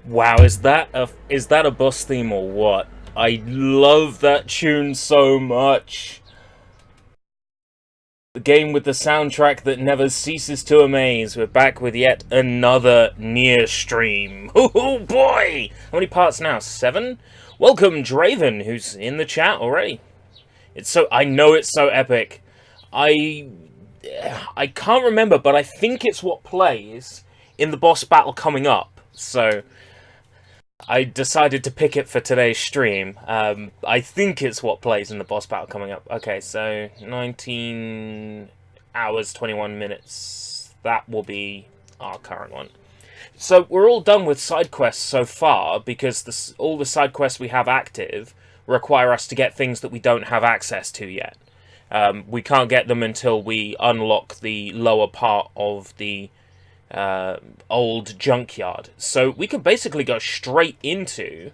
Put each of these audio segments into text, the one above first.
Wow, is that a bus theme or what? I love that tune so much. The game with the soundtrack that never ceases to amaze. We're back with yet another NieR stream. Oh boy! How many parts now? 7? Welcome, Draven, who's in the chat already. I know it's so epic. I can't remember, but I think it's what plays in the boss battle coming up. So I decided to pick it for today's stream. I think it's what plays in the boss battle coming up. Okay, so 19 hours, 21 minutes. That will be our current one. So we're all done with side quests so far, because all the side quests we have active require us to get things that we don't have access to yet. We can't get them until we unlock the lower part of the old junkyard. So we can basically go straight into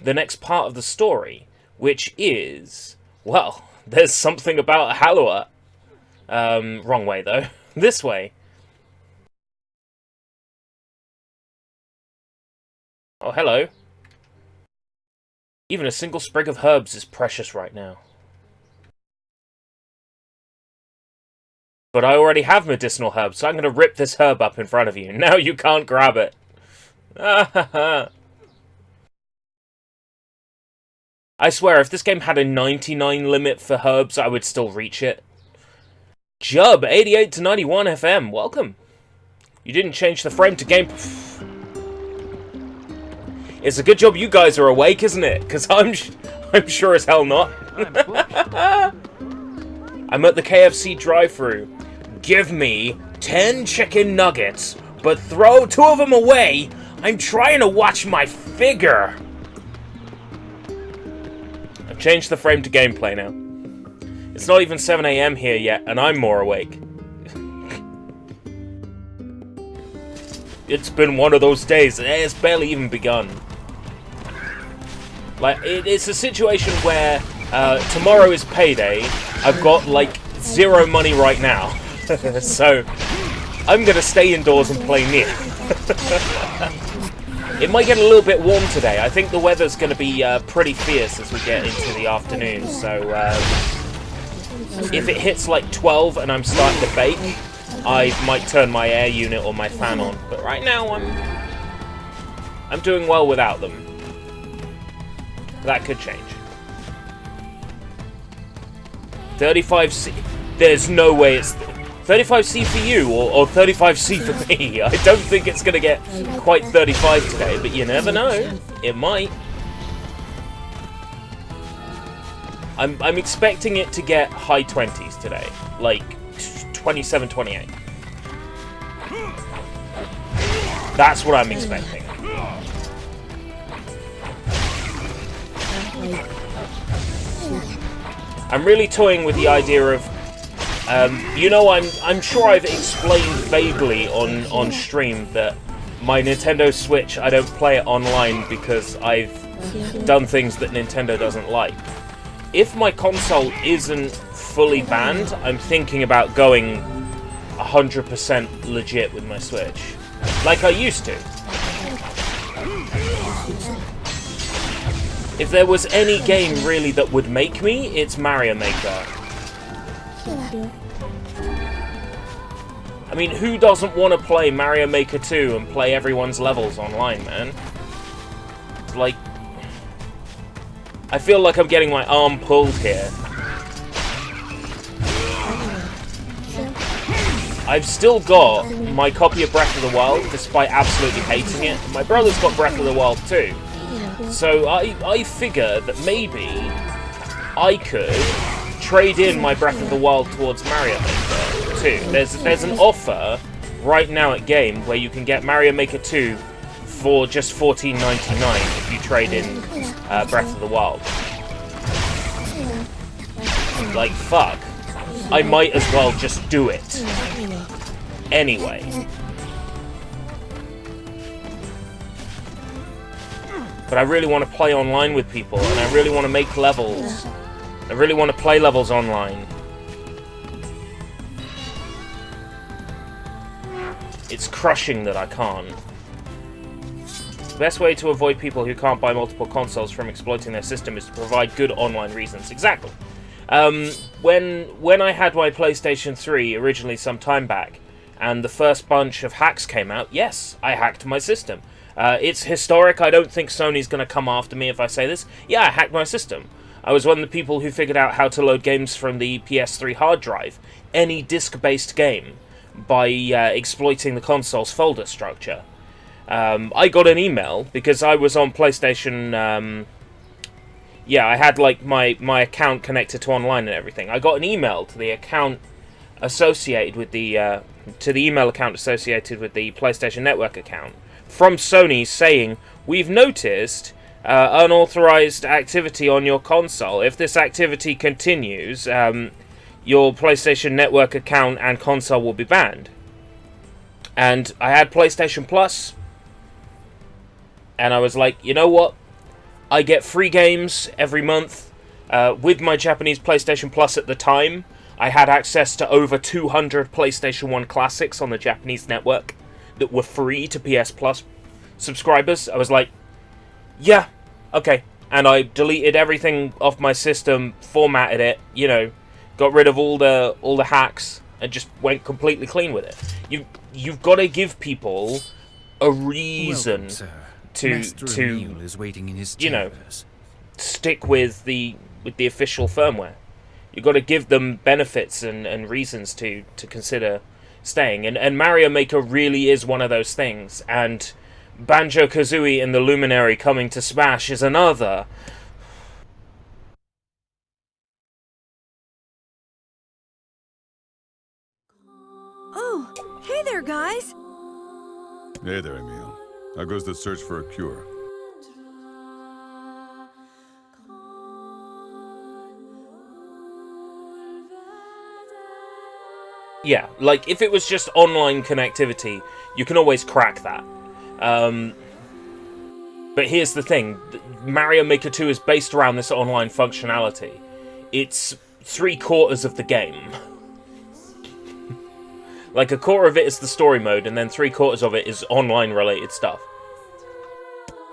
the next part of the story, which is, well, there's something about Halua. Wrong way, though. This way. Oh, hello. Even a single sprig of herbs is precious right now. But I already have medicinal herbs, so I'm going to rip this herb up in front of you. Now you can't grab it. I swear, if this game had a 99 limit for herbs, I would still reach it. Jub, 88 to 91 FM, welcome. You didn't change the frame to game... It's a good job you guys are awake, isn't it? Because I'm sure as hell not. I'm at the KFC drive-thru. Give me 10 chicken nuggets, but throw 2 of them away. I'm trying to watch my figure. I've changed the frame to gameplay now. It's not even 7 AM here yet, and I'm more awake. It's been one of those days. It's barely even begun. Like, it's a situation where tomorrow is payday. I've got, like, 0 money right now. So, I'm going to stay indoors and play NieR. It might get a little bit warm today. I think the weather's going to be pretty fierce as we get into the afternoon. So, if it hits, like, 12 and I'm starting to bake, I might turn my air unit or my fan on. But right now, I'm doing well without them. That could change. 35C. There's no way it's 35C for you or 35C for me. I don't think it's going to get quite 35 today, but you never know. It might. I'm expecting it to get high 20s today. Like 27, 28. That's what I'm expecting. I'm really toying with the idea of, you know, I'm sure I've explained vaguely on stream that my Nintendo Switch, I don't play it online because I've done things that Nintendo doesn't like. If my console isn't fully banned, I'm thinking about going 100% legit with my Switch, like I used to. If there was any game, really, that would make me, it's Mario Maker. I mean, who doesn't want to play Mario Maker 2 and play everyone's levels online, man? It's like... I feel like I'm getting my arm pulled here. I've still got my copy of Breath of the Wild, despite absolutely hating it. My brother's got Breath of the Wild too. So I figure that maybe I could trade in my Breath of the Wild towards Mario Maker 2. There's an offer right now at Game where you can get Mario Maker 2 for just $14.99 if you trade in Breath of the Wild. Like, fuck. I might as well just do it. Anyway. But I really want to play online with people, and I really want to make levels. I really want to play levels online. It's crushing that I can't. The best way to avoid people who can't buy multiple consoles from exploiting their system is to provide good online reasons. Exactly. When I had my PlayStation 3 originally some time back, and the first bunch of hacks came out, yes, I hacked my system. It's historic. I don't think Sony's going to come after me if I say this. Yeah, I hacked my system. I was one of the people who figured out how to load games from the PS3 hard drive, any disc-based game, by exploiting the console's folder structure. I got an email, because I was on PlayStation... yeah, I had like my account connected to online and everything. I got an email to the account associated with the... to the email account associated with the PlayStation Network account from Sony saying, "We've noticed unauthorized activity on your console. If this activity continues, your PlayStation Network account and console will be banned." And I had PlayStation Plus, and I was like, you know what? I get free games every month. With my Japanese PlayStation Plus at the time, I had access to over 200 PlayStation 1 classics on the Japanese network that were free to PS Plus subscribers. I was like, yeah, okay. And I deleted everything off my system, formatted it, you know, got rid of all the hacks, and just went completely clean with it. You've got to give people a reason to is waiting in his you know, stick with the official firmware. You've got to give them benefits and reasons to consider staying. And Mario Maker really is one of those things. And Banjo-Kazooie and the Luminary coming to Smash is another. Oh, hey there, guys! Hey there, Emil. How goes the search for a cure? Yeah, like, if it was just online connectivity, you can always crack that. But here's the thing. Mario Maker 2 is based around this online functionality. It's 3/4 of the game. Like, a quarter of it is the story mode, and then 3/4 of it is online-related stuff.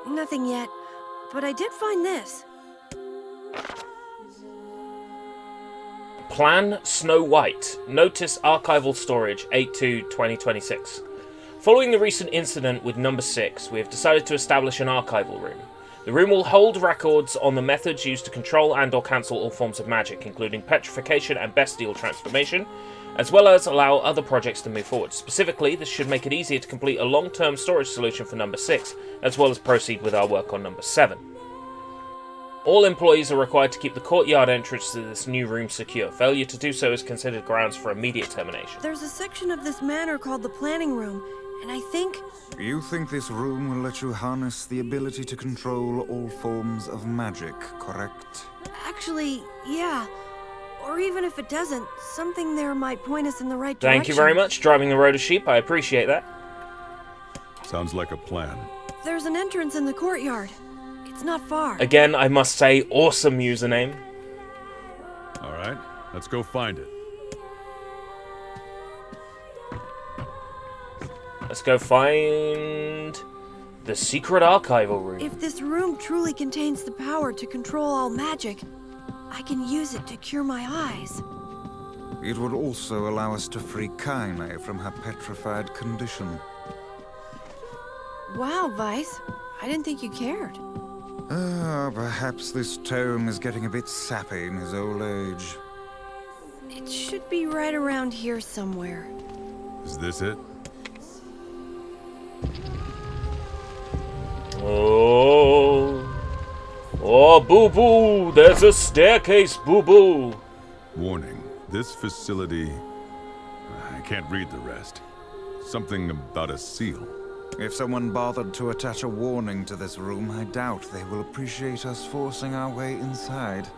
Nothing yet, but I did find this. Plan Snow White. Notice archival storage 8/2/2026. Following the recent incident with number 6, we have decided to establish an archival room. The room will hold records on the methods used to control and/or cancel all forms of magic, including petrification and bestial transformation, as well as allow other projects to move forward. Specifically, this should make it easier to complete a long-term storage solution for number 6, as well as proceed with our work on number 7. All employees are required to keep the courtyard entrance to this new room secure. Failure to do so is considered grounds for immediate termination. There's a section of this manor called the planning room, and I think... You think this room will let you harness the ability to control all forms of magic, correct? Actually, yeah. Or even if it doesn't, something there might point us in the right direction. Thank you very much, Driving the Road of Sheep. I appreciate that. Sounds like a plan. There's an entrance in the courtyard. It's not far. Again, I must say, awesome username. Alright, let's go find it. Let's go find the secret archival room. If this room truly contains the power to control all magic, I can use it to cure my eyes. It would also allow us to free Kaine from her petrified condition. Wow, Vice. I didn't think you cared. Perhaps this tome is getting a bit sappy in his old age. It should be right around here somewhere. Is this it? Oh, boo-boo! There's a staircase, boo-boo! Warning, this facility... I can't read the rest. Something about a seal. If someone bothered to attach a warning to this room, I doubt they will appreciate us forcing our way inside.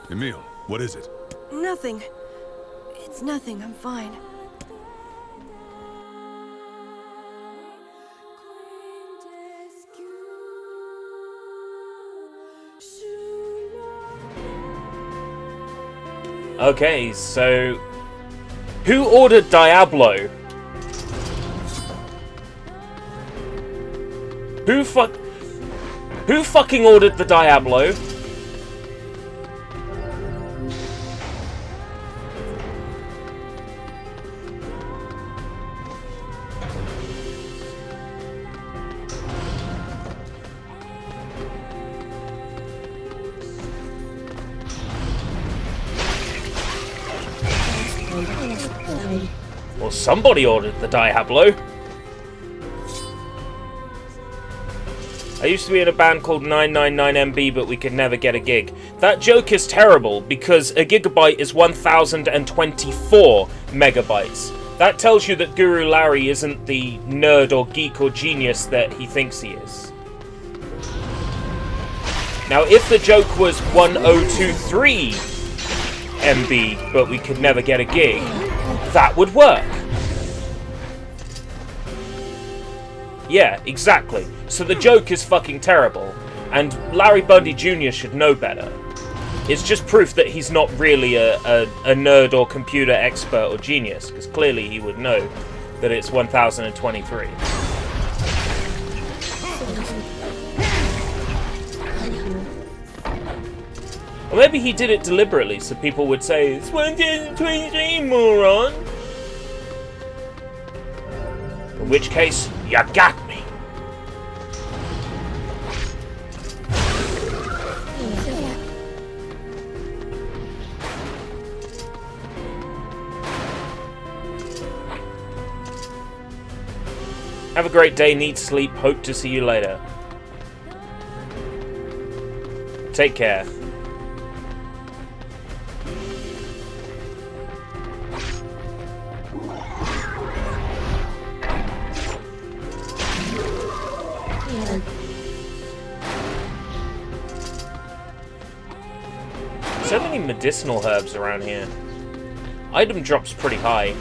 Emil, what is it? Nothing. It's nothing, I'm fine. Okay, so... who ordered Diablo? Who fucking ordered the Diablo? Well, somebody ordered the Diablo. I used to be in a band called 999MB, but we could never get a gig. That joke is terrible, because a gigabyte is 1024 megabytes. That tells you that Guru Larry isn't the nerd or geek or genius that he thinks he is. Now, if the joke was 1023 MB, but we could never get a gig, that would work. Yeah, exactly. So the joke is fucking terrible, and Larry Bundy Jr. should know better. It's just proof that he's not really a nerd or computer expert or genius, because clearly he would know that it's 1023. Or maybe he did it deliberately, so people would say, it's 1023, moron! In which case, you got me. Have a great day, need sleep, hope to see you later. Take care. So many medicinal herbs around here. Item drop's pretty high.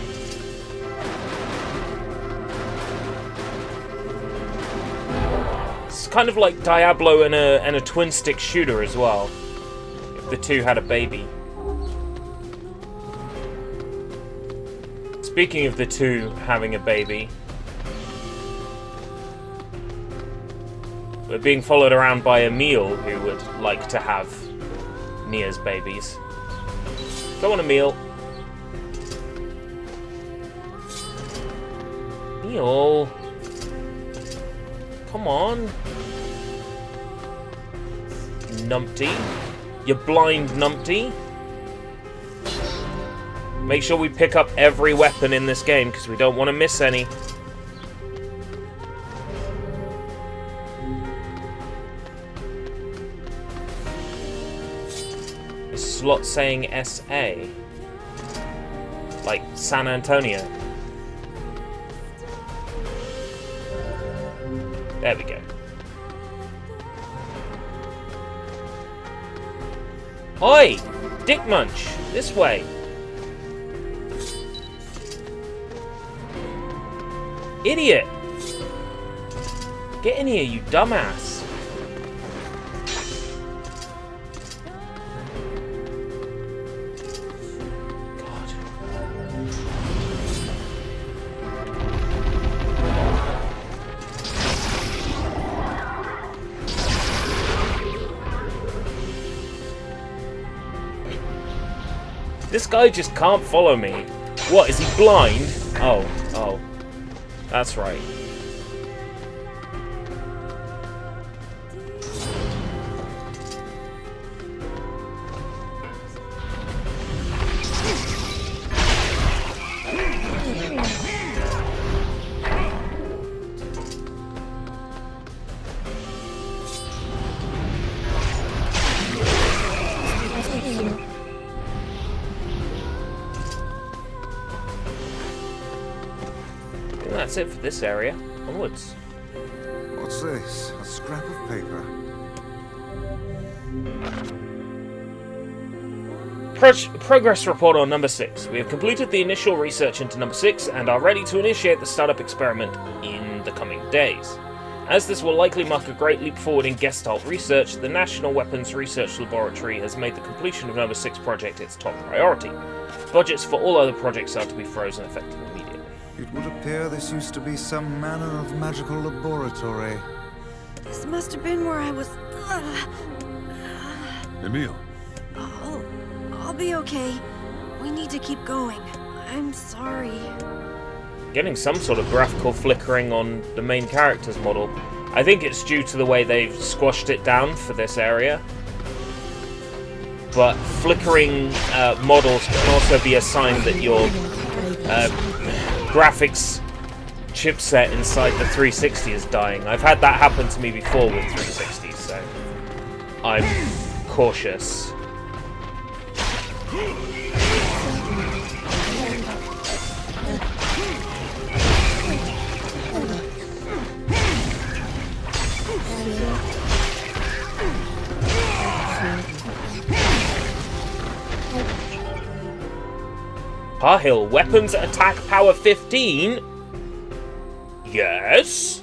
It's kind of like Diablo and a twin-stick shooter as well. If the two had a baby. Speaking of the two having a baby, we're being followed around by Emil, who would like to have NieR's babies. Go on, Emil. Emil. Come on. Numpty. You blind numpty. Make sure we pick up every weapon in this game, because we don't want to miss any. Slot saying SA. Like San Antonio. There we go. Oi! Dick Munch! This way! Idiot! Get in here, you dumbass! This guy just can't follow me. What, is he blind? Oh. That's right. That's it for this area. Onwards. What's this? A scrap of paper? Progress report on number 6. We have completed the initial research into number 6 and are ready to initiate the startup experiment in the coming days. As this will likely mark a great leap forward in Gestalt research, the National Weapons Research Laboratory has made the completion of number 6 project its top priority. Budgets for all other projects are to be frozen effective immediately. It would appear this used to be some manner of magical laboratory. This must have been where I was... Emil, I'll be okay. We need to keep going. I'm sorry. Getting some sort of graphical flickering on the main character's model. I think it's due to the way they've squashed it down for this area. But flickering models can also be a sign that your graphics chipset inside the 360 is dying. I've had that happen to me before with 360, so I'm cautious. Hill, weapons attack power 15? Yes?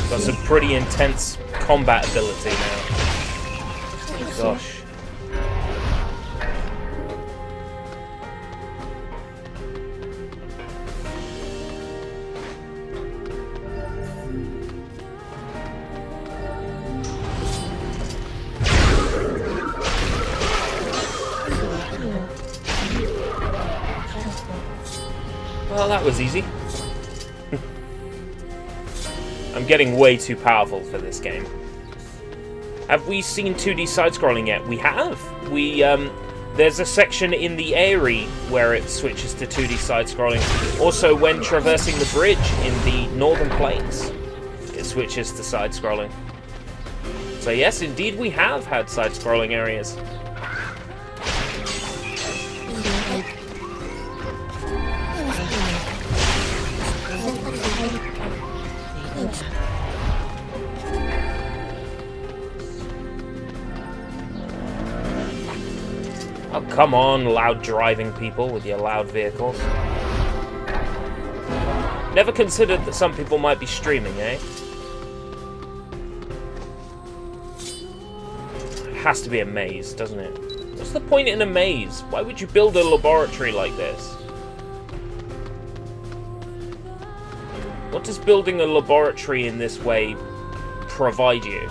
Got some pretty intense combat ability now. Gosh. Well, that was easy. I'm getting way too powerful for this game. Have we seen 2D side-scrolling yet? We have. There's a section in the Eyrie where it switches to 2D side-scrolling. Also, when traversing the bridge in the Northern Plains, it switches to side-scrolling. So yes, indeed, we have had side-scrolling areas. Oh, come on, loud driving people with your loud vehicles. Never considered that some people might be streaming, eh? It has to be a maze, doesn't it? What's the point in a maze? Why would you build a laboratory like this? What does building a laboratory in this way provide you?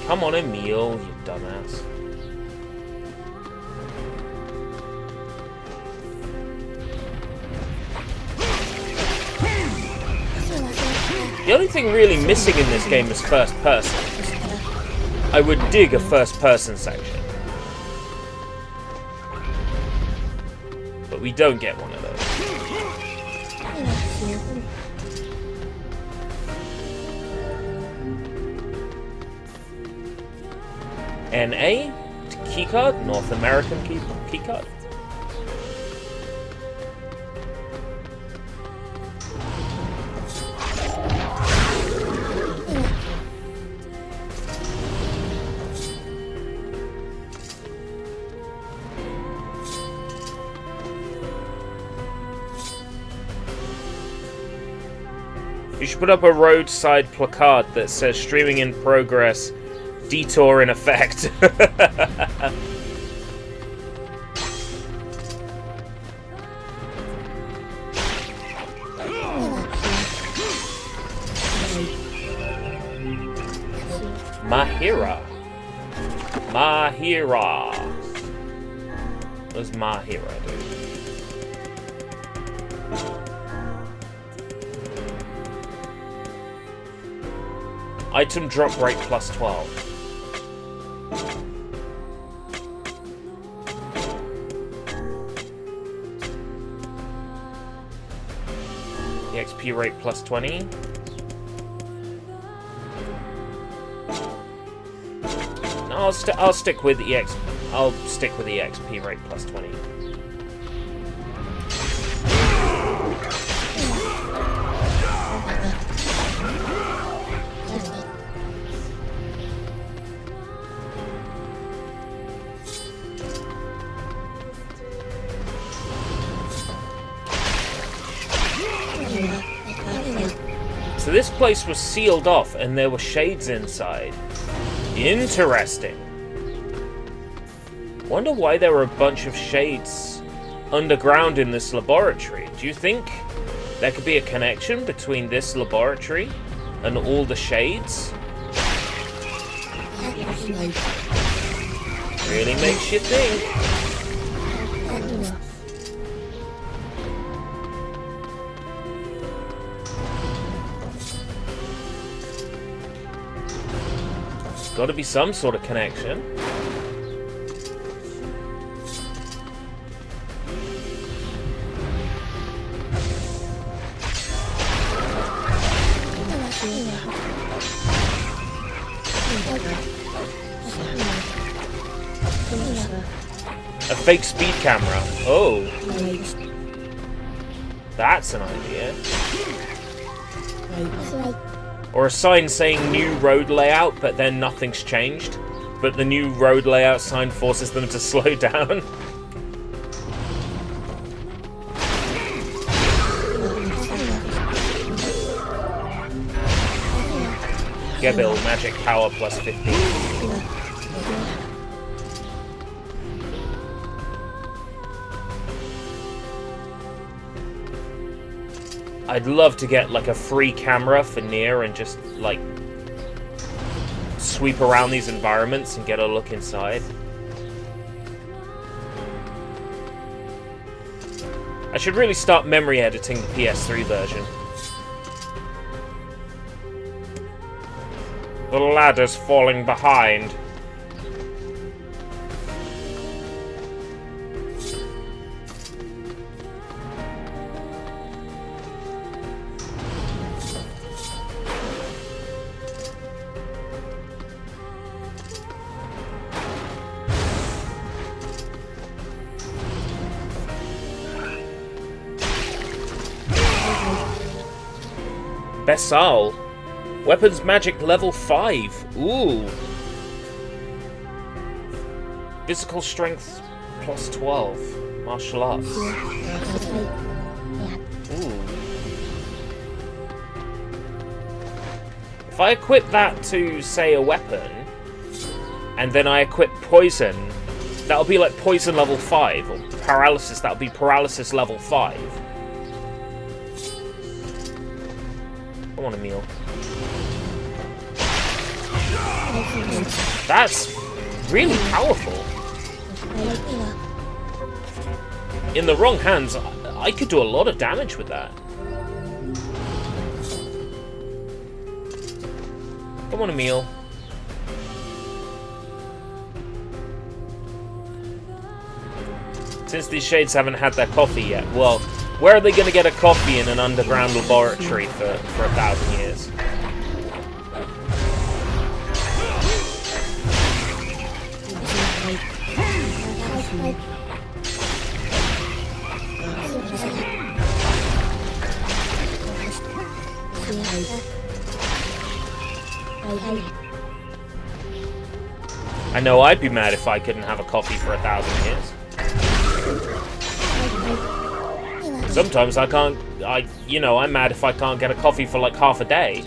Come on, Emil, you dumbass. The only thing really missing in this game is first person. I would dig a first person section. But we don't get one of those. NA? Keycard? North American keycard? You should put up a roadside placard that says streaming in progress, detour in effect. Mahira. Mahira. What's Mahira, dude? Item drop rate plus 12. The XP rate plus 20. No, I'll stick with the XP rate plus 20. So this place was sealed off and there were shades inside. Interesting. Wonder why there were a bunch of shades underground in this laboratory. Do you think there could be a connection between this laboratory and all the shades? Really makes you think. Got to be some sort of connection. A fake speed camera. Oh. That's an idea. Or a sign saying new road layout, but then nothing's changed. But the new road layout sign forces them to slow down. Gebil, magic power plus 15. I'd love to get like a free camera for NieR and just like sweep around these environments and get a look inside. I should really start memory editing the PS3 version. The ladder's falling behind. Bessal. Weapons magic level 5. Ooh. Physical strength plus 12. Martial arts. Ooh. If I equip that to, say, a weapon, and then I equip poison, that'll be like poison level 5. Or paralysis, that'll be paralysis level 5. I want a meal. That's really powerful. In the wrong hands, I could do a lot of damage with that. I want a meal. Since these shades haven't had their coffee yet, well, where are they going to get a coffee in an underground laboratory for 1,000 years? I know I'd be mad if I couldn't have a coffee for 1,000 years. Sometimes I can't, I'm mad if I can't get a coffee for like half a day.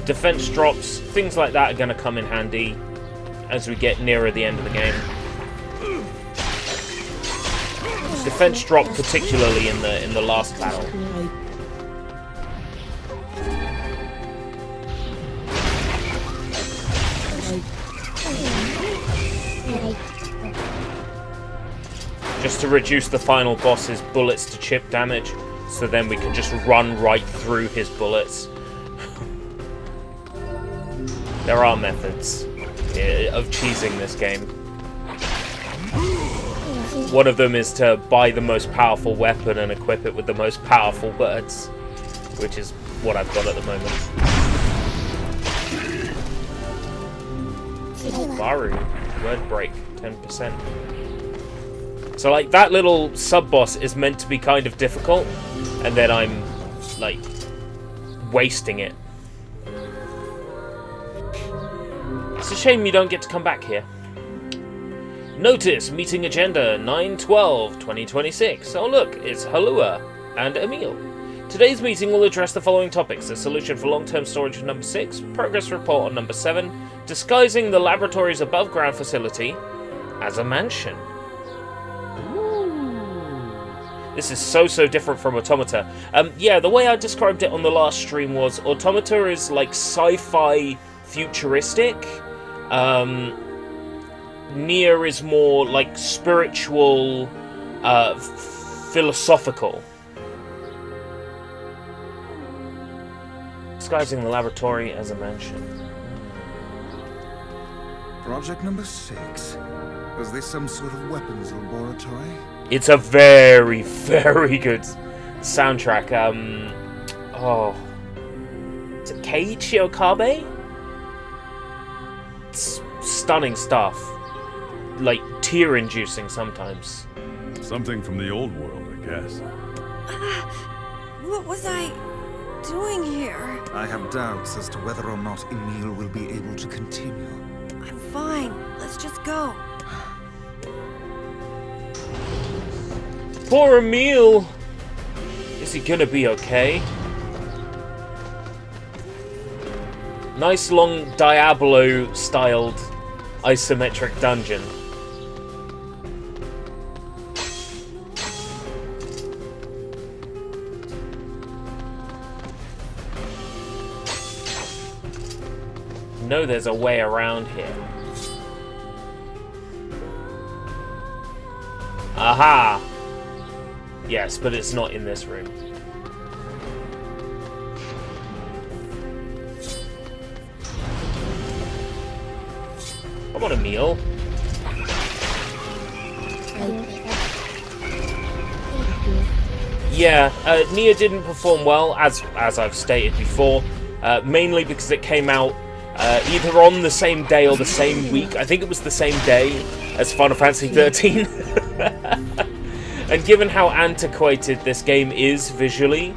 Defense drops, things like that are going to come in handy as we get nearer the end of the game. Defense drop particularly in the last battle. Just to reduce the final boss's bullets to chip damage, so then we can just run right through his bullets. There are methods of cheesing this game. One of them is to buy the most powerful weapon and equip it with the most powerful words, which is what I've got at the moment. Baru, word break, 10%. So like that little sub-boss is meant to be kind of difficult, and then I'm like wasting it. It's a shame you don't get to come back here. Notice meeting agenda 9/12/2026. Oh look, it's Halua and Emil. Today's meeting will address the following topics: the solution for long-term storage of number 6, progress report on number 7, disguising the laboratory's above-ground facility as a mansion. This is so different from Automata. Yeah, the way I described it on the last stream was Automata is like sci-fi futuristic. NieR is more like spiritual, philosophical. Disguising the laboratory as a mansion. Project number 6. Was this some sort of weapons laboratory? It's a very good soundtrack. Is it Keiichi Okabe? It's stunning stuff. Like, tear-inducing sometimes. Something from the old world, I guess. What was I doing here? I have doubts as to whether or not Emil will be able to continue. I'm fine. Let's just go. Poor Emil! Is he gonna be okay? Nice long Diablo-styled isometric dungeon. No, there's a way around here. Aha! Yes, but it's not in this room. Come on, Emil. Yeah, NieR didn't perform well, as I've stated before, mainly because it came out either on the same day or the same week. I think it was the same day as Final Fantasy 13. And given how antiquated this game is visually,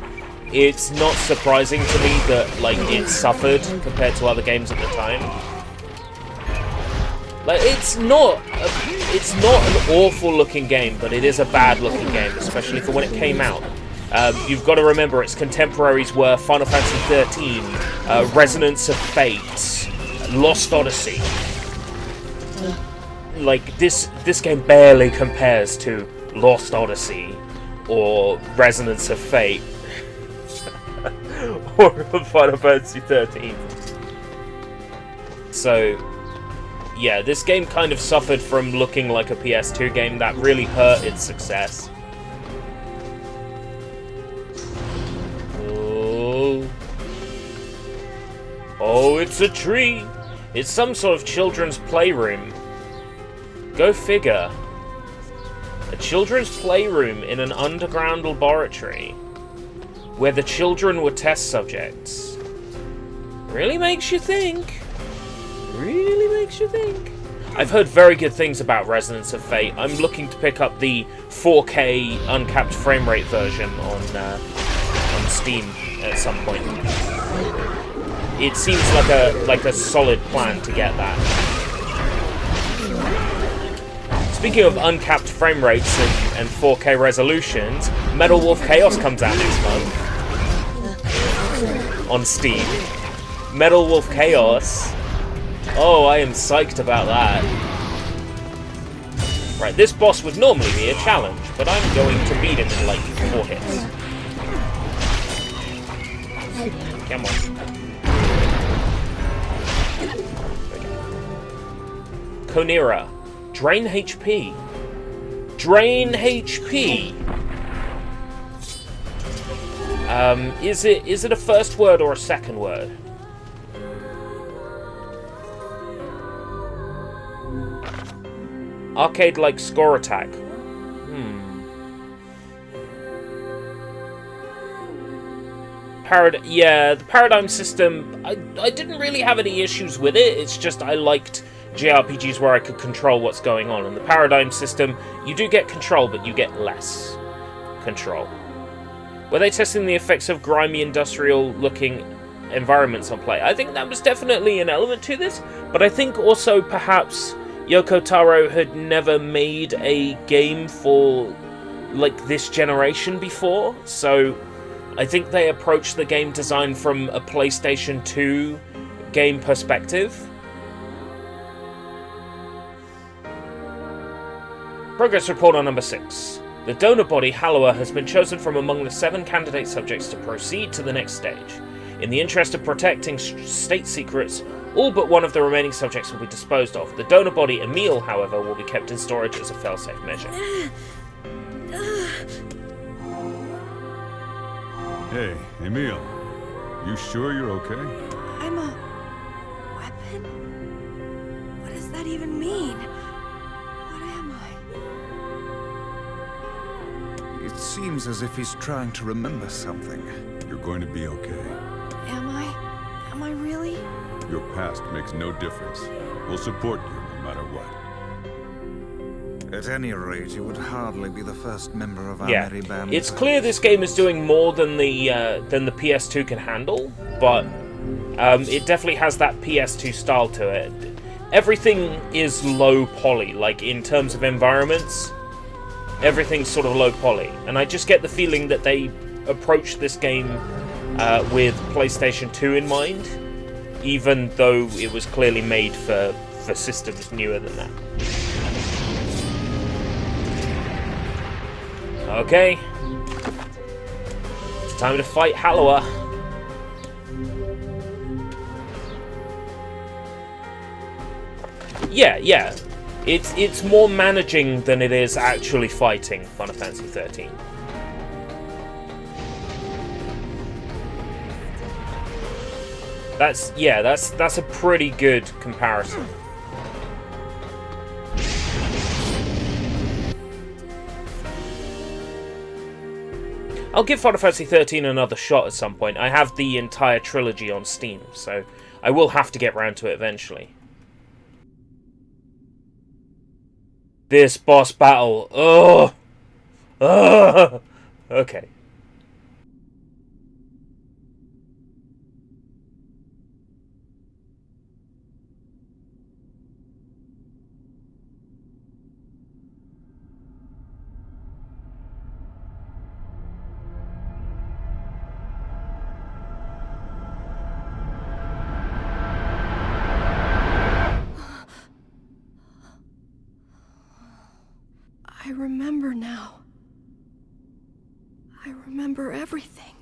it's not surprising to me that like it suffered compared to other games at the time. Like it's not an awful looking game, but it is a bad looking game, especially for when it came out. You've got to remember its contemporaries were Final Fantasy 13, Resonance of Fate, Lost Odyssey. Like this game barely compares to Lost Odyssey or Resonance of Fate or Final Fantasy 13. So yeah, this game kind of suffered from looking like a PS2 game. That really hurt its success. Oh, it's a tree! It's some sort of children's playroom. Go figure. A children's playroom in an underground laboratory where the children were test subjects. Really makes you think. Really makes you think. I've heard very good things about Resonance of Fate. I'm looking to pick up the 4K uncapped frame rate version on Steam at some point. It seems like a solid plan to get that. Speaking of uncapped frame rates and 4K resolutions, Metal Wolf Chaos comes out next month on Steam. Metal Wolf Chaos. Oh, I am psyched about that. Right, this boss would normally be a challenge, but I'm going to beat him in like 4 hits. Come on. Conira. Drain HP. Drain HP. Is it a first word or a second word? Arcade-like score attack. the paradigm system, I didn't really have any issues with it. It's just I liked JRPGs where I could control what's going on. And the paradigm system, you do get control, but you get less control. Were they testing the effects of grimy, industrial-looking environments on play? I think that was definitely an element to this, but I think also perhaps Yoko Taro had never made a game for, like, this generation before, so I think they approached the game design from a PlayStation 2 game perspective. Progress report on number 6. The donor body, Halua, has been chosen from among the 7 candidate subjects to proceed to the next stage. In the interest of protecting state secrets, all but one of the remaining subjects will be disposed of. The donor body, Emil, however, will be kept in storage as a failsafe measure. Hey, Emil. You sure you're okay? I'm a weapon? What does that even mean? What am I? It seems as if he's trying to remember something. You're going to be okay. Am I? Am I really? Your past makes no difference. We'll support you no matter what. At any rate, you would hardly be the first member of our Yeah, merry band. it's clear this game is doing more than the PS2 can handle, but it definitely has that PS2 style to it. Everything is low poly, like in terms of environments, everything's sort of low poly, and I just get the feeling that they approached this game with PlayStation 2 in mind, even though it was clearly made for systems newer than that. Okay. It's time to fight Halua. Yeah. It's more managing than it is actually fighting Final Fantasy 13. That's a pretty good comparison. I'll give Final Fantasy 13 another shot at some point. I have the entire trilogy on Steam, so I will have to get round to it eventually. This boss battle. Ugh. Okay. I remember now. I remember everything.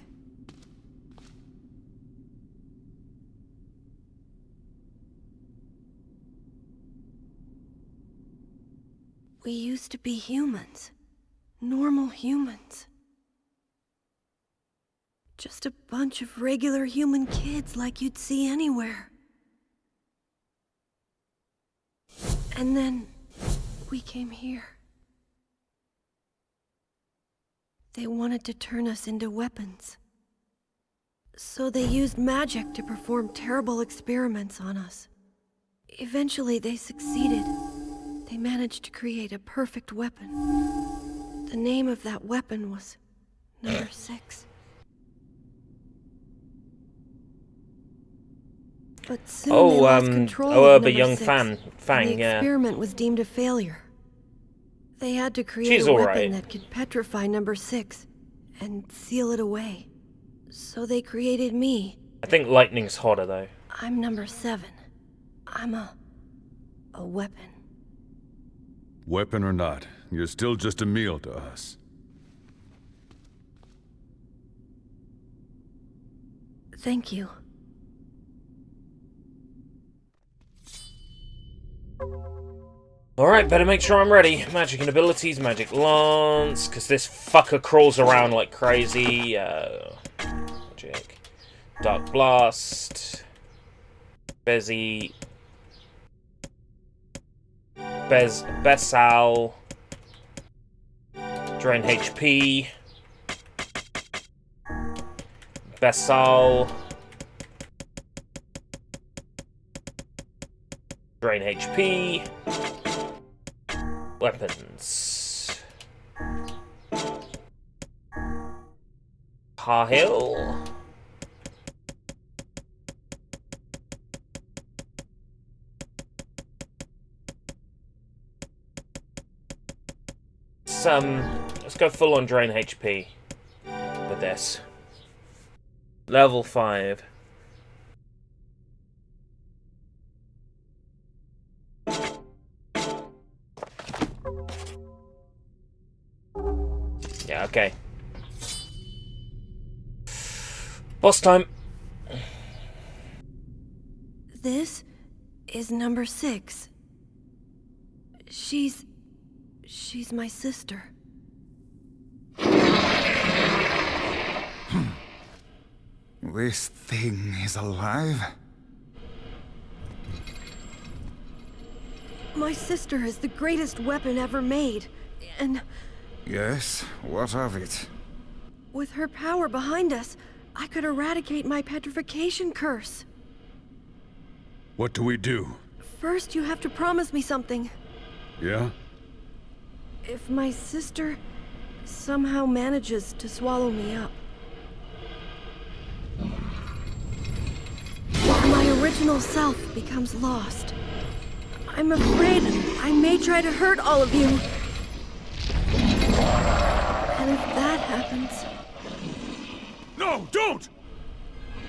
We used to be humans. Normal humans. Just a bunch of regular human kids like you'd see anywhere. And then we came here. They wanted to turn us into weapons. So they used magic to perform terrible experiments on us. Eventually they succeeded. They managed to create a perfect weapon. The name of that weapon was number 6. But soon they lost control of number young 6, Fang, and the experiment was deemed a failure. They had to create She's a weapon alright. that could petrify number 6 and seal it away. So they created me. I think lightning's hotter though. I'm number 7. I'm a weapon. Weapon or not, you're still just a meal to us. Thank you. Alright, better make sure I'm ready. Magic and abilities, magic lance, because this fucker crawls around like crazy. Magic. Dark blast. Bezzy. Besal. Drain HP. Basal. Drain HP. Weapons. Hill. Let's go full on drain HP with this. Level 5. Yeah, okay. Boss time. This is number 6. She's my sister. This thing is alive? My sister is the greatest weapon ever made, and Yes, what of it? with her power behind us, I could eradicate my petrification curse. What do we do? First, you have to promise me something. Yeah? If my sister somehow manages to swallow me up, or my original self becomes lost, I'm afraid I may try to hurt all of you. And if that happens, No, don't!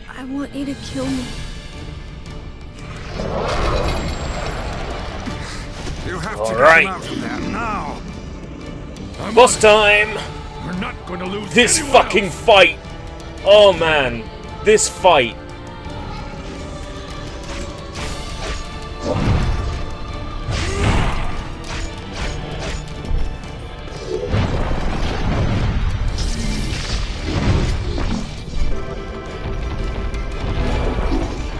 I want you to kill me. You have All to right. get him out of there now! Boss time! We're not gonna lose This anyone fucking else. fight! Oh man, this fight.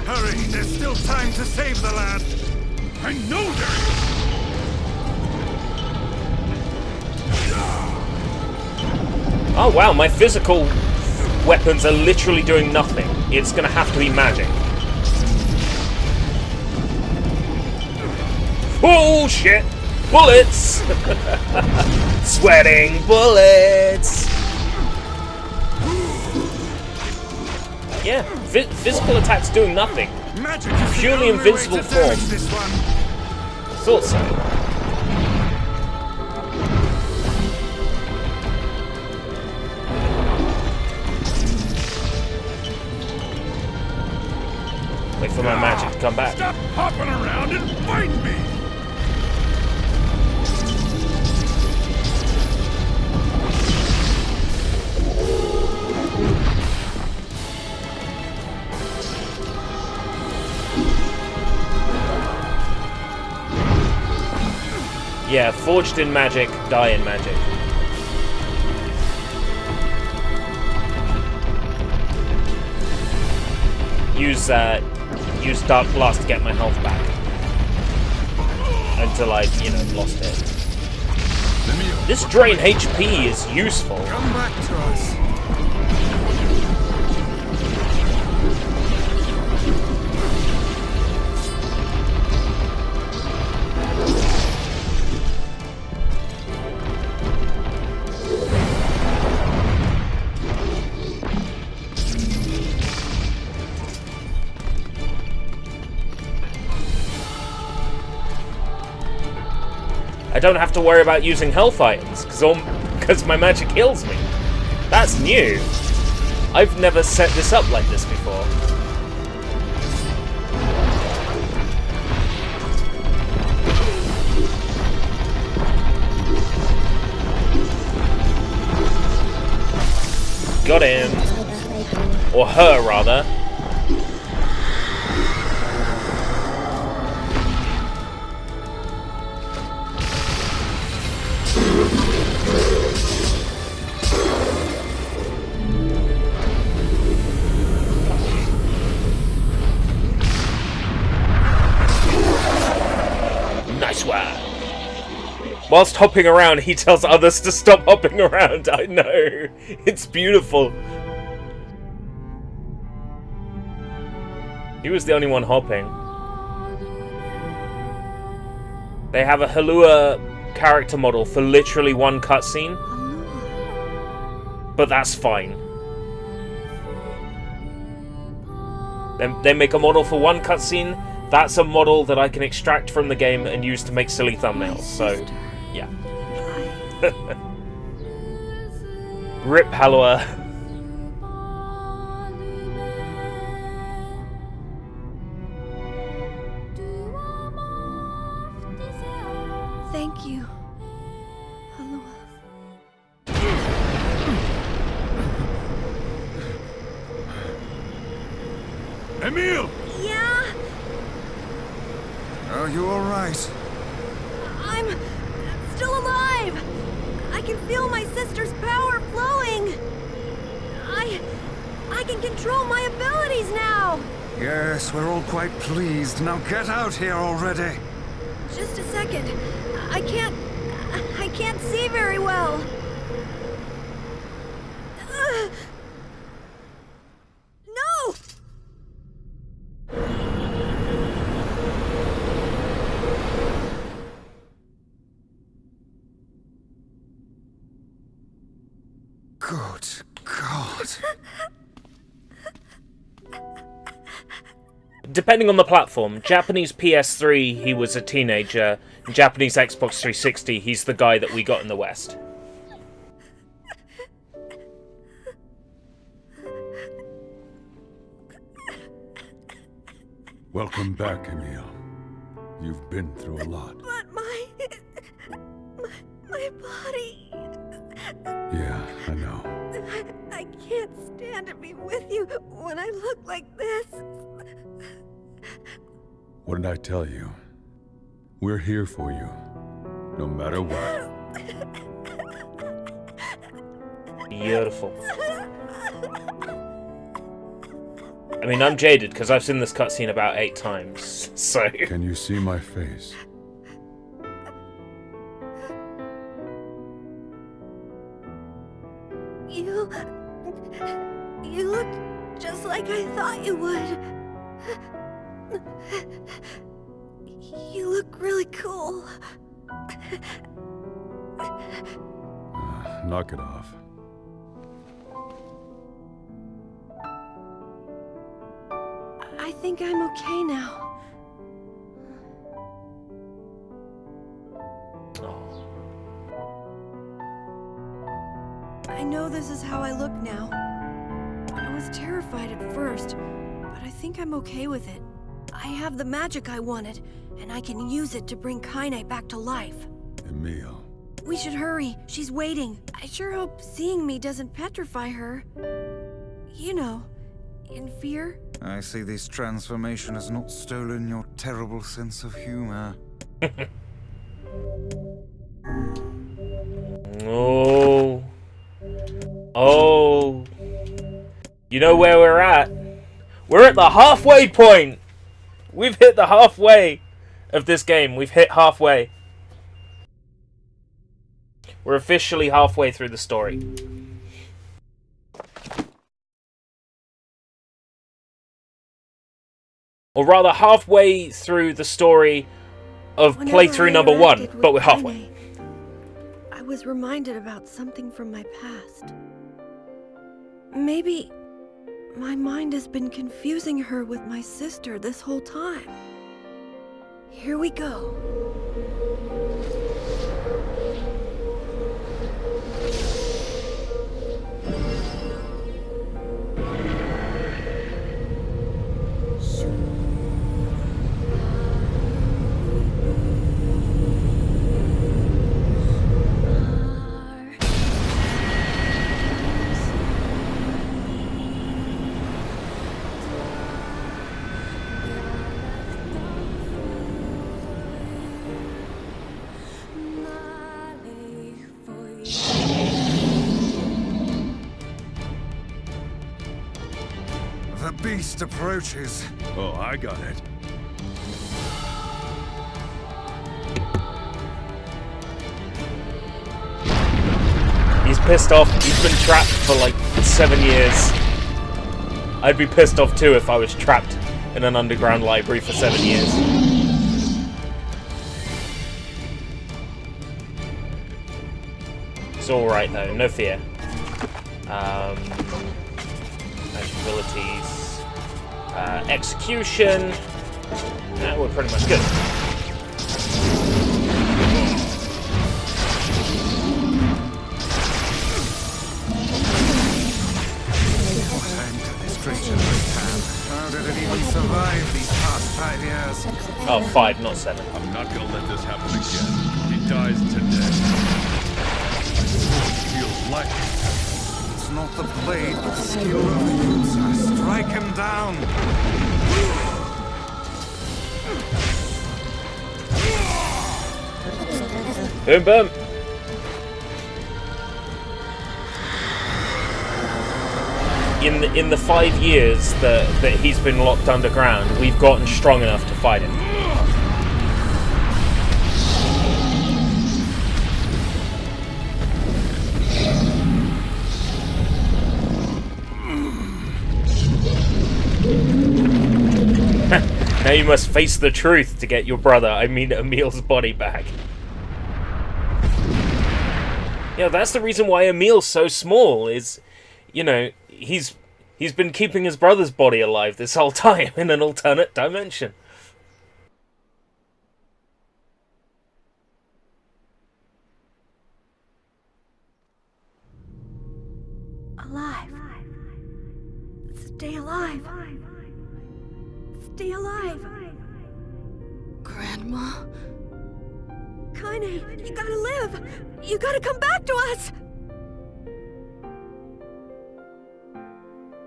Hurry, there's still time to save the lad! I know there is! Oh wow, my physical weapons are literally doing nothing. It's gonna have to be magic. Oh shit! Bullets! Sweating bullets! Yeah, physical attacks doing nothing. Magic is the Purely only way invincible to damage form. this one. Thought so. Wait for my magic to come back. Stop hopping around and fight me! Yeah, forged in magic, die in magic. Use Dark Blast to get my health back. Until I, lost it. This drain HP is useful. Come back to us. I don't have to worry about using health items, because my magic heals me. That's new. I've never set this up like this before. Got him. Or her, rather. Nice one. Whilst hopping around, he tells others to stop hopping around. I know. It's beautiful. He was the only one hopping. They have a Halua character model for literally one cutscene. But that's fine. They make a model for one cutscene. That's a model that I can extract from the game and use to make silly thumbnails. So, yeah. Rip Halua. Thank you, Halua. Emil! Yeah? Are you all right? I'm still alive! I can feel my sister's power flowing! I can control my abilities now! Yes, we're all quite pleased. Now get out here already! Just a second. I can't see very well. No! Good God. Depending on the platform, Japanese PS3, he was a teenager. Japanese Xbox 360, he's the guy that we got in the West. Welcome back, Emil. You've been through a lot. But my body... Yeah, I know. I can't stand to be with you when I look like this. What did I tell you? We're here for you, no matter what. Beautiful. I mean, I'm jaded because I've seen this cutscene about 8 times, so... Can you see my face? You look just like I thought you would. You look really cool. Knock it off. I think I'm okay now. I know this is how I look now. I was terrified at first, but I think I'm okay with it. I have the magic I wanted, and I can use it to bring Kaine back to life. Emil. We should hurry. She's waiting. I sure hope seeing me doesn't petrify her. You know, in fear. I see this transformation has not stolen your terrible sense of humor. Oh. Oh. You know where we're at? We're at the halfway point! We've hit the halfway of this game. We've hit halfway. We're officially halfway through the story. Or rather, halfway through the story of playthrough number 1, but we're halfway. I was reminded about something from my past. Maybe my mind has been confusing her with my sister this whole time. Here we go. The beast approaches. Oh, I got it. He's pissed off. He's been trapped for like 7 years. I'd be pissed off too if I was trapped in an underground library for 7 years. It's alright though, no fear. Magic abilities. Execution. We're pretty much good. How did it even survive these past 5 years? Oh, 5, not 7. I'm not gonna let this happen again. He dies today. Feels like It's not the blade, but skill remains. I strike him down. Boom, boom. In the 5 years that he's been locked underground, we've gotten strong enough to fight him. Now you must face the truth to get your brother, I mean Emil's body back. Yeah, that's the reason why Emil's so small, is, you know, he's been keeping his brother's body alive this whole time in an alternate dimension. Alive. Stay alive. Stay alive. Grandma? Kaine, you gotta live. You gotta come back to us.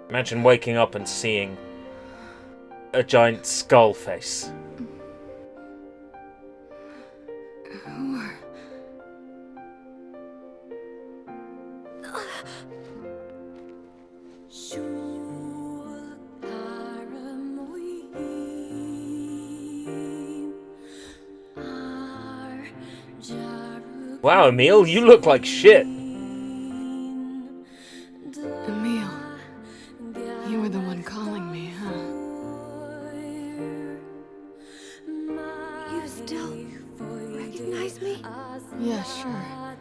Imagine waking up and seeing a giant skull face. Wow, Emil, you look like shit. Emil, you were the one calling me, huh? You still recognize me? Yeah, sure. I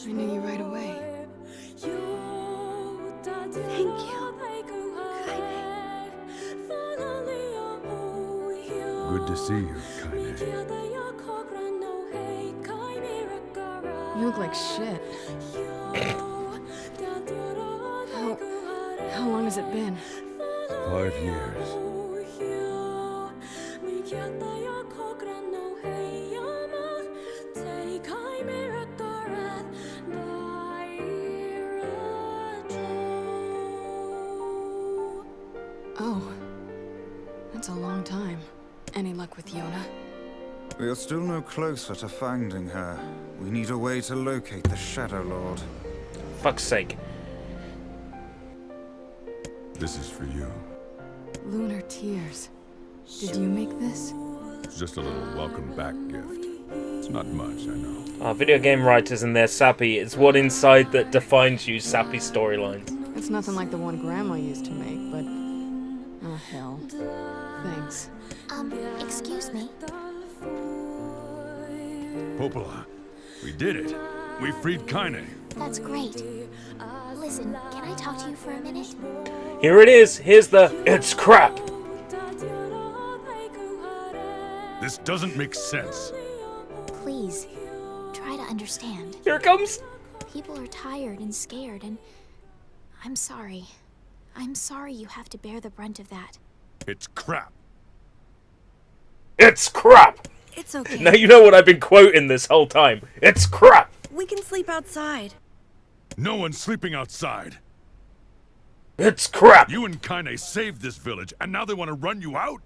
knew you right away. Thank you. good to see you, Kaine. You look like shit. How long has it been? 5 years. Oh. That's a long time. Any luck with Yona? We are still no closer to finding her. We need a way to locate the Shadow Lord. Fuck's sake. This is for you. Lunar tears. Did you make this? It's just a little welcome back gift. It's not much, I know. Video game writers and their sappy. It's what inside that defines you, sappy storylines. It's nothing like the one Grandma used to make, but... oh, hell. Thanks. Excuse me. Popola, we did it. We freed Kaine. That's great. Listen, can I talk to you for a minute? Here it is. Here's the it's crap. This doesn't make sense. Please, try to understand. Here it comes. People are tired and scared, and I'm sorry. I'm sorry you have to bear the brunt of that. It's crap. It's crap. It's okay. Now you know what I've been quoting this whole time. It's crap. We can sleep outside. No one's sleeping outside. It's crap. You and Kaine saved this village, and now they want to run you out?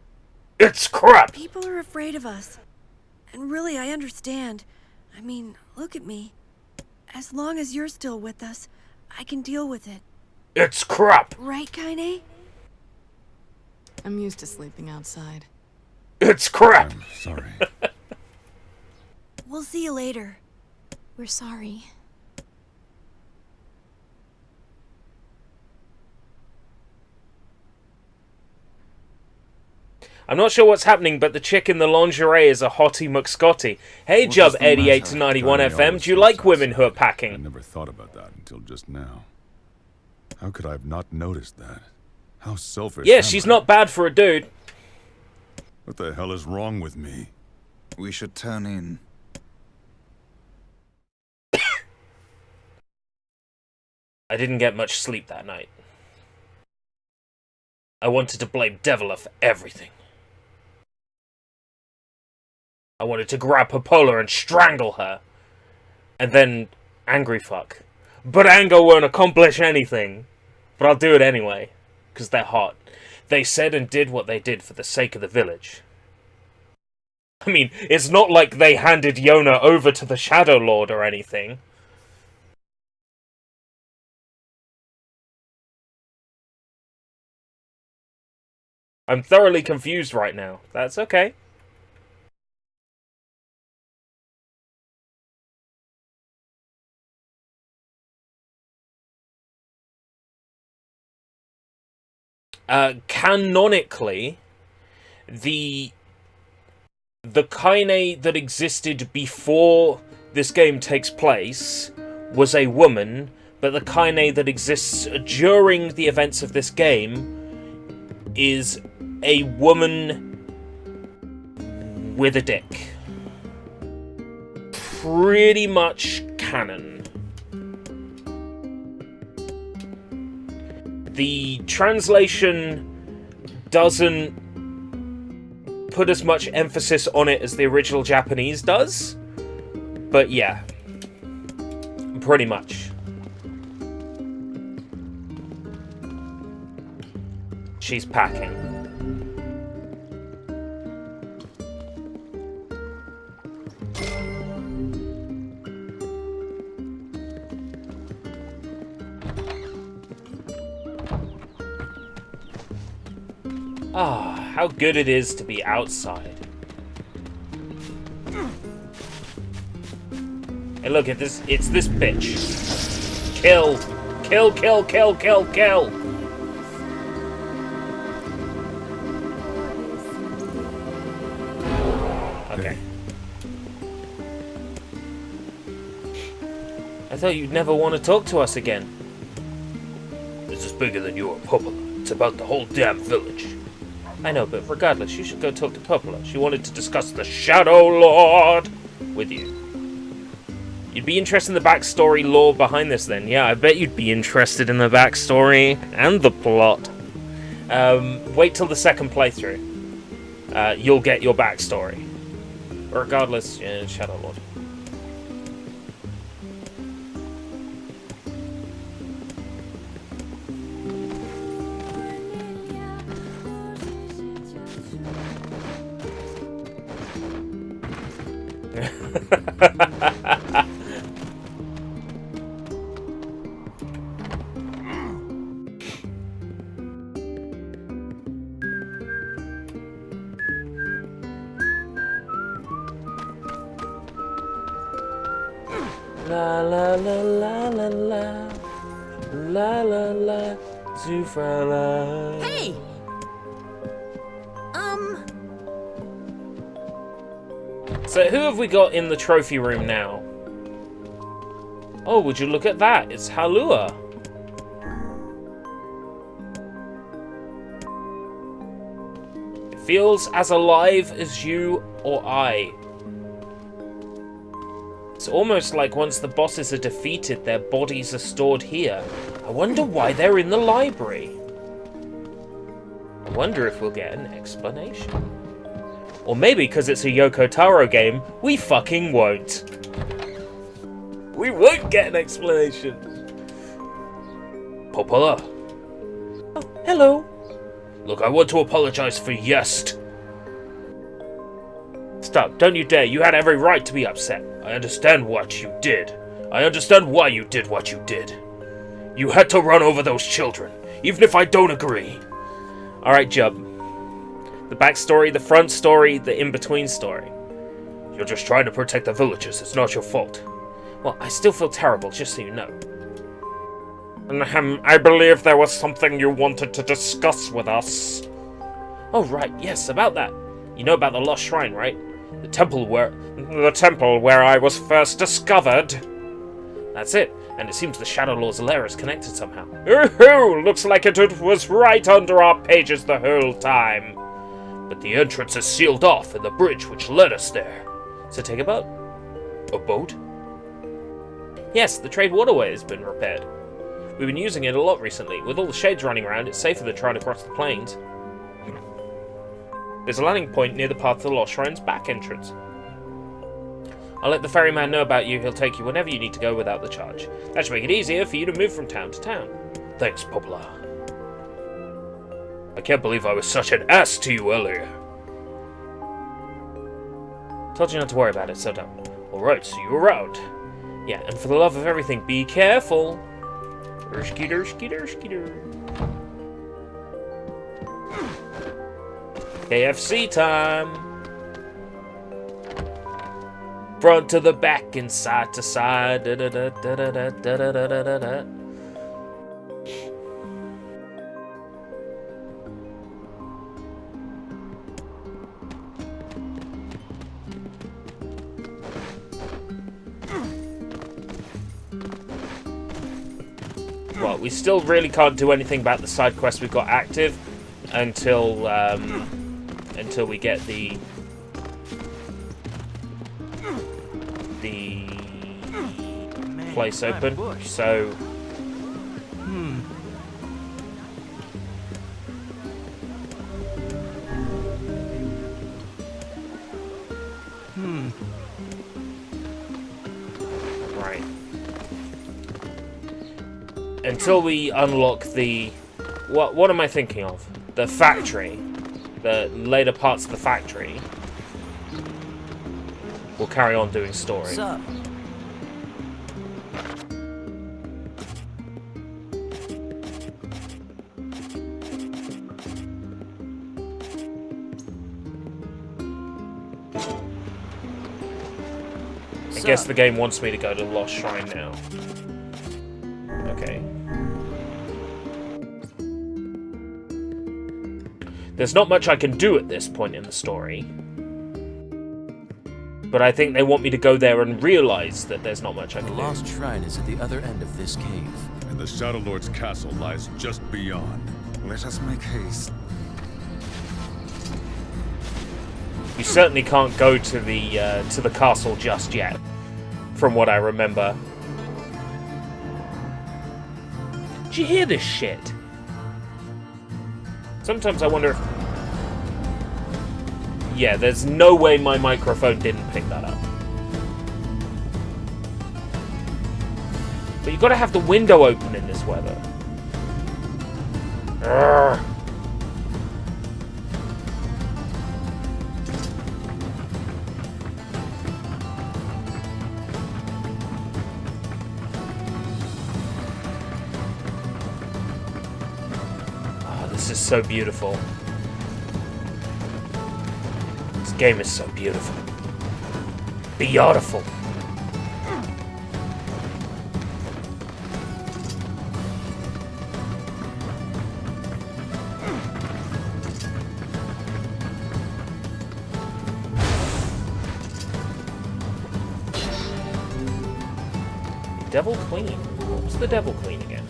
It's crap. People are afraid of us. And really, I understand. I mean, look at me. As long as you're still with us, I can deal with it. It's crap. Right, Kaine? I'm used to sleeping outside. It's crap. I'm sorry. We'll see you later. We're sorry. I'm not sure what's happening, but the chick in the lingerie is a hottie McScotty. Hey, What Jub is the 88 matter? to 91 Tiny FM, always do you looks like women who are outside. I packing? never thought about that until just now. How could I have not noticed that? How selfish Yeah, am she's I? not bad for a dude. What the hell is wrong with me? We should turn in. I didn't get much sleep that night. I wanted to blame Devila for everything. I wanted to grab Popola and strangle her. And then angry fuck. But anger won't accomplish anything. But I'll do it anyway. Because they're hot. They said and did what they did for the sake of the village. I mean, it's not like they handed Yona over to the Shadow Lord or anything. I'm thoroughly confused right now. That's okay. Canonically, the Kaine that existed before this game takes place was a woman, but the Kaine that exists during the events of this game is a woman with a dick. Pretty much canon. The translation doesn't put as much emphasis on it as the original Japanese does, but yeah, pretty much. She's packing. Ah, how good it is to be outside. Hey, look at this. It's this bitch. Kill. Kill, kill, kill, kill, kill. Okay. I thought you'd never want to talk to us again. This is bigger than your Popola. It's about the whole damn village. I know, but regardless, you should go talk to Popola. She wanted to discuss the Shadow Lord with you. You'd be interested in the backstory lore behind this then. Yeah, I bet you'd be interested in the backstory and the plot. Wait till the second playthrough. You'll get your backstory. Regardless, yeah, Shadow Lord. La la la la la la la la la Zufrala. Hey! So who have we got in the trophy room now? Oh, would you look at that? It's Halua. It feels as alive as you or I. It's almost like once the bosses are defeated, their bodies are stored here. I wonder why they're in the library. I wonder if we'll get an explanation. Or maybe because it's a Yoko Taro game, we fucking won't. We won't get an explanation. Popola. Oh, hello. Look, I want to apologize for Yest. Stop, don't you dare. You had every right to be upset. I understand what you did. I understand why you did what you did. You had to run over those children, even if I don't agree. Alright, Jub. The backstory, the front story, the in-between story. You're just trying to protect the villagers. It's not your fault. Well, I still feel terrible, just so you know. And I believe there was something you wanted to discuss with us. Oh, right, yes, about that. You know about the Lost Shrine, right? The temple where I was first discovered. That's it, and it seems the Shadow Lord's lair is connected somehow. Ooh, looks like it was right under our pages the whole time. But the entrance is sealed off and the bridge which led us there. So take a boat. A boat? Yes, the trade waterway has been repaired. We've been using it a lot recently. With all the shades running around, it's safer than trying to cross the plains. There's a landing point near the path to the Lost Shrine's back entrance. I'll let the ferryman know about you. He'll take you whenever you need to go without the charge. That should make it easier for you to move from town to town. Thanks, Poplar. I can't believe I was such an ass to you earlier. Told you not to worry about it, so don't. Alright, see you around. Yeah, and for the love of everything, be careful. Skeeter. KFC time. Front to the back and side to side. Da, da, da, da, da, da, da, da, da, da. Well, we still really can't do anything about the side quest we've got active until we get the place open. So right. Until we unlock the... What am I thinking of? The factory. The later parts of the factory. We'll carry on doing story. What's up? I guess the game wants me to go to the Lost Shrine now. Okay. There's not much I can do at this point in the story. But I think they want me to go there and realize that there's not much I can do. The Lost Shrine is at the other end of this cave. And the Shadow Lord's castle lies just beyond. Let us make haste. You certainly can't go to the castle just yet, from what I remember. Did you hear this shit? Sometimes I wonder if... Yeah, there's no way my microphone didn't pick that up. But you've got to have the window open in this weather. Urgh. Oh, this is so beautiful. This game is so beautiful. Beautiful. Devil Queen. What's the Devil Queen again?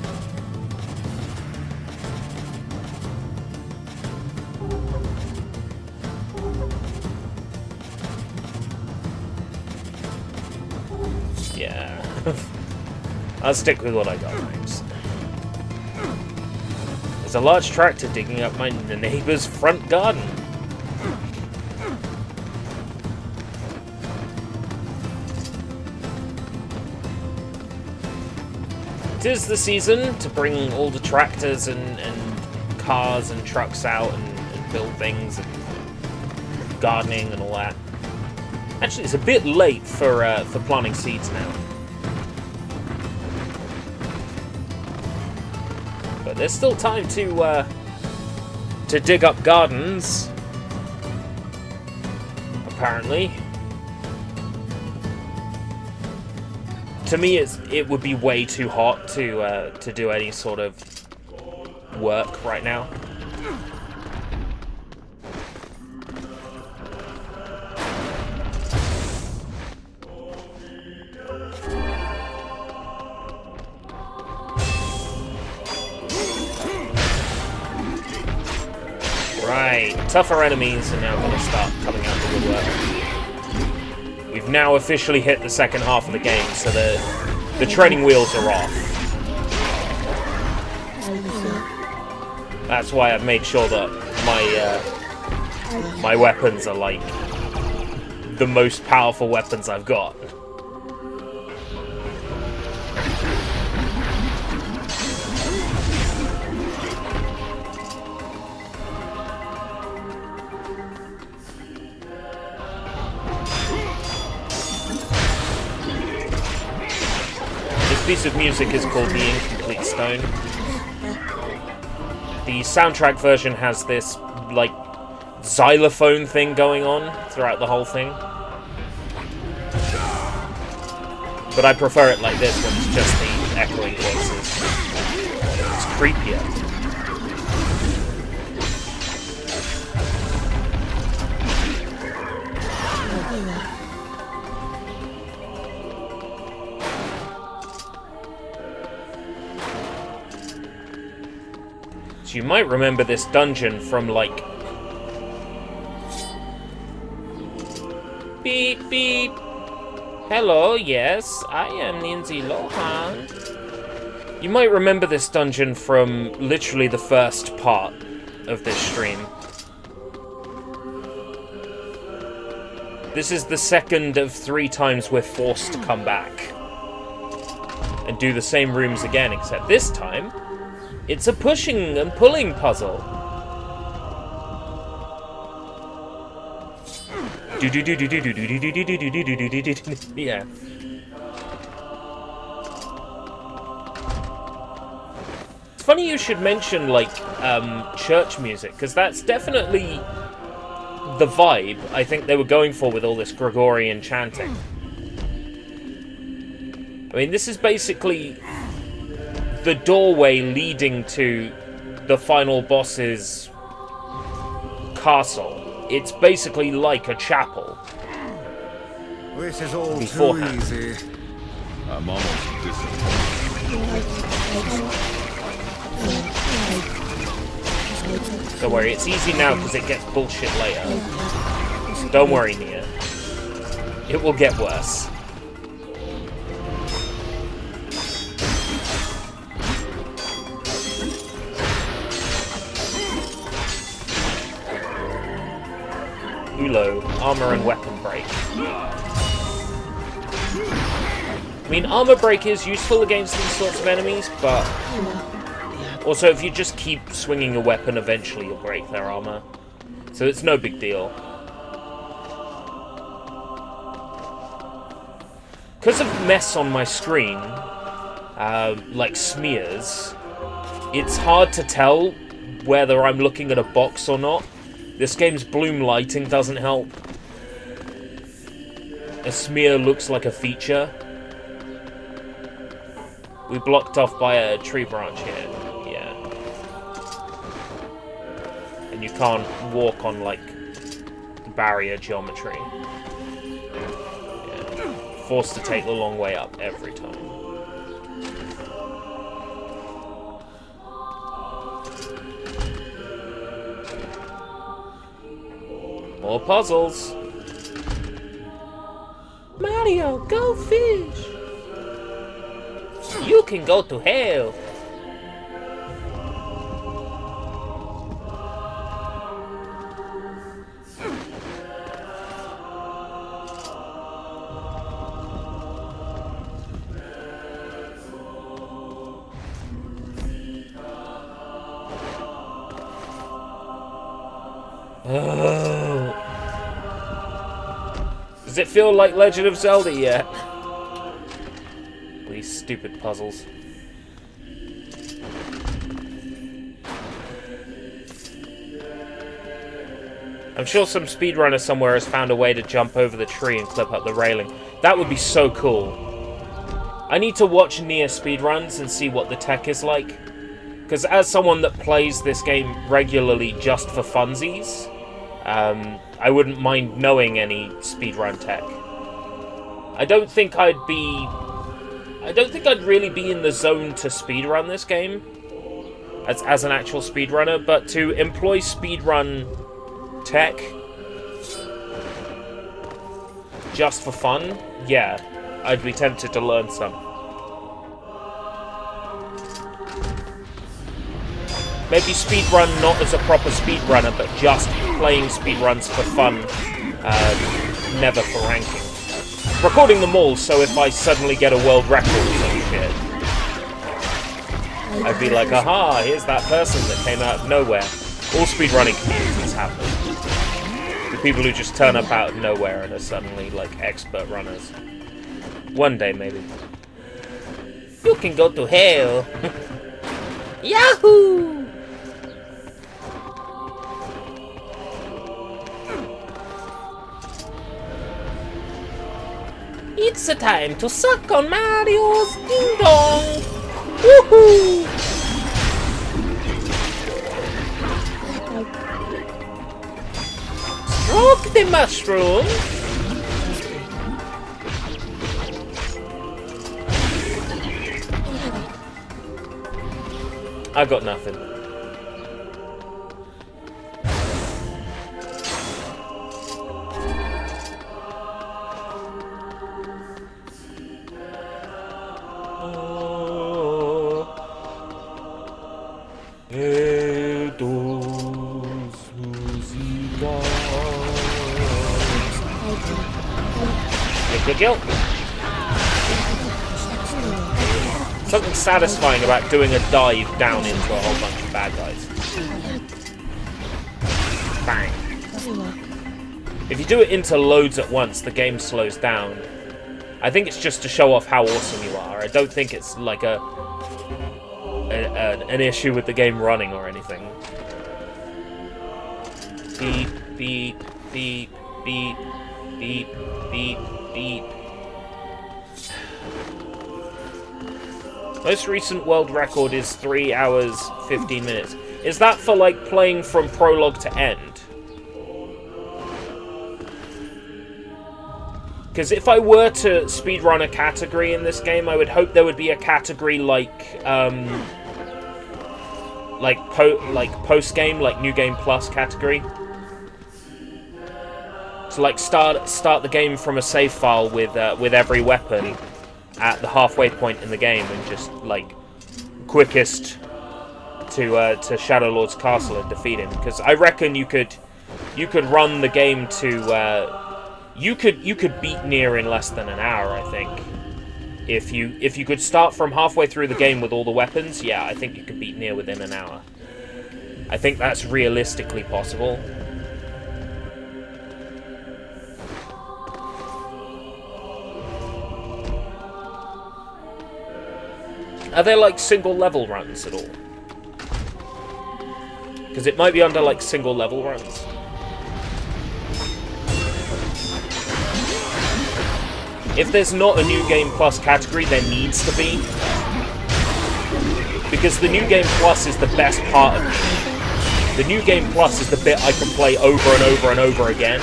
Yeah. I'll stick with what I got, thanks. There's a large tractor digging up my neighbor's front garden. It is the season to bring all the tractors and cars and trucks out and build things and gardening and all that. Actually, it's a bit late for planting seeds now. But there's still time to dig up gardens. Apparently. To me, it would be way too hot to do any sort of work right now. Right, tougher enemies are now going to start coming out of the woodwork. We've now officially hit the second half of the game, so the training wheels are off. That's why I've made sure that my weapons are like the most powerful weapons I've got. This piece of music is called The Incomplete Stone. The soundtrack version has this, like, xylophone thing going on throughout the whole thing. But I prefer it like this when it's just the echoing voices. It's creepier. So you might remember this dungeon from, like... Beep, beep. Hello, yes, I am Lindsay Lohan. You might remember this dungeon from literally the first part of this stream. This is the second of 3 times we're forced to come back and do the same rooms again, except this time, it's a pushing and pulling puzzle. Yeah. It's funny you should mention, like, church music, because that's definitely the vibe I think they were going for with all this Gregorian chanting. I mean, this is basically the doorway leading to the final boss's castle. It's basically like a chapel. This is all beforehand. too easy. I'm almost disappointed. Don't worry, it's easy now because it gets bullshit later. Don't worry, NieR. It will get worse. Ulo, armor and weapon break. I mean, armor break is useful against these sorts of enemies, but also if you just keep swinging a weapon, eventually you'll break their armor. So it's no big deal. Because of mess on my screen, like smears, it's hard to tell whether I'm looking at a box or not. This game's bloom lighting doesn't help. A smear looks like a feature. We blocked off by a tree branch here. Yeah. And you can't walk on, like, barrier geometry. Yeah. Forced to take the long way up every time. More puzzles. Mario, go fish. You can go to hell. Oh. Does it feel like Legend of Zelda yet? These stupid puzzles. I'm sure some speedrunner somewhere has found a way to jump over the tree and clip up the railing. That would be so cool. I need to watch NieR speedruns and see what the tech is like. Because as someone that plays this game regularly just for funsies, I wouldn't mind knowing any speedrun tech. I don't think I'd really be in the zone to speedrun this game. as an actual speedrunner, but to employ speedrun tech just for fun, yeah, I'd be tempted to learn some. Maybe speedrun not as a proper speedrunner, but just playing speedruns for fun, never for ranking. Recording them all, so if I suddenly get a world record or some shit, I'd be like, aha, here's that person that came out of nowhere. All speedrunning communities have them. The people who just turn up out of nowhere and are suddenly, like, expert runners. One day, maybe. You can go to hell. Yahoo! It's a time to suck on Mario's ding dong! Woohoo! Stroke the mushroom! I got nothing. Kill. Something satisfying about doing a dive down into a whole bunch of bad guys. Bang. If you do it into loads at once, the game slows down. I think it's just to show off how awesome you are. I don't think it's like an issue with the game running or anything. Beep, beep, beep, beep, beep, beep. Beep. Most recent world record is 3 hours, 15 minutes. Is that for, like, playing from prologue to end? Because if I were to speedrun a category in this game, I would hope there would be a category like post-game, like New Game Plus category. So, like, start the game from a save file with every weapon at the halfway point in the game, and just, like, quickest to Shadow Lord's castle and defeat him. Because I reckon you could run the game to you could beat NieR in less than an hour. I think if you could start from halfway through the game with all the weapons, yeah, I think you could beat NieR within an hour. I think that's realistically possible. Are there, like, single level runs at all? Because it might be under, like, single level runs. If there's not a New Game Plus category, there needs to be. Because the New Game Plus is the best part of it. The New Game Plus is the bit I can play over and over and over again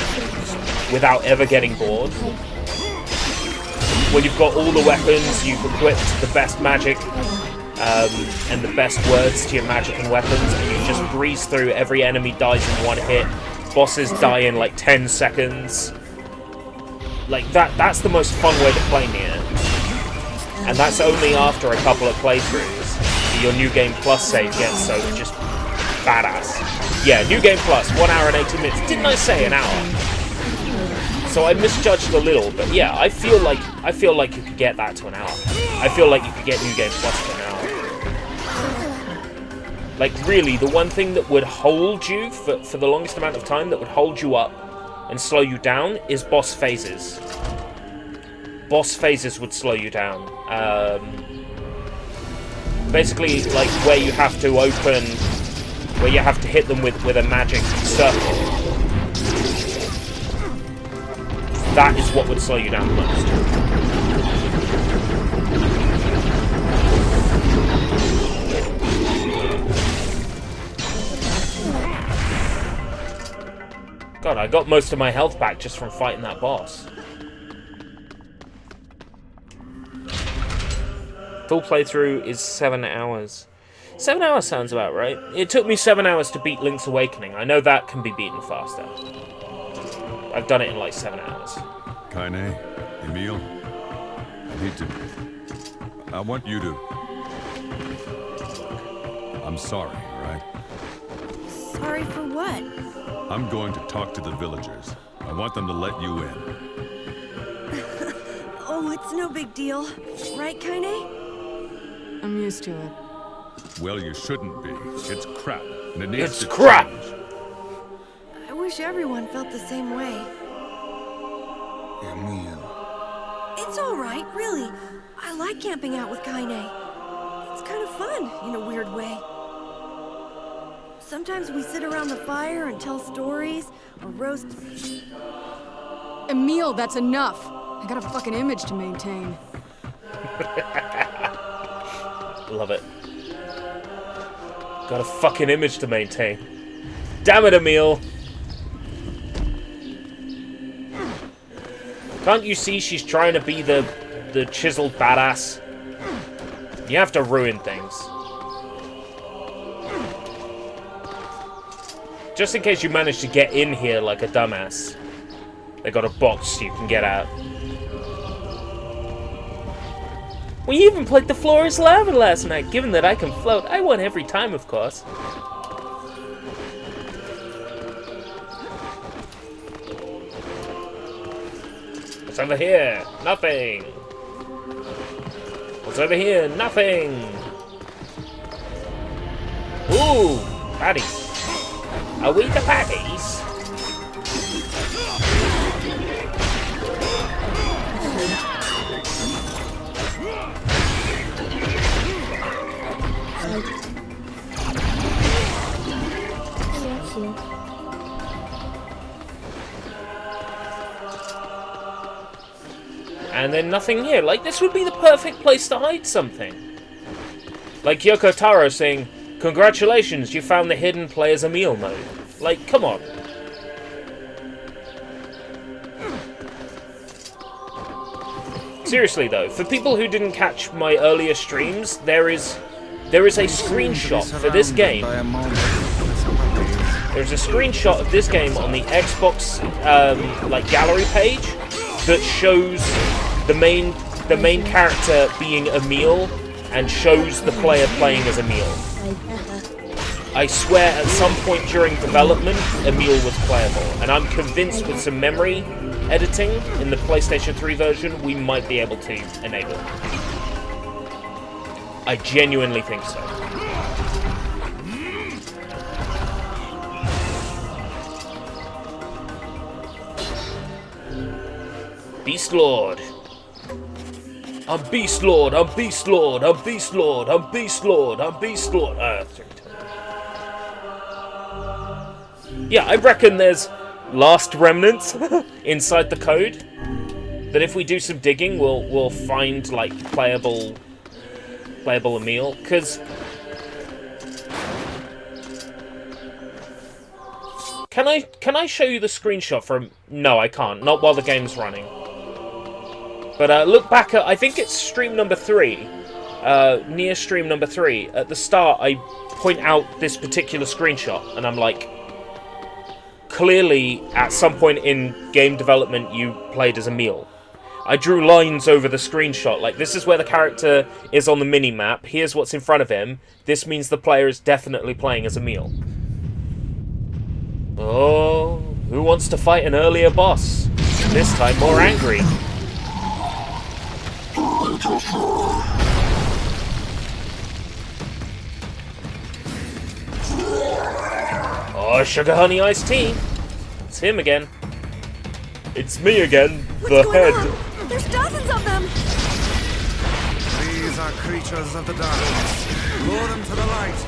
without ever getting bored. When you've got all the weapons, you've equipped the best magic and the best words to your magic and weapons, and you just breeze through. Every enemy dies in one hit. Bosses die in like 10 seconds. Like, that's the most fun way to play NieR. And that's only after a couple of playthroughs that your New Game Plus save gets so just badass. Yeah, New Game Plus, 1 hour and 18 minutes. Didn't I say an hour? So I misjudged a little, but yeah, I feel like you could get that to an hour. I feel like you could get New Game Plus to an hour. Like, really, the one thing that would hold you for the longest amount of time, that would hold you up and slow you down, is boss phases. Boss phases would slow you down. Basically, like, where you have to hit them with a magic circle. That is what would slow you down the most. God, I got most of my health back just from fighting that boss. Full playthrough is 7 hours. 7 hours sounds about right. It took me 7 hours to beat Link's Awakening. I know that can be beaten faster. I've done it in like 7 hours. Kaine, Emil, I want you to... I'm sorry, right? Sorry for what? I'm going to talk to the villagers. I want them to let you in. Oh, it's no big deal. Right, Kaine? I'm used to it. Well, you shouldn't be. It's crap, and it needs It's to crap! change. I wish everyone felt the same way. Emil. It's all right, really. I like camping out with Kaine. It's kind of fun, in a weird way. Sometimes we sit around the fire and tell stories, or roast... Emil, that's enough. I got a fucking image to maintain. Love it. Got a fucking image to maintain. Damn it, Emil! Can't you see she's trying to be the chiseled badass? You have to ruin things. Just in case you manage to get in here like a dumbass. They got a box you can get out. We even played the floor is lava last night. Given that I can float, I won every time, of course. What's over here? Nothing. What's over here? Nothing. Ooh, patties. Are we the patties? And then nothing here. Like, this would be the perfect place to hide something. Like Yoko Taro saying, "Congratulations, you found the hidden player's Emil mode." Like, come on. Seriously though, for people who didn't catch my earlier streams, there is a screenshot for this game. There's a screenshot of this game on the Xbox like gallery page that shows the main character being Emil and shows the player playing as Emil. I swear at some point during development, Emil was playable, and I'm convinced with some memory editing in the PlayStation 3 version, we might be able to enable it. I genuinely think so. Beast Lord. I'm Beast Lord, I'm Beast Lord, I'm Beast Lord, I'm Beast Lord, I'm Beast Lord. Yeah, I reckon there's last remnants inside the code that if we do some digging, we'll find like playable Emil. Because can I show you the screenshot from? No, I can't. Not while the game's running. But look back at, I think it's stream number 3, NieR stream number 3. At the start, I point out this particular screenshot, and I'm like, clearly, at some point in game development, you played as Emil. I drew lines over the screenshot, like, this is where the character is on the mini-map, here's what's in front of him, this means the player is definitely playing as Emil. Oh, who wants to fight an earlier boss? This time more angry. Oh, sugar honey iced tea. It's him again. It's me again, the head. On? There's dozens of them! These are creatures of the darkness. Lure them to the light.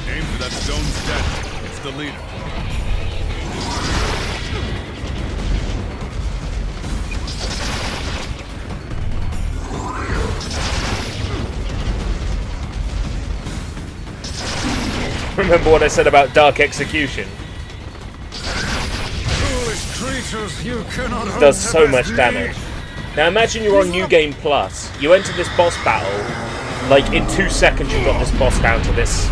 Aim for that stone statue. It's the leader. Remember what I said about Dark Execution? Foolish creatures, you cannot It does so much damage. Now imagine you're on New Game Plus. You enter this boss battle, like in 2 seconds you've got this boss down to this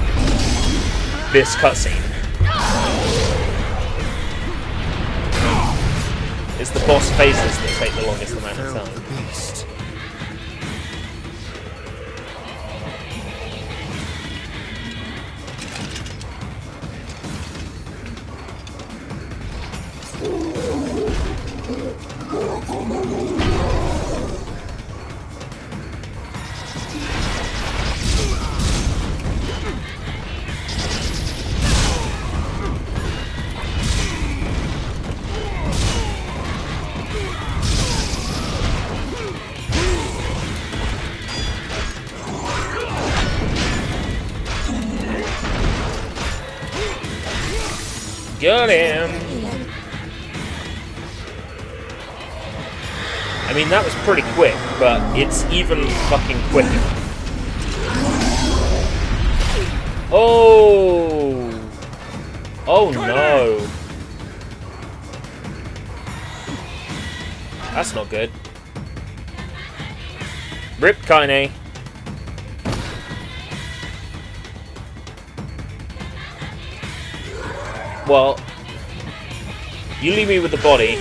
cutscene. It's the boss phases that take the longest amount of time. Got him! I mean, that was pretty quick, but it's even fucking quicker. Oh! Oh no! That's not good. Rip Kaine. Well, you leave me with the body.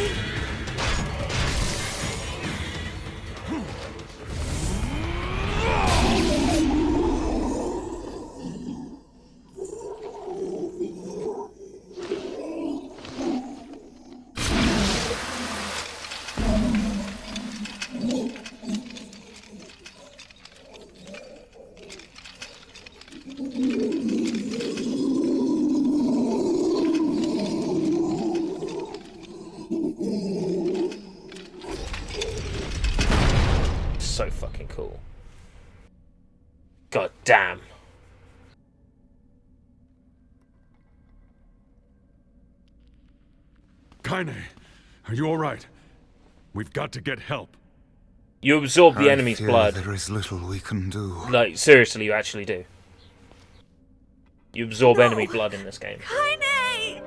So fucking cool. God damn. Kaine, are you alright? We've got to get help. You absorb the enemy's fear blood. There is little we can do. Like, seriously, you actually do. You absorb enemy blood in this game. Kaine!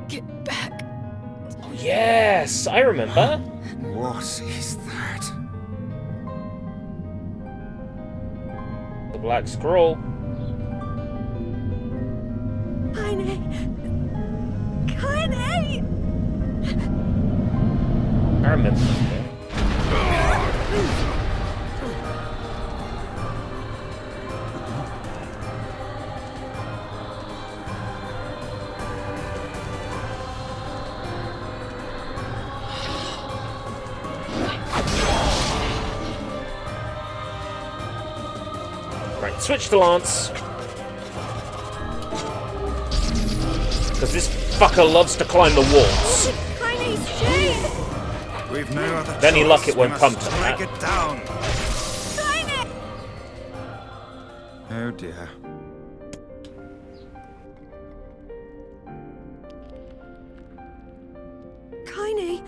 Get back. Oh, yes, I remember. What is that? The Black Scroll. Kaine! Kaine! I remember this game. Right, switch to Lance. Because this fucker loves to climb the walls. Kaine's shade! We've no other With any luck, it choice. won't We come must to strike that. it down. Kaine! Oh dear. Kaine!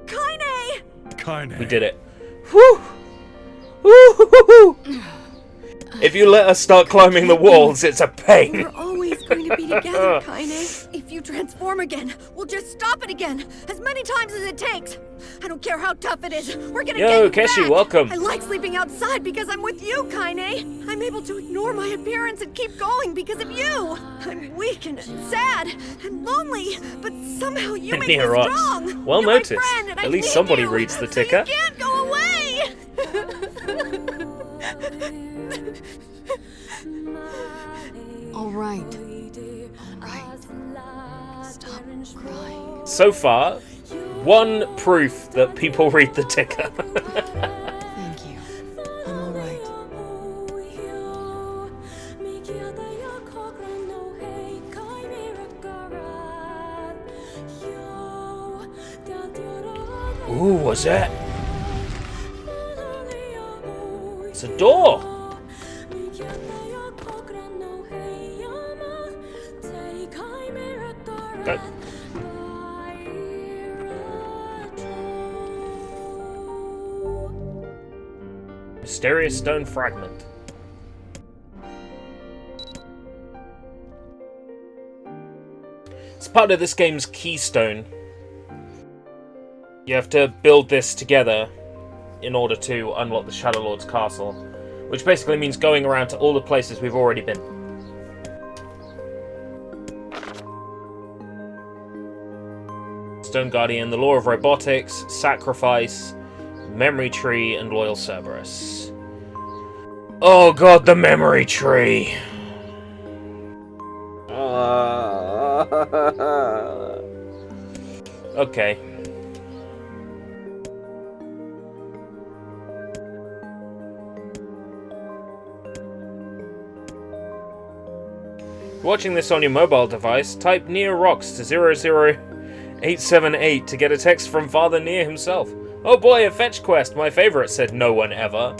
Kaine! Kaine. We did it. Whew! Woo-hoo-hoo-hoo! If you let us start climbing the walls, it's a pain. We're always going to be together, Kaine. If you transform again, we'll just stop it again, as many times as it takes. I don't care how tough it is. We're gonna Yo, get Keshi, back. welcome. I like sleeping outside because I'm with you, Kaine. I'm able to ignore my appearance and keep going because of you. I'm weak and sad and lonely, but somehow you make me NieR rocks. strong. Well You're my noticed. friend and I At least need somebody you, reads the so ticker. you can't go away. All right. Stop crying. So far, one proof that people read the ticker. Thank you. I'm all right. Ooh, what's that? It's a door. Go. Mysterious stone fragment. It's part of this game's keystone. You have to build this together in order to unlock the Shadow Lord's castle, which basically means going around to all the places we've already been. Stone Guardian, the Law of Robotics, Sacrifice, Memory Tree, and Loyal Cerberus. Oh god, the Memory Tree! Okay. Watching this on your mobile device, type NieR Rocks to 00878 to get a text from Father NieR himself. Oh boy, a fetch quest, my favorite, said no one ever.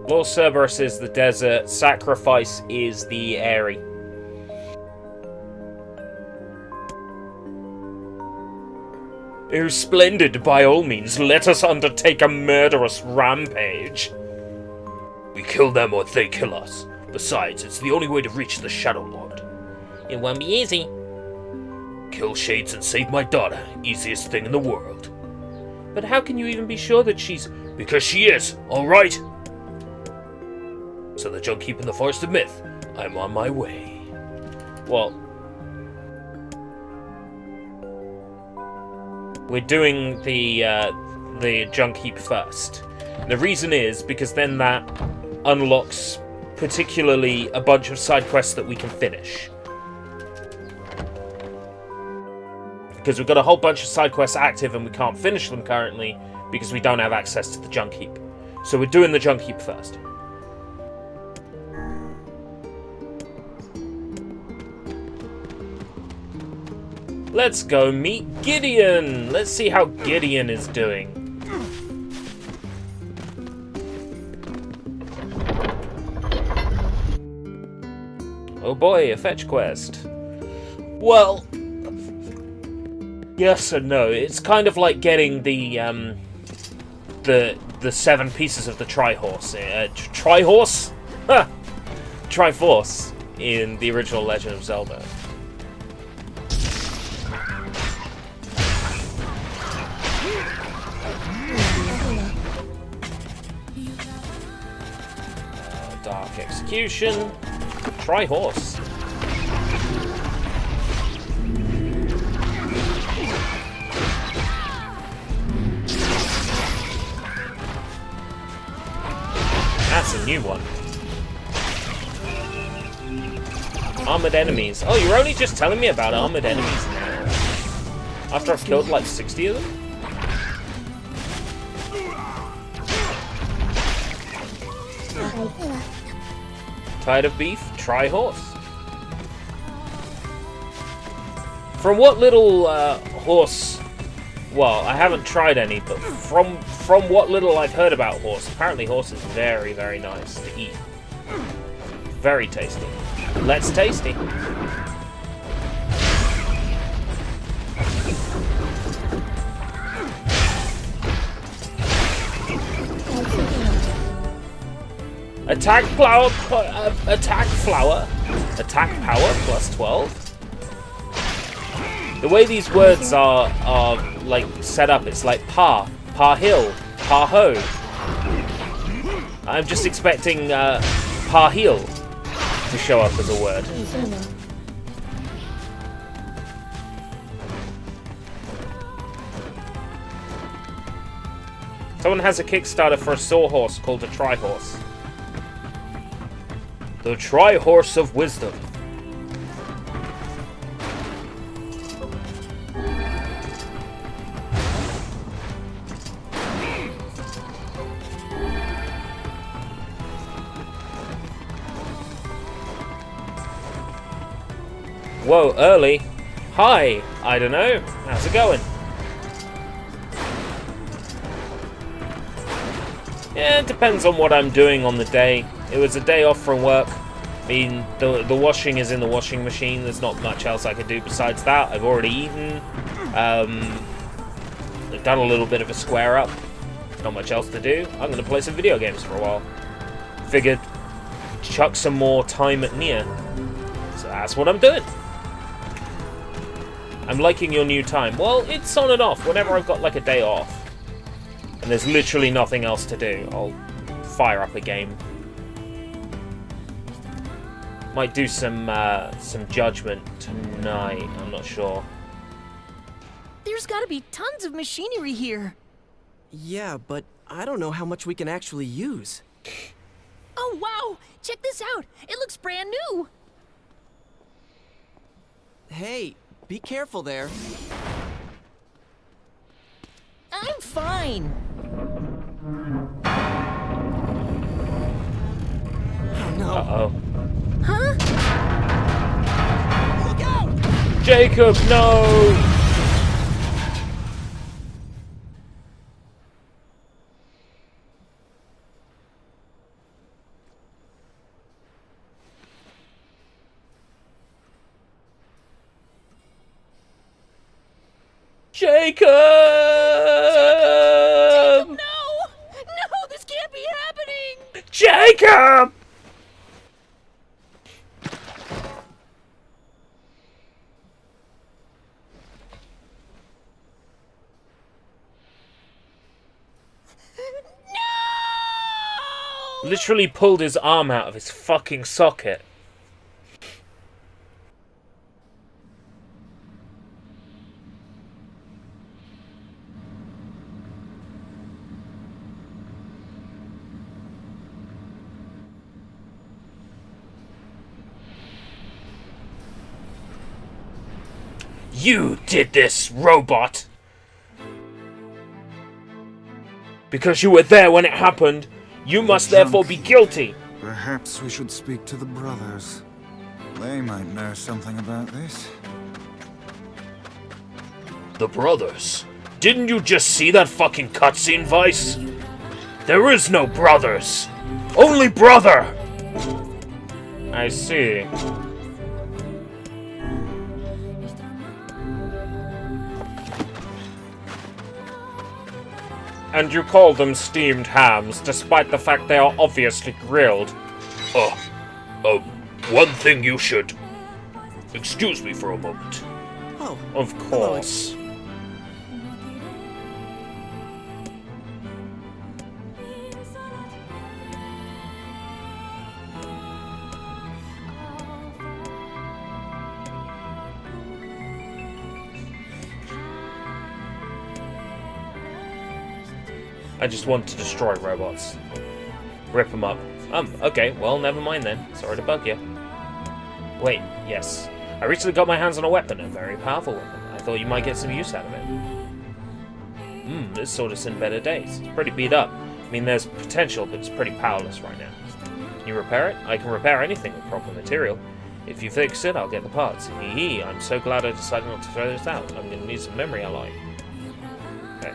Law Cerberus is the desert, Sacrifice is the Airy. Oh, splendid, by all means, let us undertake a murderous rampage. We kill them or they kill us. Besides, it's the only way to reach the Shadow Lord. It won't be easy. Kill Shades and save my daughter. Easiest thing in the world. But how can you even be sure that she's... Because she is, alright? So the junk heap in the Forest of Myth. I'm on my way. Well... We're doing the junk heap first. The reason is because then that unlocks particularly a bunch of side quests that we can finish. Because we've got a whole bunch of side quests active and we can't finish them currently because we don't have access to the junk heap. So we're doing the junk heap first. Let's go meet Gideon! Let's see how Gideon is doing. Oh boy, a fetch quest. Well, yes and no. It's kind of like getting the 7 pieces of the Tri-Horse. Tri-Horse? Ha! Triforce in the original Legend of Zelda. Dark Execution. Tri-Horse. That's a new one. Armored enemies. Oh, you're only just telling me about armored enemies now. After I've killed like 60 of them? Tired of beef? Try horse. From what little horse... Well, I haven't tried any, but from what little I've heard about horse, apparently horse is very, very nice to eat. Very tasty. Let's tasty. Attack power, attack power plus 12. The way these words are like set up, it's like pa hill, pa ho. I'm just expecting pa heel to show up as a word. Someone has a Kickstarter for a sawhorse called a Tri-Horse. The Tri-Horse of Wisdom. Whoa, early. Hi, I don't know. How's it going? Yeah, it depends on what I'm doing on the day. It was a day off from work. I mean, the washing is in the washing machine. There's not much else I could do besides that. I've already eaten. I've done a little bit of a square up. Not much else to do. I'm going to play some video games for a while. Figured chuck some more time at NieR. So that's what I'm doing. I'm liking your new time. Well, it's on and off. Whenever I've got like a day off and there's literally nothing else to do, I'll fire up a game. Might do some Judgment tonight. I'm not sure. There's gotta be tons of machinery here. Yeah, but I don't know how much we can actually use. Oh, wow! Check this out! It looks brand new! Hey, be careful there. I'm fine! Oh, no. Uh-oh. Huh? Look out! Jacob, no! Jacob! Jacob, no! No, this can't be happening! Jacob! No! Literally pulled his arm out of his fucking socket. You did this, robot! Because you were there when it happened, you must therefore be guilty! Perhaps we should speak to the brothers. They might know something about this. The brothers? Didn't you just see that fucking cutscene, Vice? There is no brothers! Only brother! I see. And you call them steamed hams, despite the fact they are obviously grilled. One thing you should... Excuse me for a moment. Oh, Of course. I just want to destroy robots. Rip them up. Okay, well, never mind then. Sorry to bug you. Wait, yes. I recently got my hands on a weapon, a very powerful weapon. I thought you might get some use out of it. This sort of seen better days. It's pretty beat up. I mean, there's potential, but it's pretty powerless right now. Can you repair it? I can repair anything with proper material. If you fix it, I'll get the parts. Hee, I'm so glad I decided not to throw this out. I'm gonna need some memory alloy. Okay.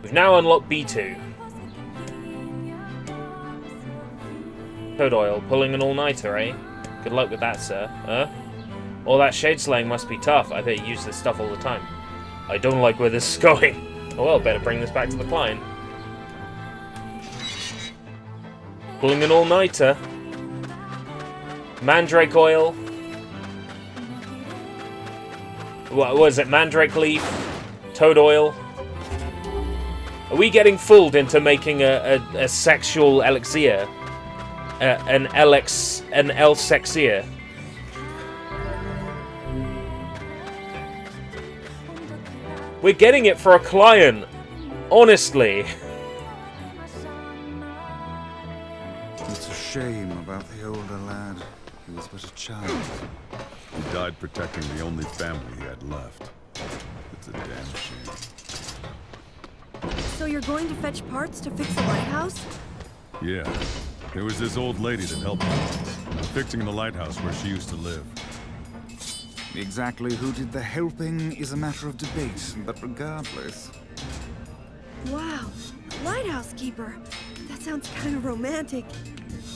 We've now unlocked B2. Code oil, pulling an all-nighter, eh? Good luck with that, sir. Huh? All that shade slaying must be tough. I bet you use this stuff all the time. I don't like where this is going. Oh well, better bring this back to the client. Pulling an all-nighter. Mandrake oil. What was it? Mandrake leaf? Toad oil? Are we getting fooled into making a sexual elixir? An L-sexir? We're getting it for a client. Honestly. It's a shame about the older lad. He was but a child. He died protecting the only family he had left. It's a damn shame. So you're going to fetch parts to fix the lighthouse? Yeah. There was this old lady that helped me. Fixing the lighthouse where she used to live. Exactly who did the helping is a matter of debate, but regardless... Wow, lighthouse keeper. That sounds kind of romantic.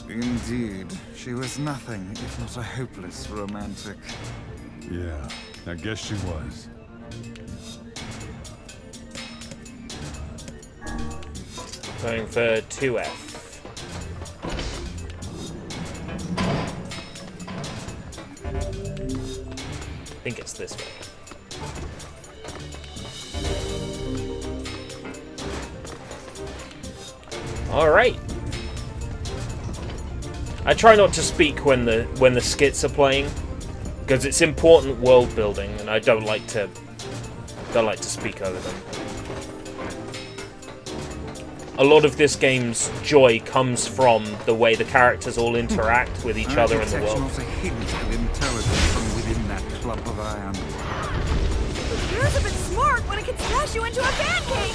Indeed, she was nothing if not a hopeless romantic. Yeah, I guess she was. Going for 2F. think it's this way. Alright. I try not to speak when the skits are playing, because it's important world building, and I don't like to speak over them. A lot of this game's joy comes from the way the characters all interact with each other in the world. Not a hint of intelligence from within that clump of iron. Yours a bit smart when it can smash you into a pancake!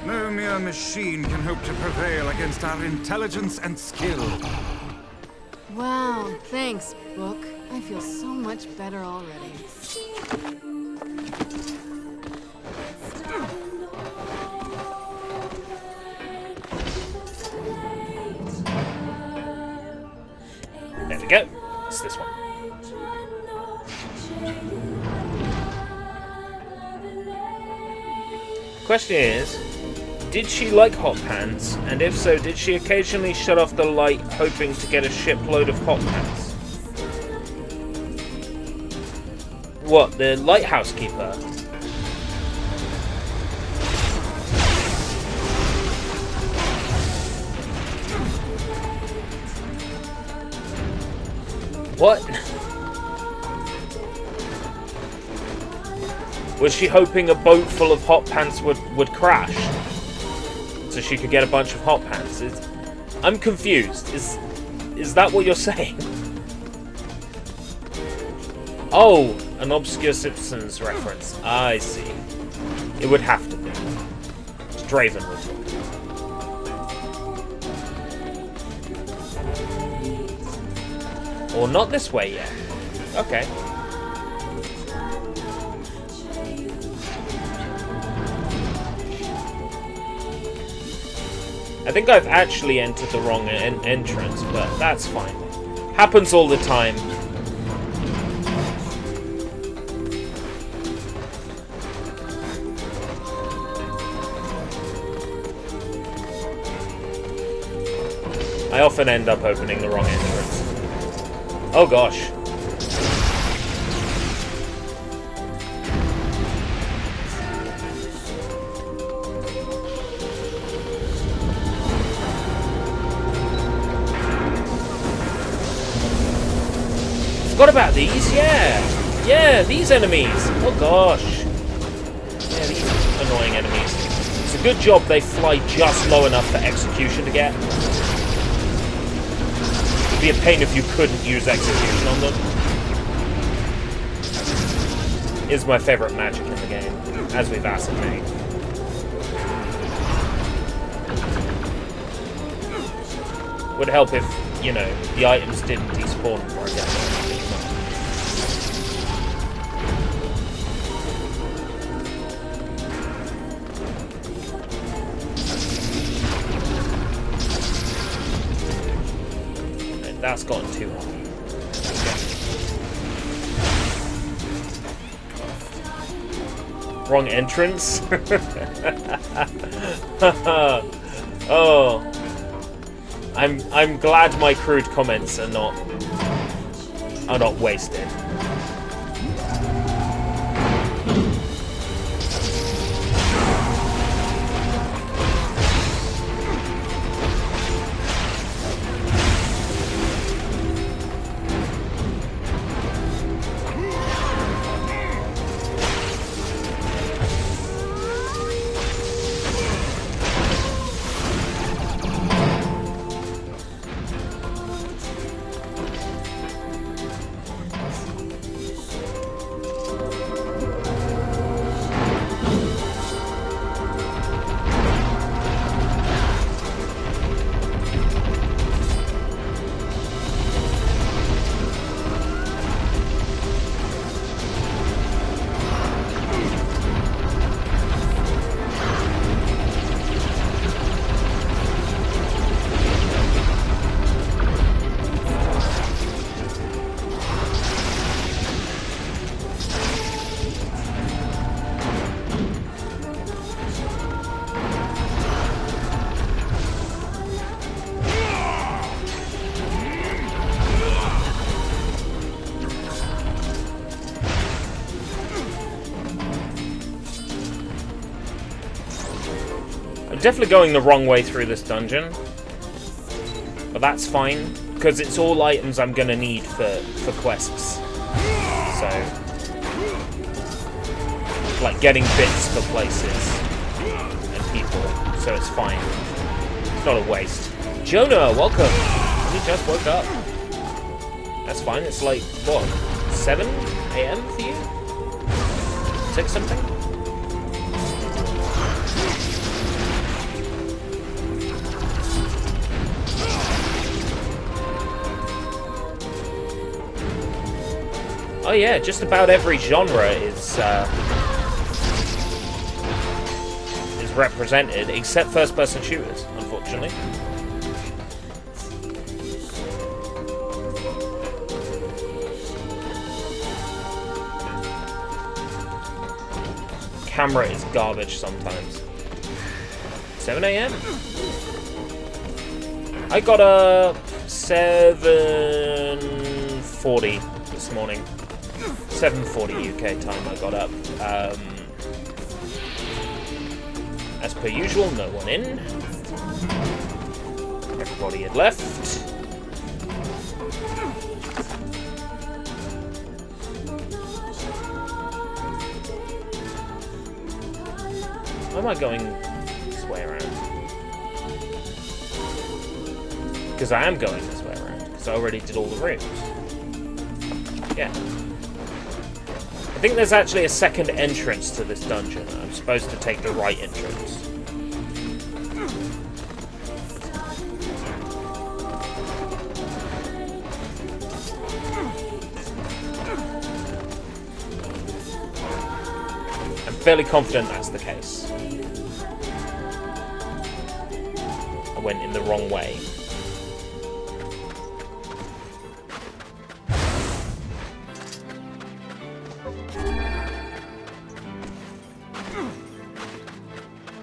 No mere machine can hope to prevail against our intelligence and skill. Wow, thanks, Book. I feel so much better already. There we go. It's this one. Question is, did she like hot pants? And if so, did she occasionally shut off the light hoping to get a shipload of hot pants? What, the lighthouse keeper? What? Was she hoping a boat full of hot pants would crash? So she could get a bunch of hot pants? I'm confused. Is that what you're saying? Oh, an obscure Simpsons reference. I see. It would have to be. It's Draven would talk. Or not this way yet. Okay. I think I've actually entered the wrong entrance, but that's fine. Happens all the time. I often end up opening the wrong entrance. Oh gosh. Forgot about these, yeah! Yeah, these enemies! Oh gosh. Yeah, these annoying enemies. It's a good job they fly just low enough for execution to get. It'd be a pain if you couldn't use execution on them. Is my favourite magic in the game, as we've ascertained. Would help if, you know, the items didn't despawn before I get them. That's gotten too hot. Okay. Wrong entrance? Oh. I'm glad my crude comments are not wasted. I'm definitely going the wrong way through this dungeon. But that's fine, because it's all items I'm gonna need for quests. So, like getting bits for places and people, so it's fine. It's not a waste. Jonah, welcome! You just woke up. That's fine, it's like, what, 7 AM for you? 6 something? Oh yeah, just about every genre is represented, except first-person shooters, unfortunately. Camera is garbage sometimes. 7 AM? I got up 7:40 this morning. 7:40 UK time I got up. As per usual, no one in. Everybody had left. Why am I going this way around? Because I am going this way around. Because I already did all the rooms. Yeah. I think there's actually a second entrance to this dungeon. I'm supposed to take the right entrance. I'm fairly confident that's the case. I went in the wrong way.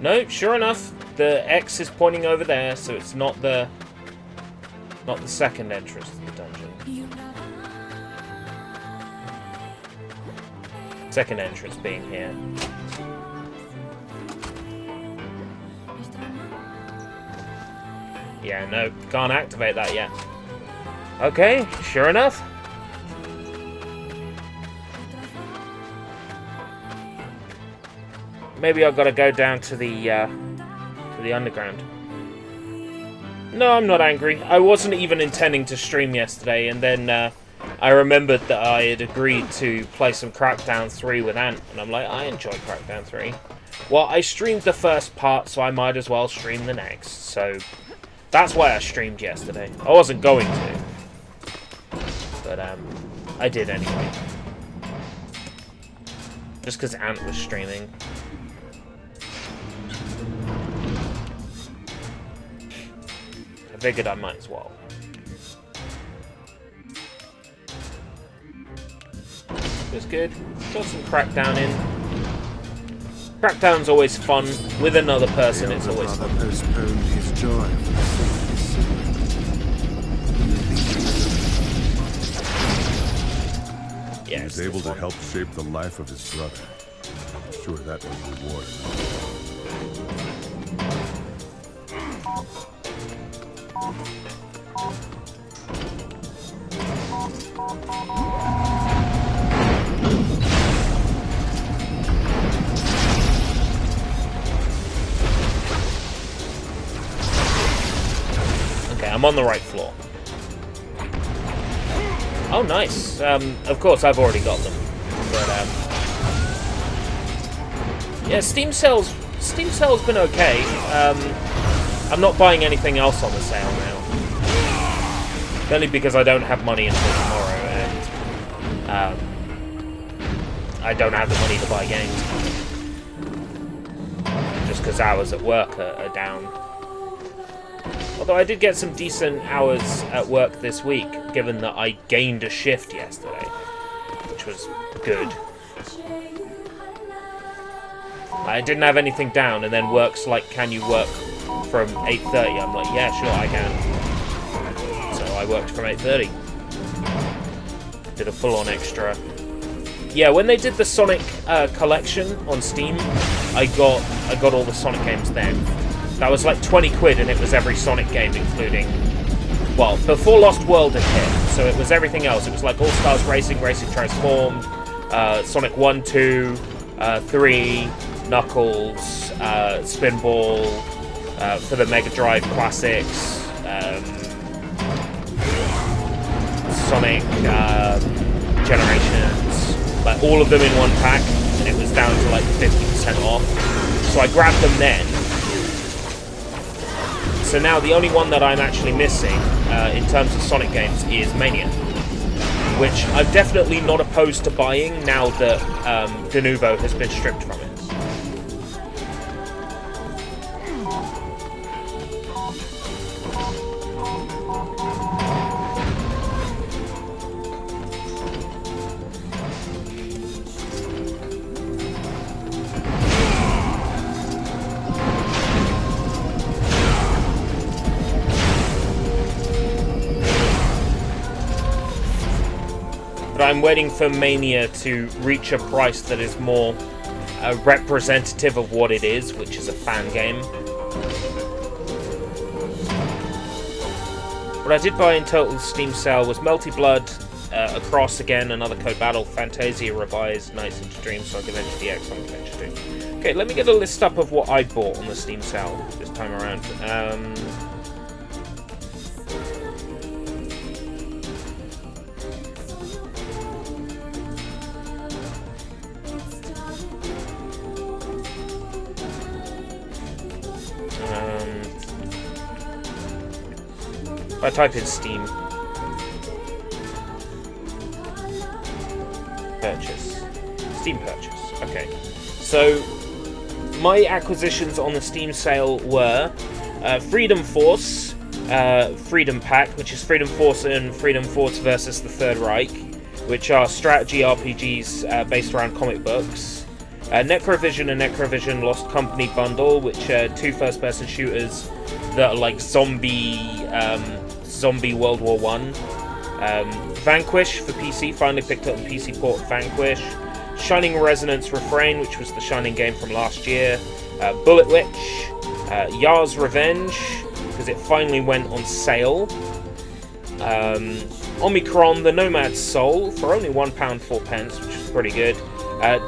No, sure enough, the X is pointing over there, so it's not the second entrance to the dungeon. Second entrance being here. Yeah, no, can't activate that yet. Okay, sure enough. Maybe I've got to go down to the underground. No, I'm not angry. I wasn't even intending to stream yesterday, and then I remembered that I had agreed to play some Crackdown 3 with Ant, and I'm like, I enjoy Crackdown 3. Well, I streamed the first part, so I might as well stream the next. So that's why I streamed yesterday. I wasn't going to, but I did anyway. Just because Ant was streaming. I figured I might as well. It was good. Got some Crackdown in. Crackdown's always fun. With another person, it's always fun. Postponed his joy. Yeah, he was able to help shape the life of his brother. I'm sure that was reward enough. Okay, I'm on the right floor. Oh, nice. Of course, I've already got them. But, yeah, Steam sale's been okay. I'm not buying anything else on the sale now. Only because I don't have money until tomorrow, and I don't have the money to buy games. Just because hours at work are down. Although I did get some decent hours at work this week, given that I gained a shift yesterday, which was good. I didn't have anything down, and then work's like, can you work from 8:30? I'm like, yeah, sure, I can. So I worked from 8:30. Did a full-on extra. Yeah, when they did the Sonic collection on Steam, I got all the Sonic games then. That was like 20 quid, and it was every Sonic game, including... Well, before Lost World had hit, so it was everything else. It was like All-Stars Racing, Racing Transformed, Sonic 1, 2, 3, Knuckles, Spinball, for the Mega Drive Classics, Sonic Generations, like all of them in one pack, and it was down to like 50% off. So I grabbed them then. So now the only one that I'm actually missing in terms of Sonic games is Mania, which I'm definitely not opposed to buying now that De Novo has been stripped from it. But I'm waiting for Mania to reach a price that is more representative of what it is, which is a fan game. What I did buy in total Steam sale was Melty Blood, Across again, another Code Battle, Fantasia Revised, Nights into Dream, Sonic Adventure DX, Sonic Adventure 2. Okay, let me get a list up of what I bought on the Steam sale this time around. If I type in Steam. Purchase. Steam purchase. Okay. So, my acquisitions on the Steam sale were Freedom Force, Freedom Pack, which is Freedom Force and Freedom Force versus the Third Reich, which are strategy RPGs based around comic books. Necrovision and Necrovision Lost Company bundle, which are two first-person shooters that are like zombie World War I. Vanquish for PC, finally picked up the PC port of Vanquish. Shining Resonance Refrain, which was the Shining game from last year. Bullet Witch. Yar's Revenge, because it finally went on sale. Omicron, the Nomad's Soul, for only £1, 4 pence, which is pretty good.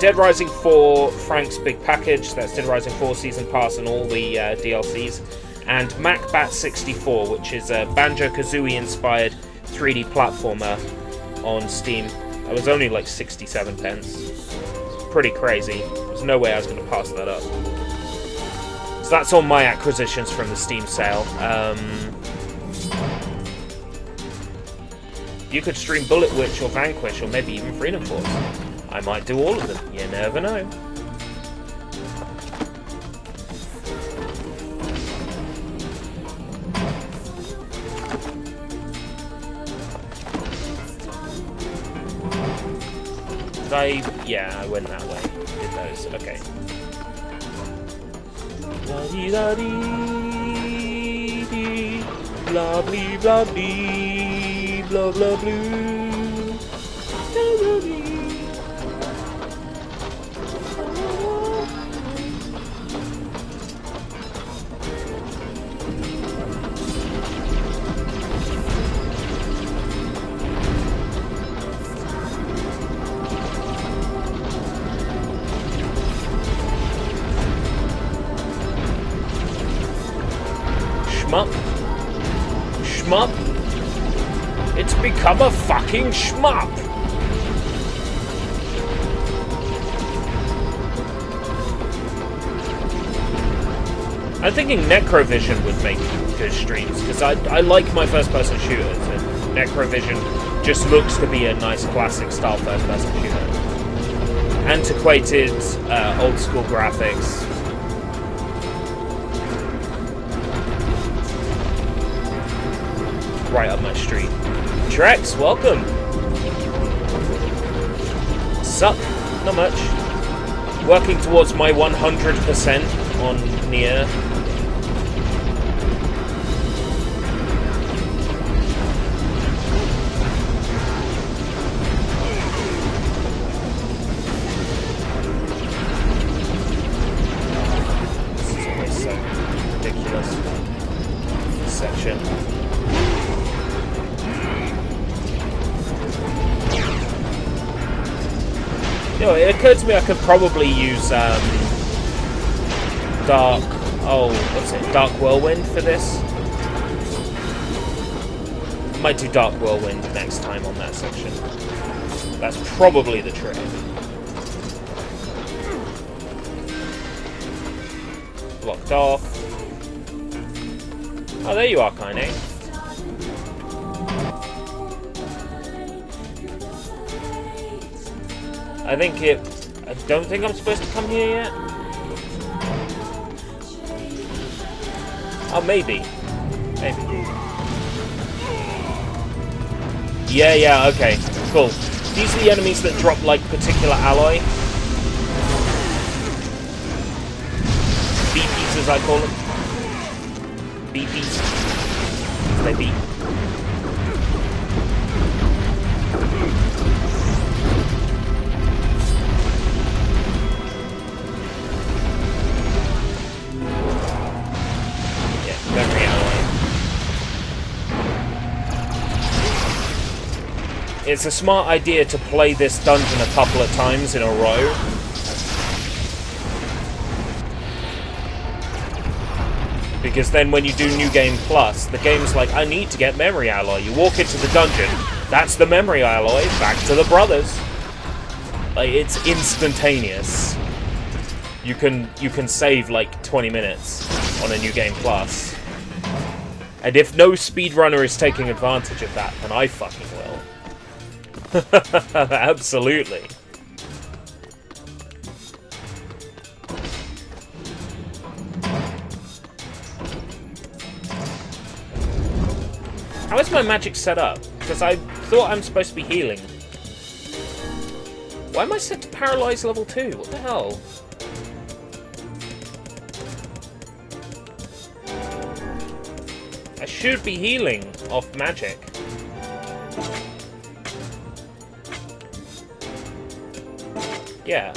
Dead Rising 4, Frank's Big Package, that's Dead Rising 4 Season Pass and all the DLCs. And MacBat 64, which is a Banjo-Kazooie inspired 3D platformer on Steam. That was only like 67 pence. It's pretty crazy. There's no way I was going to pass that up. So that's all my acquisitions from the Steam sale. You could stream Bullet Witch or Vanquish or maybe even Freedom Force. I might do all of them. You never know. Yeah, I went that way. Did those. Okay. La-dee-da-dee-dee, blah-blee-blah-blee, blah-blah-blue. Da-da-dee. Shmup. Shmup. It's become a fucking shmup. I'm thinking Necrovision would make good streams, because I like my first-person shooters, and Necrovision just looks to be a nice classic-style first-person shooter. Antiquated, old-school graphics. Right up my street. Trex, welcome. Sup? Not much. Working towards my 100% on NieR. This is always so ridiculous. You know, it occurred to me I could probably use Dark Whirlwind for this. Might do Dark Whirlwind next time on that section. That's probably the trick. Blocked off. Oh, there you are, Kaine. I don't think I'm supposed to come here yet. Oh, maybe. Maybe. Yeah, okay. Cool. These are the enemies that drop, like, particular alloy. BPs, as I call them. BPs. They beat. It's a smart idea to play this dungeon a couple of times in a row. Because then when you do New Game Plus, the game's like, I need to get memory alloy. You walk into the dungeon, that's the memory alloy, back to the brothers. Like, it's instantaneous. You can save like 20 minutes on a New Game Plus. And if no speedrunner is taking advantage of that, then I fucking will. Absolutely. How is my magic set up? Because I thought I'm supposed to be healing. Why am I set to paralyze level 2? What the hell? I should be healing off magic. Yeah.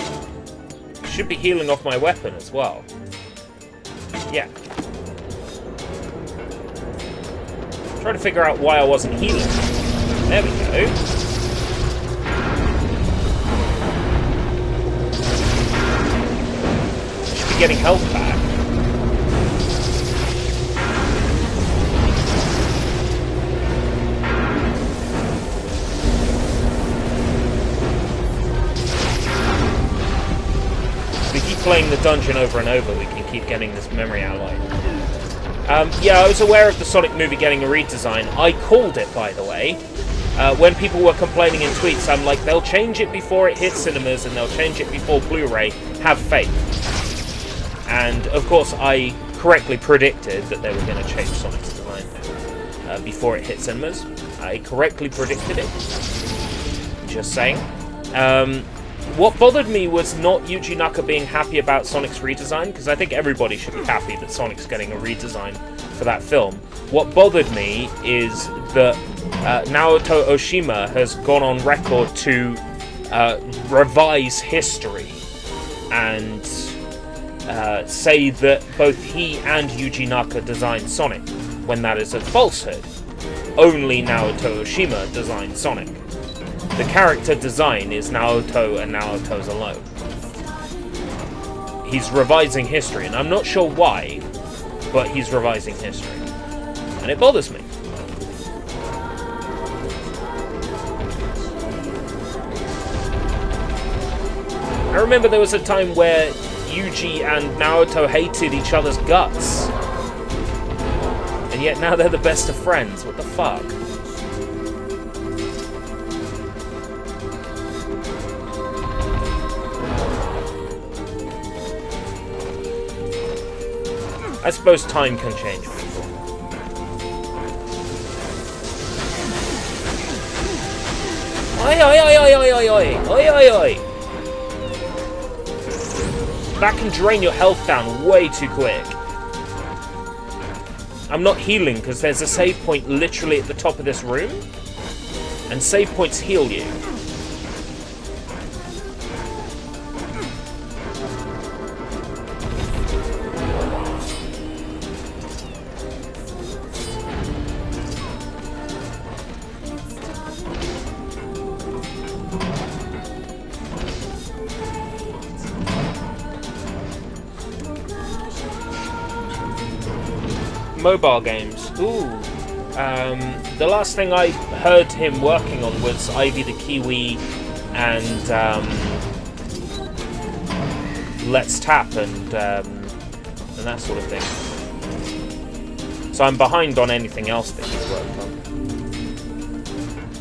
Should be healing off my weapon as well. Yeah. Trying to figure out why I wasn't healing. There we go. Should be getting health back. Playing the dungeon over and over, we can keep getting this memory alloy. Yeah, I was aware of the Sonic movie getting a redesign. I called it, by the way. When people were complaining in tweets, I'm like, they'll change it before it hits cinemas and they'll change it before Blu-ray. Have faith. And, of course, I correctly predicted that they were going to change Sonic's design before it hit cinemas. I correctly predicted it. Just saying. What bothered me was not Yuji Naka being happy about Sonic's redesign, because I think everybody should be happy that Sonic's getting a redesign for that film. What bothered me is that Naoto Oshima has gone on record to revise history and say that both he and Yuji Naka designed Sonic, when that is a falsehood. Only Naoto Oshima designed Sonic. The character design is Naoto and Naoto's alone. He's revising history, and I'm not sure why, but he's revising history. And it bothers me. I remember there was a time where Yuji and Naoto hated each other's guts. And yet now they're the best of friends. What the fuck? I suppose time can change people. Oi, oi, oi, oi, oi, oi, oi, oi, oi, oi. That can drain your health down way too quick. I'm not healing because there's a save point literally at the top of this room. And save points heal you. mobile games. Ooh. The last thing I heard him working on was Ivy the Kiwi and Let's Tap and that sort of thing. So I'm behind on anything else that he's worked on.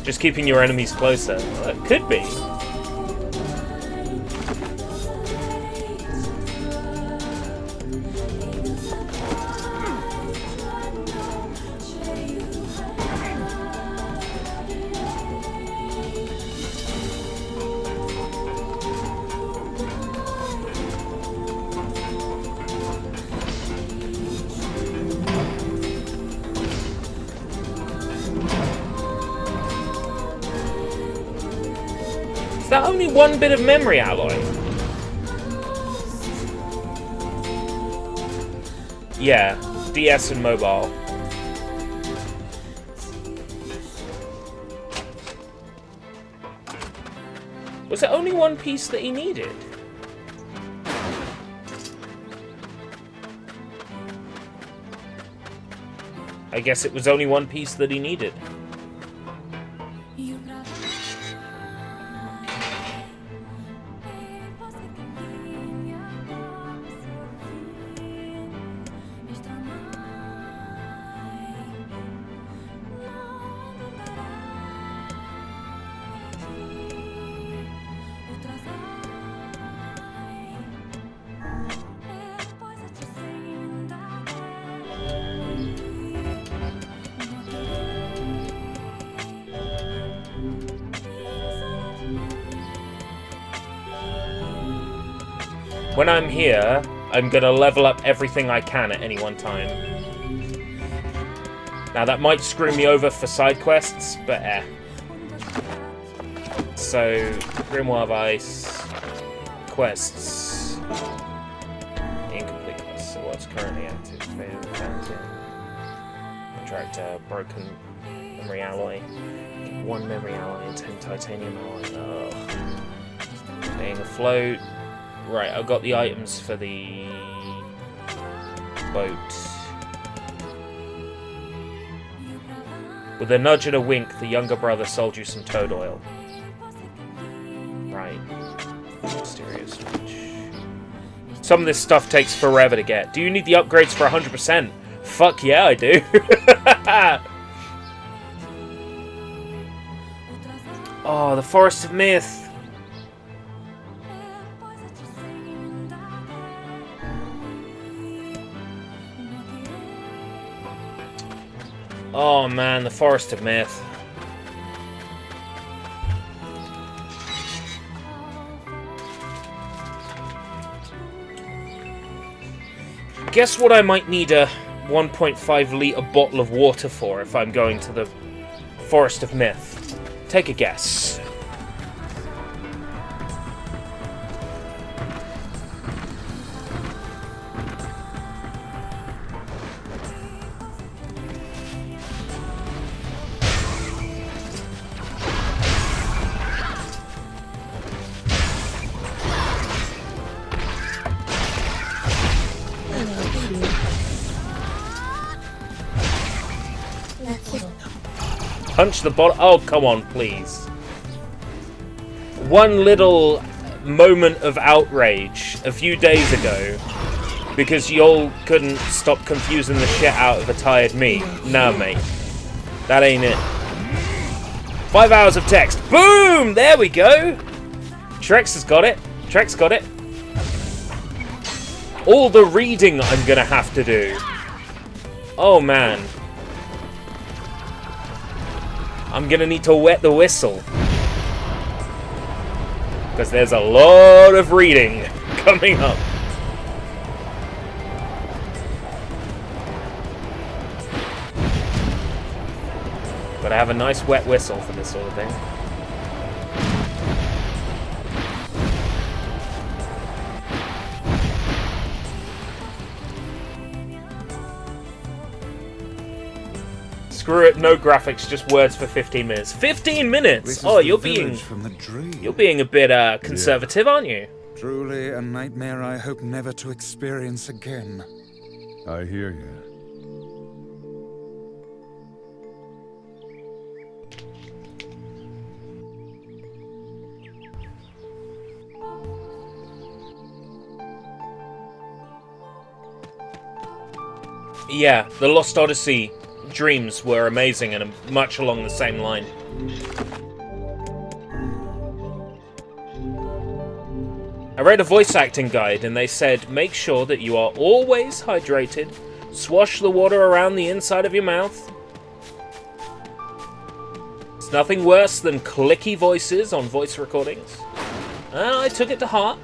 Just keeping your enemies closer. Well, it could be. Is that only one bit of memory alloy? Yeah, DS and mobile. Was it only one piece that he needed? I guess it was only one piece that he needed. When I'm here, I'm gonna level up everything I can at any one time. Now that might screw me over for side quests, but So, Grimoire of Ice, quests, incomplete quests, so what's currently active? Failed Fountain, contract broken memory alloy, 1 memory alloy and 10 titanium alloy. Oh. Staying afloat. Right, I've got the items for the boat. With a nudge and a wink, the younger brother sold you some toad oil. Right. Mysterious switch. Some of this stuff takes forever to get. Do you need the upgrades for 100%? Fuck yeah, I do. Oh, the Forest of Myth. Oh man, the Forest of Myth. Guess what I might need a 1.5 litre bottle of water for if I'm going to the Forest of Myth? Take a guess. Punch the bottle. Oh, come on, please. One little moment of outrage a few days ago because y'all couldn't stop confusing the shit out of a tired me. Nah, mate. That ain't it. 5 hours of text. Boom! There we go. Trex has got it. Trex got it. All the reading I'm gonna have to do. Oh, man. I'm gonna need to wet the whistle. Because there's a lot of reading coming up. Gotta have a nice wet whistle for this sort of thing. Screw it, no graphics, just words for 15 minutes. 15 minutes? Oh, you're being a bit conservative, aren't you? Truly a nightmare I hope never to experience again. I hear you. Yeah, the Lost Odyssey dreams were amazing and much along the same line. I read a voice acting guide and they said make sure that you are always hydrated, swash the water around the inside of your mouth. It's nothing worse than clicky voices on voice recordings. I took it to heart.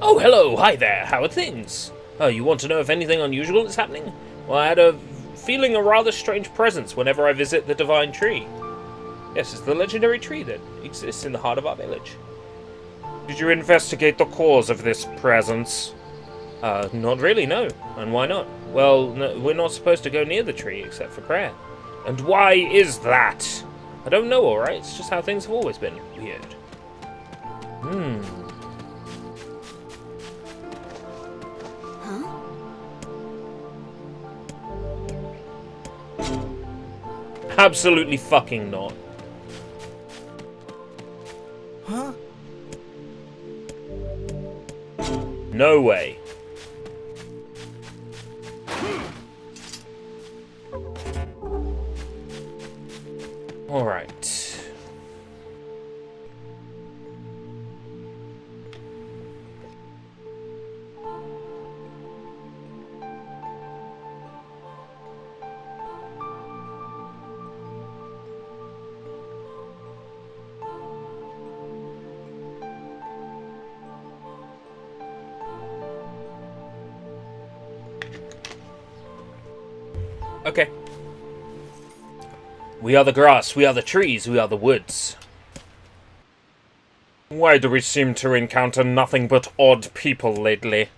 Oh, hello, hi there, how are things? Oh, you want to know if anything unusual is happening? Well, I had a feeling a rather strange presence whenever I visit the Divine Tree. Yes, it's the legendary tree that exists in the heart of our village. Did you investigate the cause of this presence? Not really, no. And why not? Well, no, we're not supposed to go near the tree except for prayer. And why is that? I don't know, alright? It's just how things have always been. Weird. Absolutely fucking not. Huh? No way. Alright. Okay. We are the grass, we are the trees, we are the woods. Why do we seem to encounter nothing but odd people lately?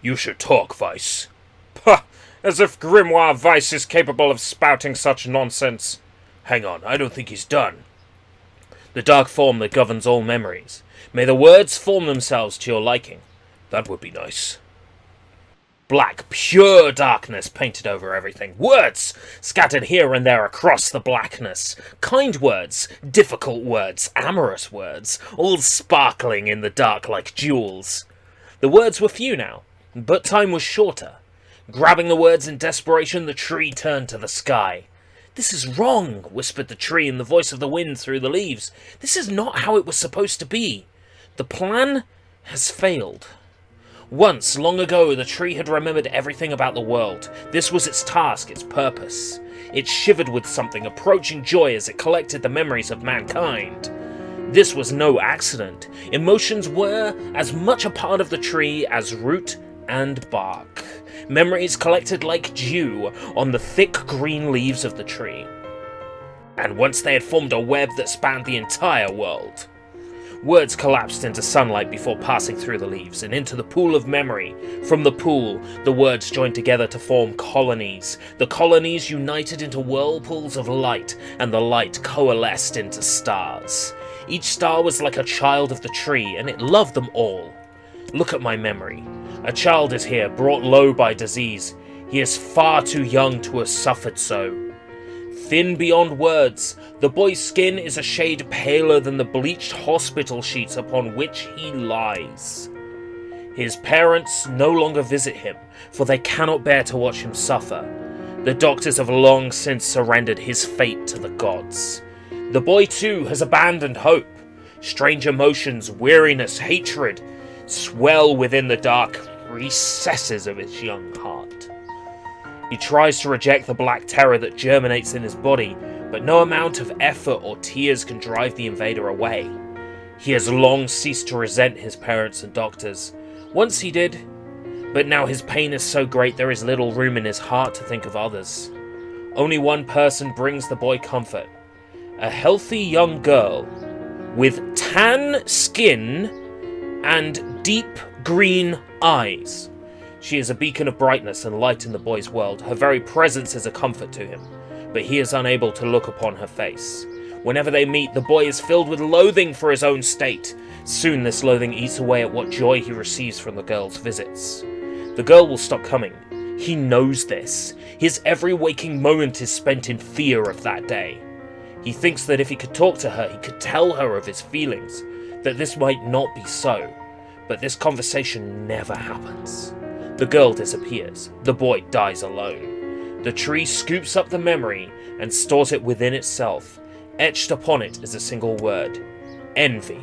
You should talk, Vice. Pah! As if Grimoire Vice is capable of spouting such nonsense. Hang on, I don't think he's done. The dark form that governs all memories. May the words form themselves to your liking. That would be nice. Black, pure darkness painted over everything. Words scattered here and there across the blackness. Kind words, difficult words, amorous words, all sparkling in the dark like jewels. The words were few now, but time was shorter. Grabbing the words in desperation, the tree turned to the sky. This is wrong, whispered the tree in the voice of the wind through the leaves. This is not how it was supposed to be. The plan has failed. Once, long ago, the tree had remembered everything about the world. This was its task, its purpose. It shivered with something, approaching joy as it collected the memories of mankind. This was no accident. Emotions were as much a part of the tree as root and bark. Memories collected like dew on the thick green leaves of the tree. And once they had formed a web that spanned the entire world. Words collapsed into sunlight before passing through the leaves and into the pool of memory. From the pool, the words joined together to form colonies. The colonies united into whirlpools of light, and the light coalesced into stars. Each star was like a child of the tree, and it loved them all. Look at my memory. A child is here, brought low by disease. He is far too young to have suffered so. Thin beyond words, the boy's skin is a shade paler than the bleached hospital sheets upon which he lies. His parents no longer visit him, for they cannot bear to watch him suffer. The doctors have long since surrendered his fate to the gods. The boy too has abandoned hope. Strange emotions, weariness, hatred swell within the dark recesses of his young heart. He tries to reject the black terror that germinates in his body, but no amount of effort or tears can drive the invader away. He has long ceased to resent his parents and doctors. Once he did, but now his pain is so great there is little room in his heart to think of others. Only one person brings the boy comfort. A healthy young girl with tan skin and deep green eyes. She is a beacon of brightness and light in the boy's world. Her very presence is a comfort to him, but he is unable to look upon her face. Whenever they meet, the boy is filled with loathing for his own state. Soon this loathing eats away at what joy he receives from the girl's visits. The girl will stop coming. He knows this. His every waking moment is spent in fear of that day. He thinks that if he could talk to her, he could tell her of his feelings, that this might not be so. But this conversation never happens. The girl disappears. The boy dies alone. The tree scoops up the memory and stores it within itself. Etched upon it is a single word: envy.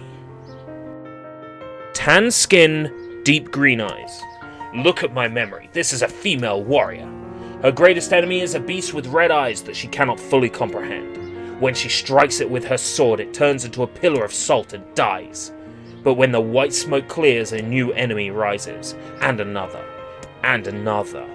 Tan skin, deep green eyes. Look at my memory. This is a female warrior. Her greatest enemy is a beast with red eyes that she cannot fully comprehend. When she strikes it with her sword, it turns into a pillar of salt and dies. But when the white smoke clears, a new enemy rises, and another, and another.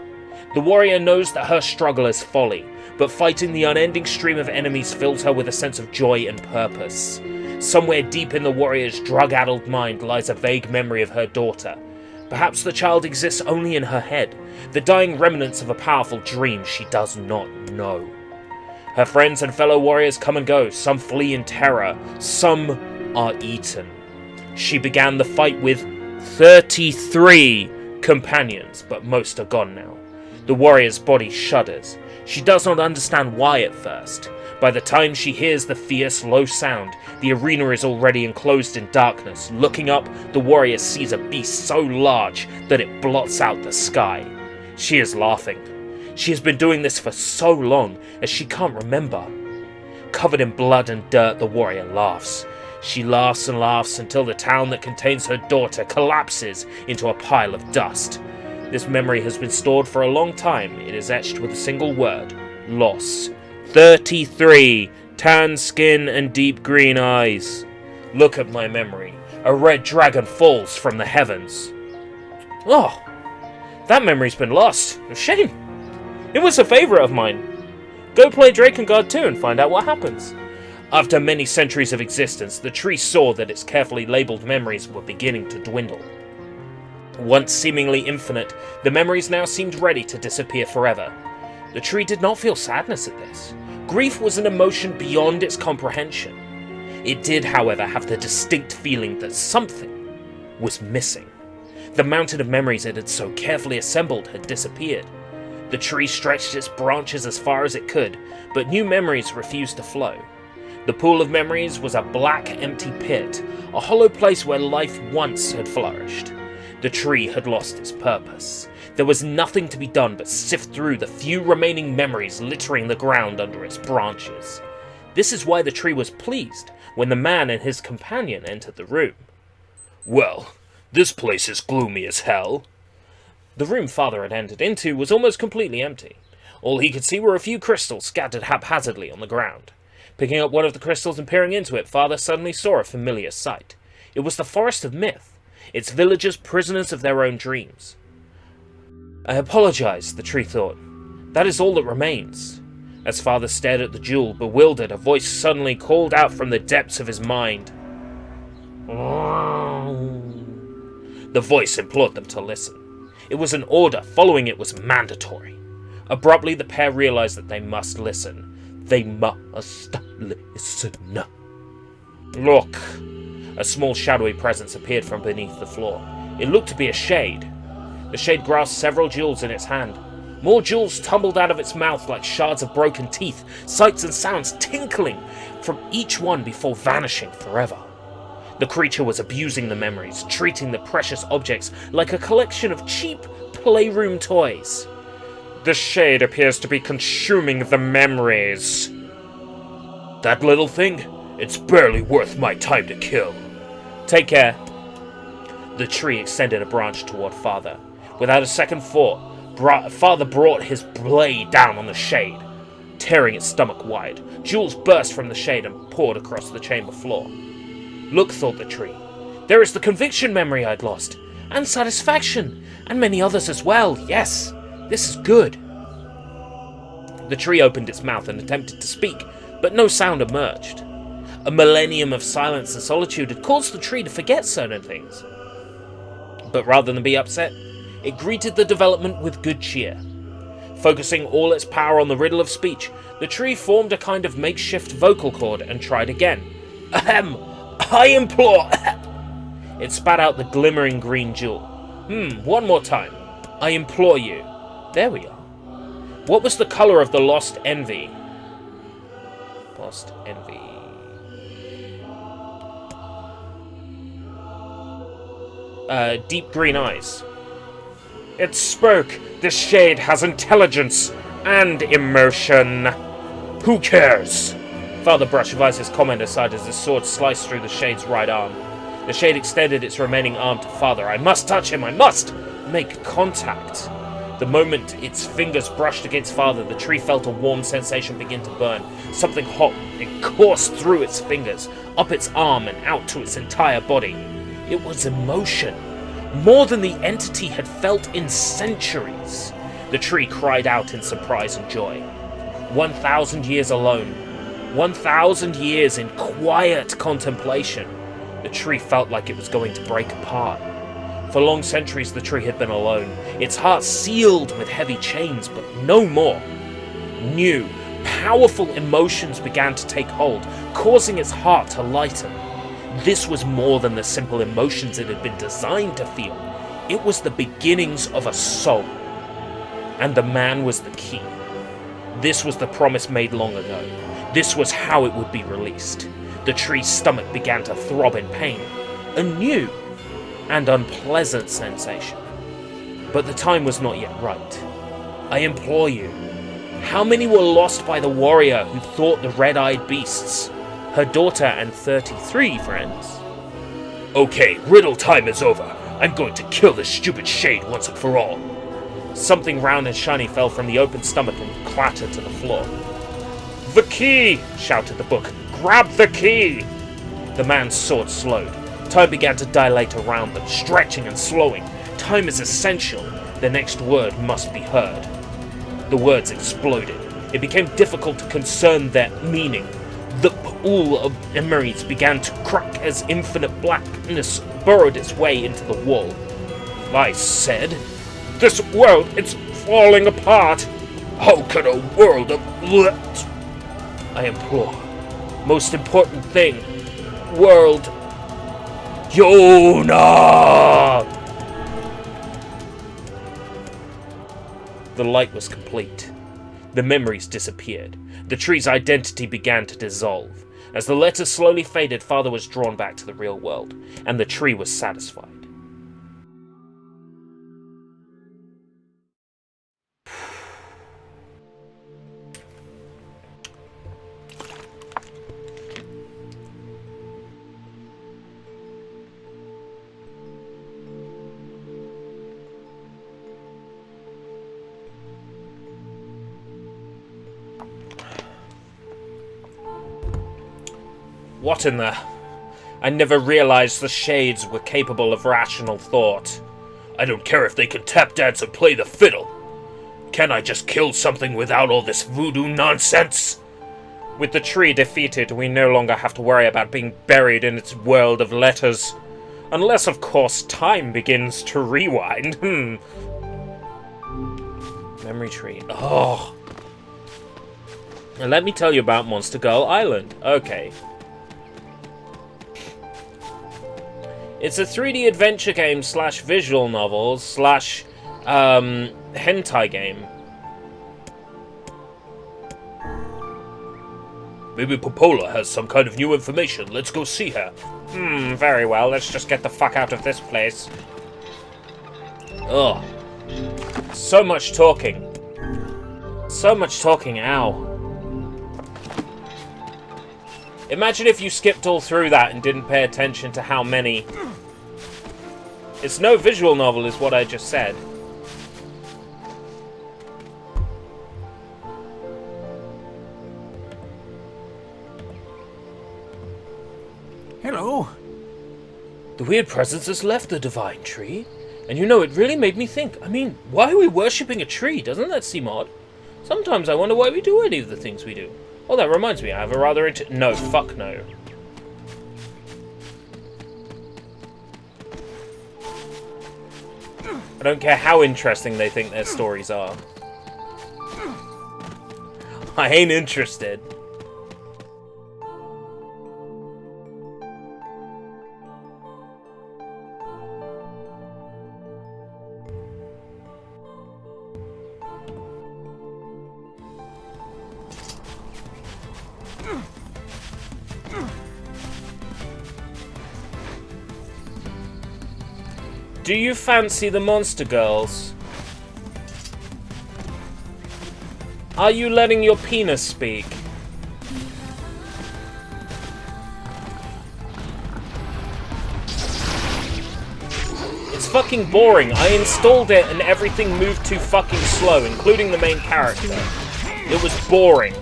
The warrior knows that her struggle is folly, but fighting the unending stream of enemies fills her with a sense of joy and purpose. Somewhere deep in the warrior's drug-addled mind lies a vague memory of her daughter. Perhaps the child exists only in her head, the dying remnants of a powerful dream she does not know. Her friends and fellow warriors come and go, some flee in terror, some are eaten. She began the fight with 33 companions, but most are gone now. The warrior's body shudders. She does not understand why at first. By the time she hears the fierce, low sound, the arena is already enclosed in darkness. Looking up, the warrior sees a beast so large that it blots out the sky. She is laughing. She has been doing this for so long as she can't remember. Covered in blood and dirt, the warrior laughs. She laughs and laughs until the town that contains her daughter collapses into a pile of dust. This memory has been stored for a long time. It is etched with a single word: loss. 33, tan skin and deep green eyes. Look at my memory. A red dragon falls from the heavens. Oh, that memory's been lost. A shame. It was a favorite of mine. Go play Drakengard 2 and find out what happens. After many centuries of existence, the tree saw that its carefully labeled memories were beginning to dwindle. Once seemingly infinite, the memories now seemed ready to disappear forever. The tree did not feel sadness at this. Grief was an emotion beyond its comprehension. It did, however, have the distinct feeling that something was missing. The mountain of memories it had so carefully assembled had disappeared. The tree stretched its branches as far as it could, but new memories refused to flow. The pool of memories was a black, empty pit, a hollow place where life once had flourished. The tree had lost its purpose. There was nothing to be done but sift through the few remaining memories littering the ground under its branches. This is why the tree was pleased when the man and his companion entered the room. "Well, this place is gloomy as hell." The room father had entered into was almost completely empty. All he could see were a few crystals scattered haphazardly on the ground. Picking up one of the crystals and peering into it, father suddenly saw a familiar sight. It was the Forest of Myth, its villagers prisoners of their own dreams. "I apologize," the tree thought. "That is all that remains." As father stared at the jewel, bewildered, a voice suddenly called out from the depths of his mind. The voice implored them to listen. It was an order. Following it was mandatory. Abruptly, the pair realized that they must listen. They must listen. Look! A small shadowy presence appeared from beneath the floor. It looked to be a shade. The shade grasped several jewels in its hand. More jewels tumbled out of its mouth like shards of broken teeth, sights and sounds tinkling from each one before vanishing forever. The creature was abusing the memories, treating the precious objects like a collection of cheap playroom toys. "The shade appears to be consuming the memories." "That little thing? It's barely worth my time to kill." "Take care." The tree extended a branch toward father. Without a second thought, father brought his blade down on the shade, tearing its stomach wide. Jewels burst from the shade and poured across the chamber floor. "Look," thought the tree. "There is the conviction memory I'd lost, and satisfaction, and many others as well. Yes, this is good." The tree opened its mouth and attempted to speak, but no sound emerged. A millennium of silence and solitude had caused the tree to forget certain things. But rather than be upset, it greeted the development with good cheer. Focusing all its power on the riddle of speech, the tree formed a kind of makeshift vocal cord and tried again. "Ahem! I implore..." It spat out the glimmering green jewel. One more time. "I implore you." There we are. What was the color of the lost envy? Lost envy. deep green eyes. It spoke. This shade has intelligence and emotion. Who cares? Father Brush advised his comment aside as his sword sliced through the shade's right arm. The shade extended its remaining arm to Father. I must touch him. I must make contact. The moment its fingers brushed against Father, the tree felt a warm sensation begin to burn. Something hot. It coursed through its fingers, up its arm and out to its entire body. It was emotion. More than the entity had felt in centuries. The tree cried out in surprise and joy. 1,000 years alone. 1,000 years in quiet contemplation. The tree felt like it was going to break apart. For long centuries the tree had been alone, its heart sealed with heavy chains, but no more. New, powerful emotions began to take hold, causing its heart to lighten. This was more than the simple emotions it had been designed to feel. It was the beginnings of a soul. And the man was the key. This was the promise made long ago. This was how it would be released. The tree's stomach began to throb in pain. A new and unpleasant sensation. But the time was not yet right. I implore you, how many were lost by the warrior who fought the red-eyed beasts? Her daughter and 33 friends. Okay, riddle time is over. I'm going to kill this stupid shade once and for all. Something round and shiny fell from the open stomach and clattered to the floor. The key! Shouted the book. Grab the key! The man's sword slowed. Time began to dilate around them, stretching and slowing. Time is essential. The next word must be heard. The words exploded. It became difficult to discern their meaning. The pool of memories began to crack as infinite blackness burrowed its way into the wall. I said, "This world, it's falling apart. How could a world of lit?" I implore. Most important thing. World. Yona! The light was complete. The memories disappeared. The tree's identity began to dissolve. As the letters slowly faded, Father was drawn back to the real world, and the tree was satisfied. What in the... I never realized the shades were capable of rational thought. I don't care if they can tap dance and play the fiddle. Can I just kill something without all this voodoo nonsense? With the tree defeated, we no longer have to worry about being buried in its world of letters. Unless, of course, time begins to rewind. Memory tree. Oh. And let me tell you about Monster Girl Island. Okay. It's a 3D adventure game slash visual novel slash hentai game. Maybe Popola has some kind of new information. Let's go see her. Very well. Let's just get the fuck out of this place. Ugh. So much talking. So much talking, ow. Imagine if you skipped all through that and didn't pay attention to how many... It's no visual novel is what I just said. Hello. The weird presence has left the divine tree. And you know, it really made me think. I mean, why are we worshipping a tree? Doesn't that seem odd? Sometimes I wonder why we do any of the things we do. Oh, that reminds me, I have a rather no, fuck no. I don't care how interesting they think their stories are. I ain't interested. Do you fancy the monster girls? Are you letting your penis speak? It's fucking boring. I installed it and everything moved too fucking slow, including the main character. It was boring.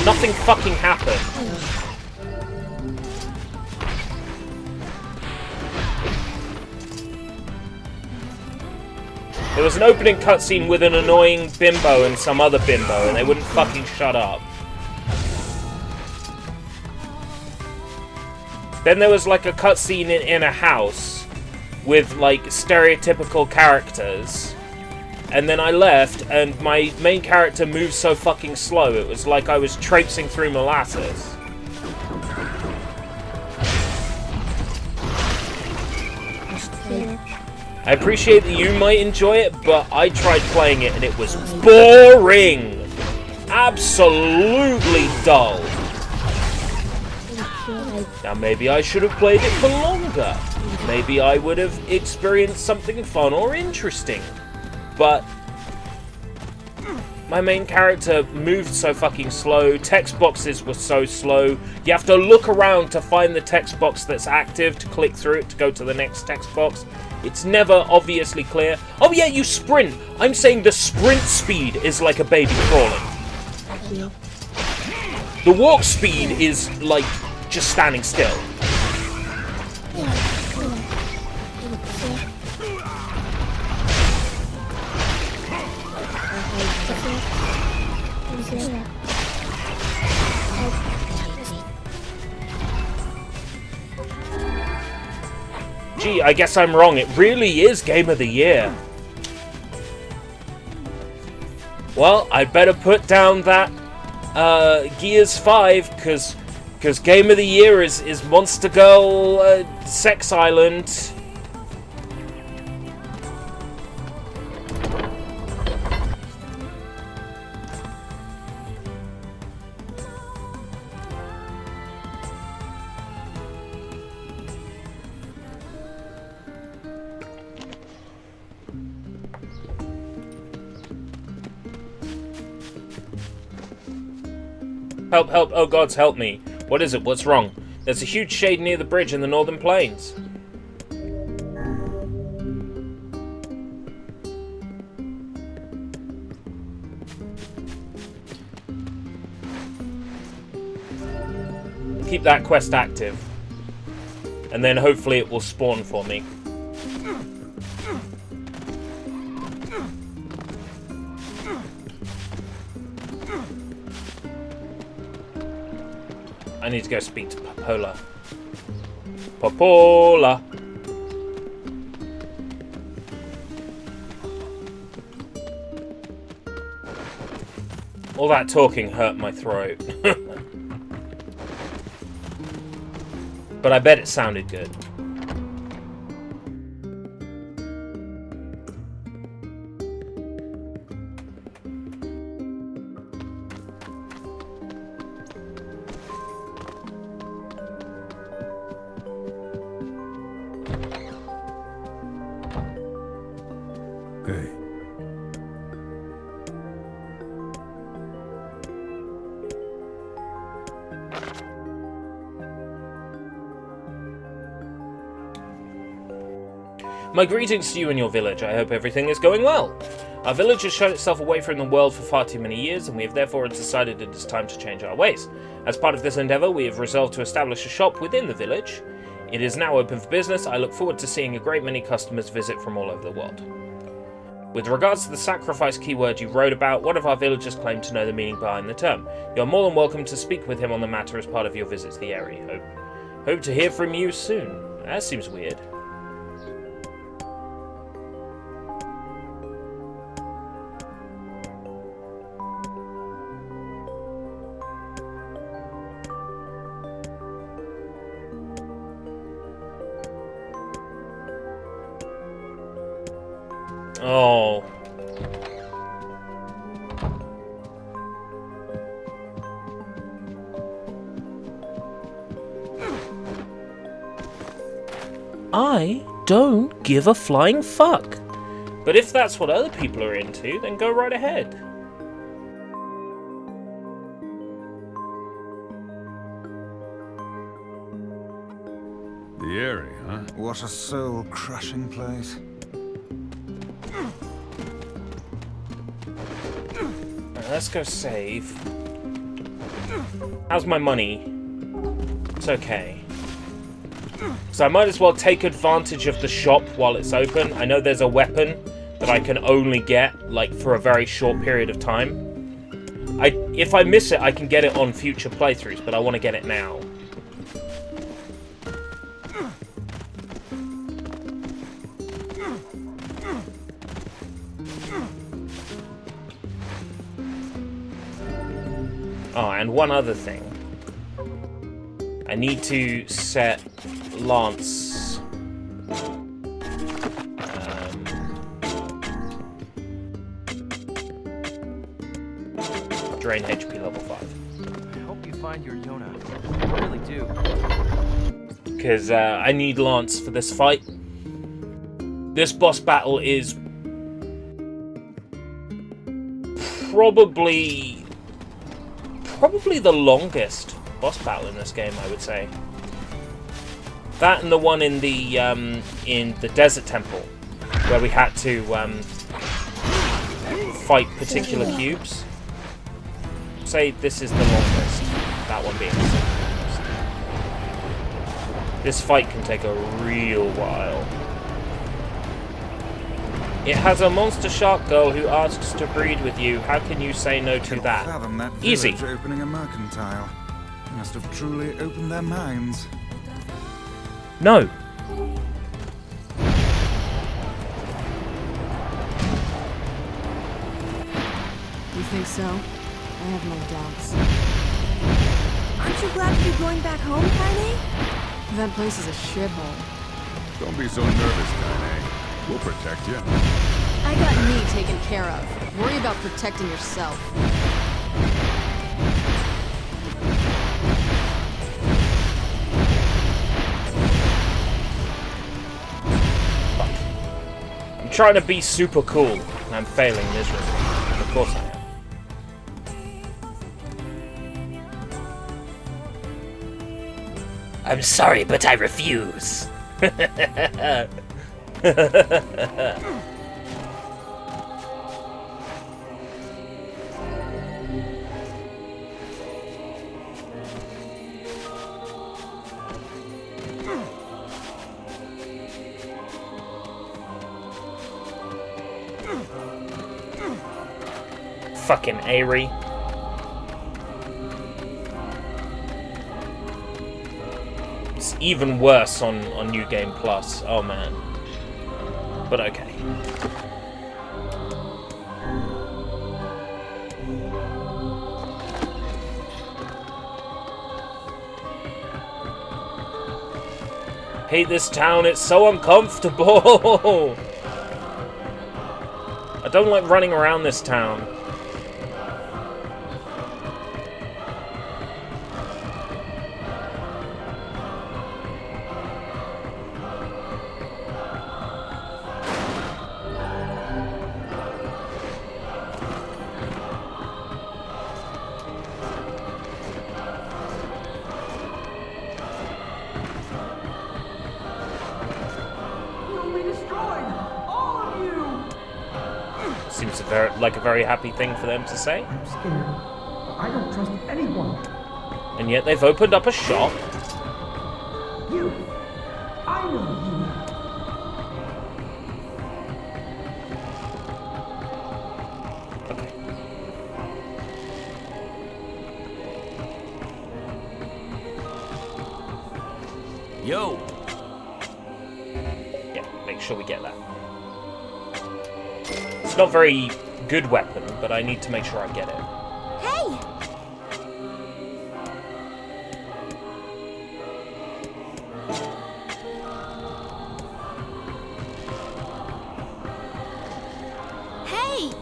Nothing fucking happened. There was an opening cutscene with an annoying bimbo and some other bimbo, and they wouldn't fucking shut up. Then there was like a cutscene in a house with like stereotypical characters. And then I left, and my main character moved so fucking slow, it was like I was traipsing through molasses. I appreciate that you might enjoy it, but I tried playing it and it was boring! Absolutely dull. Now maybe I should have played it for longer. Maybe I would have experienced something fun or interesting. But my main character moved so fucking slow, text boxes were so slow, you have to look around to find the text box that's active, to click through it, to go to the next text box. It's never obviously clear. Oh yeah, you sprint! I'm saying the sprint speed is like a baby crawling. The walk speed is like just standing still. Gee, I guess I'm wrong. It really is Game of the Year. Well, I'd better put down that Gears 5, because Game of the Year is Monster Girl Sex Island. Help, help, oh gods, help me. What is it? What's wrong? There's a huge shade near the bridge in the northern plains. Keep that quest active. And then hopefully it will spawn for me. I need to go speak to Popola. Popola! All that talking hurt my throat. But I bet it sounded good. Hey. My greetings to you and your village. I hope everything is going well. Our village has shut itself away from the world for far too many years, and we have therefore decided it is time to change our ways. As part of this endeavour, we have resolved to establish a shop within the village. It is now open for business. I look forward to seeing a great many customers visit from all over the world. With regards to the sacrifice keyword you wrote about, one of our villagers claimed to know the meaning behind the term. You are more than welcome to speak with him on the matter as part of your visit to the area. Hope to hear from you soon. That seems weird. Oh. I don't give a flying fuck. But if that's what other people are into, then go right ahead. The area, huh? What a soul-crushing place. Right, let's go save. How's my money? It's okay. So I might as well take advantage of the shop while it's open. I know there's a weapon that I can only get, like, for a very short period of time. If I miss it, I can get it on future playthroughs, but I want to get it now. Oh, and one other thing. I need to set Lance... drain HP level 5. I hope you find your Yona. I really do. Because I need Lance for this fight. This boss battle is probably the longest boss battle in this game, I would say. That and the one in the desert temple, where we had to fight particular cubes. Say this is the longest. That one being the second longest. This fight can take a real while. It has a monster shark girl who asks to breed with you. How can you say no to that? Fathom that Easy. village opening a mercantile. Must have truly opened their minds. No. You think so? I have my doubts. Aren't you glad to be going back home, Tiny? That place is a shithole. Don't be so nervous, Kaine. We'll protect you. I got me taken care of. Worry about protecting yourself. I'm trying to be super cool, and I'm failing miserably. Of course I am. I'm sorry, but I refuse. Fucking Aerie. It's even worse on New Game Plus. Oh man. But okay. Hate this town, it's so uncomfortable. I don't like running around this town. Seems like a very happy thing for them to say. I'm scared. I don't trust anyone. And yet they've opened up a shop. You. I know Okay. Yo! Yeah, make sure we get that. It's not a very good weapon, but I need to make sure I get it. Hey! Hey!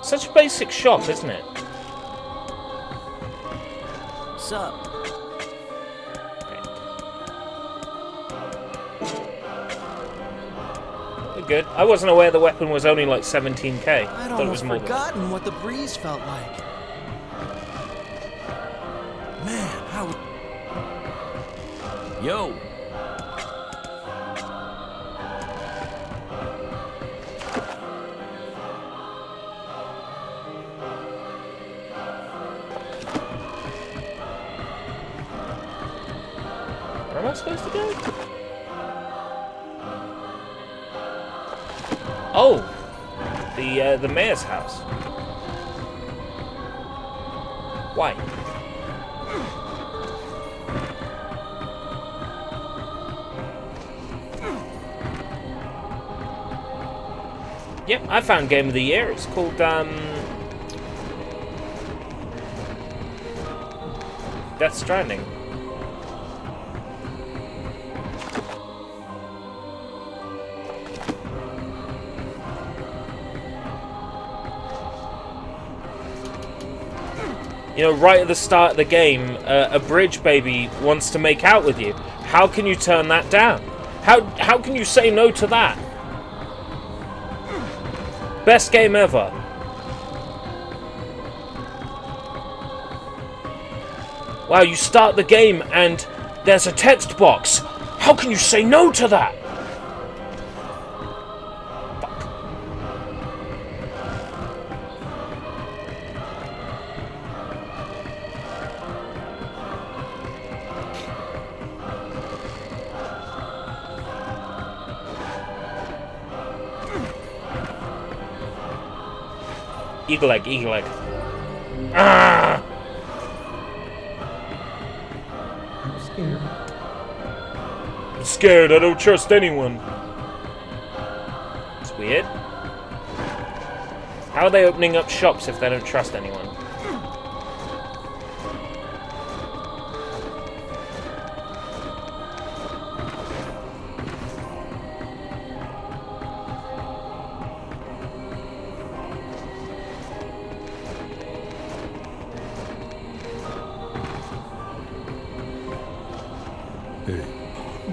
Such a basic shop, isn't it? Sup? good. I wasn't aware the weapon was only like 17k. I'd Thought it was almost more than that. forgotten what the breeze felt like. Man, how... Yo! Where am I supposed to go? Oh! The mayor's house. Why? Yep, I found Game of the Year. It's called, Death Stranding. You know, right at the start of the game, a bridge baby wants to make out with you. How can you turn that down? How can you say no to that? Best game ever. Wow, you start the game and there's a text box. How can you say no to that? Fuck. Eagle egg, eagle egg. Ah! I'm scared. I'm scared, I don't trust anyone. It's weird. How are they opening up shops if they don't trust anyone? Hey,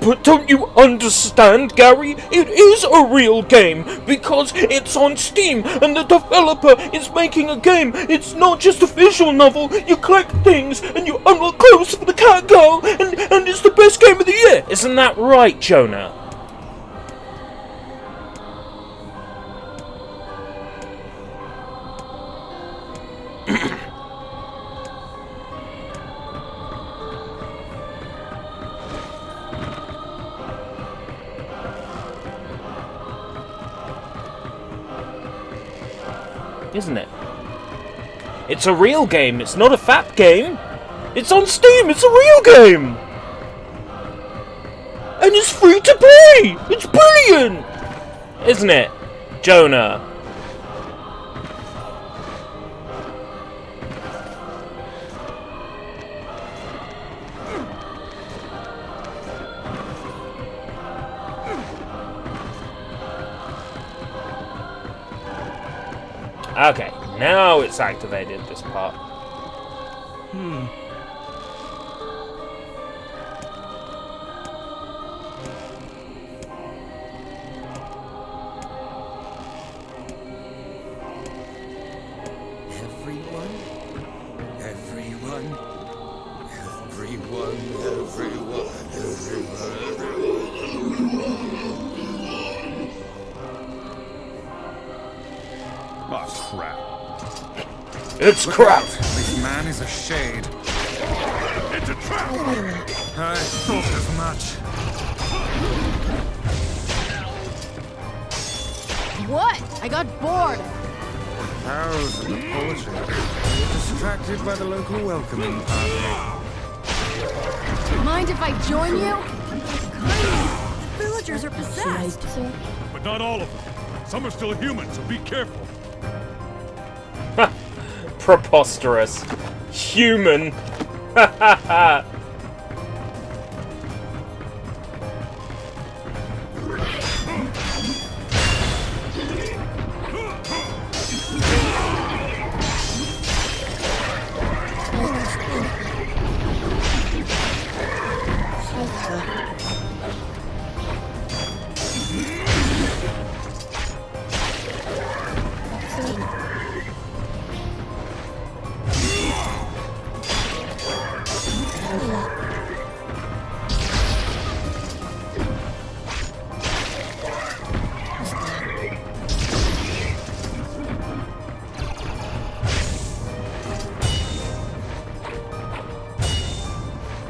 But don't you understand, Gary? It is a real game because it's on Steam and the developer is making a game. It's not just a visual novel. You collect things and you unlock clothes for the cat girl and it's the best game of the year. Isn't that right, Jonah? Isn't it? It's a real game. It's not a fap game. It's on Steam. It's a real game. And it's free to play. It's brilliant. Isn't it, Jonah? Okay, now it's activated, this part. oh crap. It's Look crap. out! This man is a shade. It's a trap! I thought as much. What? I got bored. Thousand apologies. We were distracted by the local welcoming party. Mind if I join you? Villagers are possessed. But not all of them. Some are still human, so be careful. Preposterous. Human. Ha ha ha.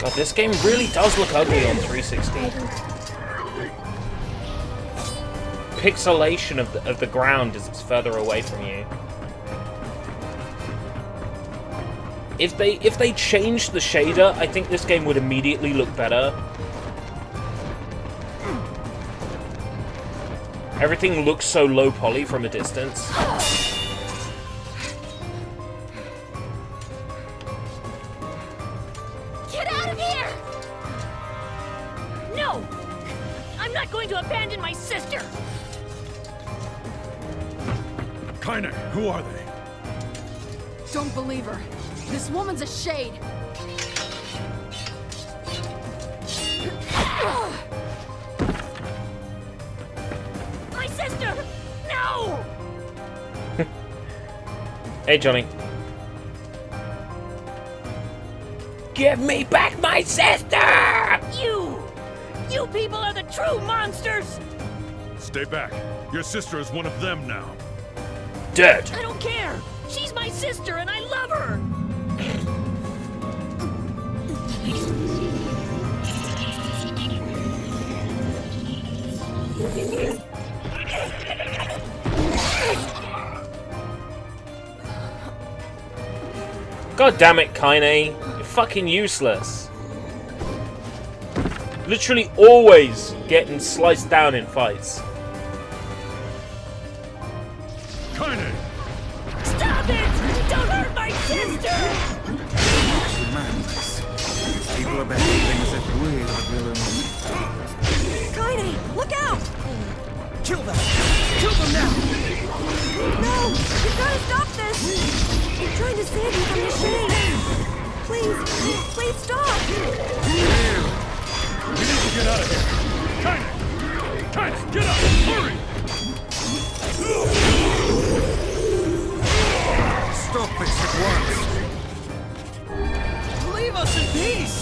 God, this game really does look ugly on 360. Pixelation of the ground as it's further away from you. If they changed the shader, I think this game would immediately look better. Everything looks so low poly from a distance. Get out of here! No! I'm not going to abandon my sister! Kaine, who are they? Don't believe her. This woman's a shade. My sister! No! Hey, Johnny. Give me back my sister! You people are the true monsters! Stay back. Your sister is one of them now. Dead. I don't care! She's my sister and I love her! God damn it, Kaine. You're fucking useless. Literally always getting sliced down in fights. Kaine! Stop it! Don't hurt my sister! Madness. These people are behaving as if we are the villains. Kaine, look out! Kill them! Kill them now! No! You've got to stop this! I'm trying to save you from the shade! Please stop! We need to get out of here! Kaine! Kaine, get up! Hurry! Stop this at once! Leave us in peace!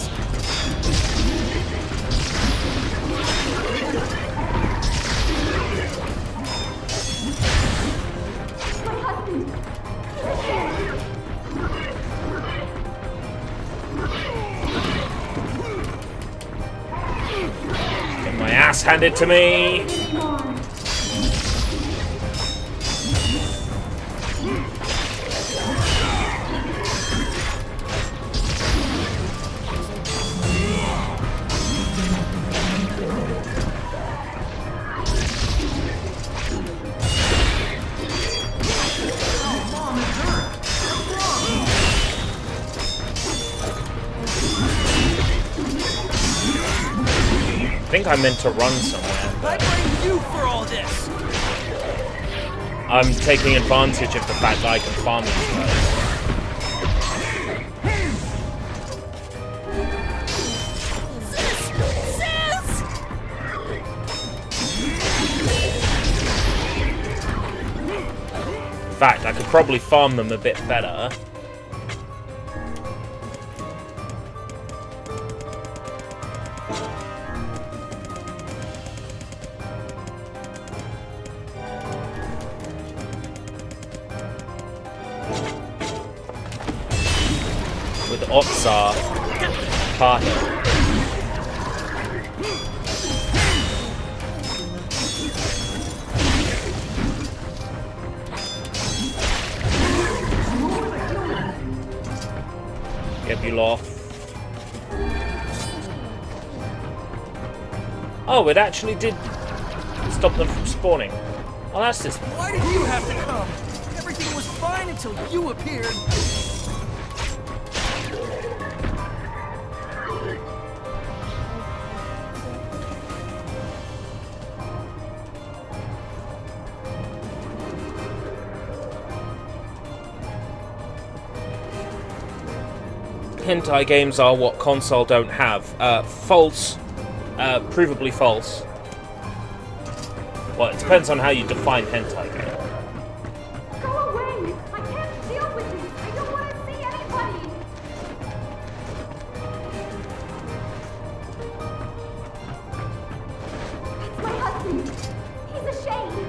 Get my ass handed to me. I think I meant to run somewhere. I blame you for all this! I'm taking advantage of the fact that I can farm these guys. Sis! In fact, I could probably farm them a bit better. With Otsar party. Get you off. Oh, it actually did stop them from spawning. Oh, that's just. Why did you have to come? Everything was fine until you appeared. Hentai games are what console don't have. False. Provably false. Well, it depends on how you define hentai game. Go away! I can't deal with this! I don't want to see anybody! It's my husband! He's a shade!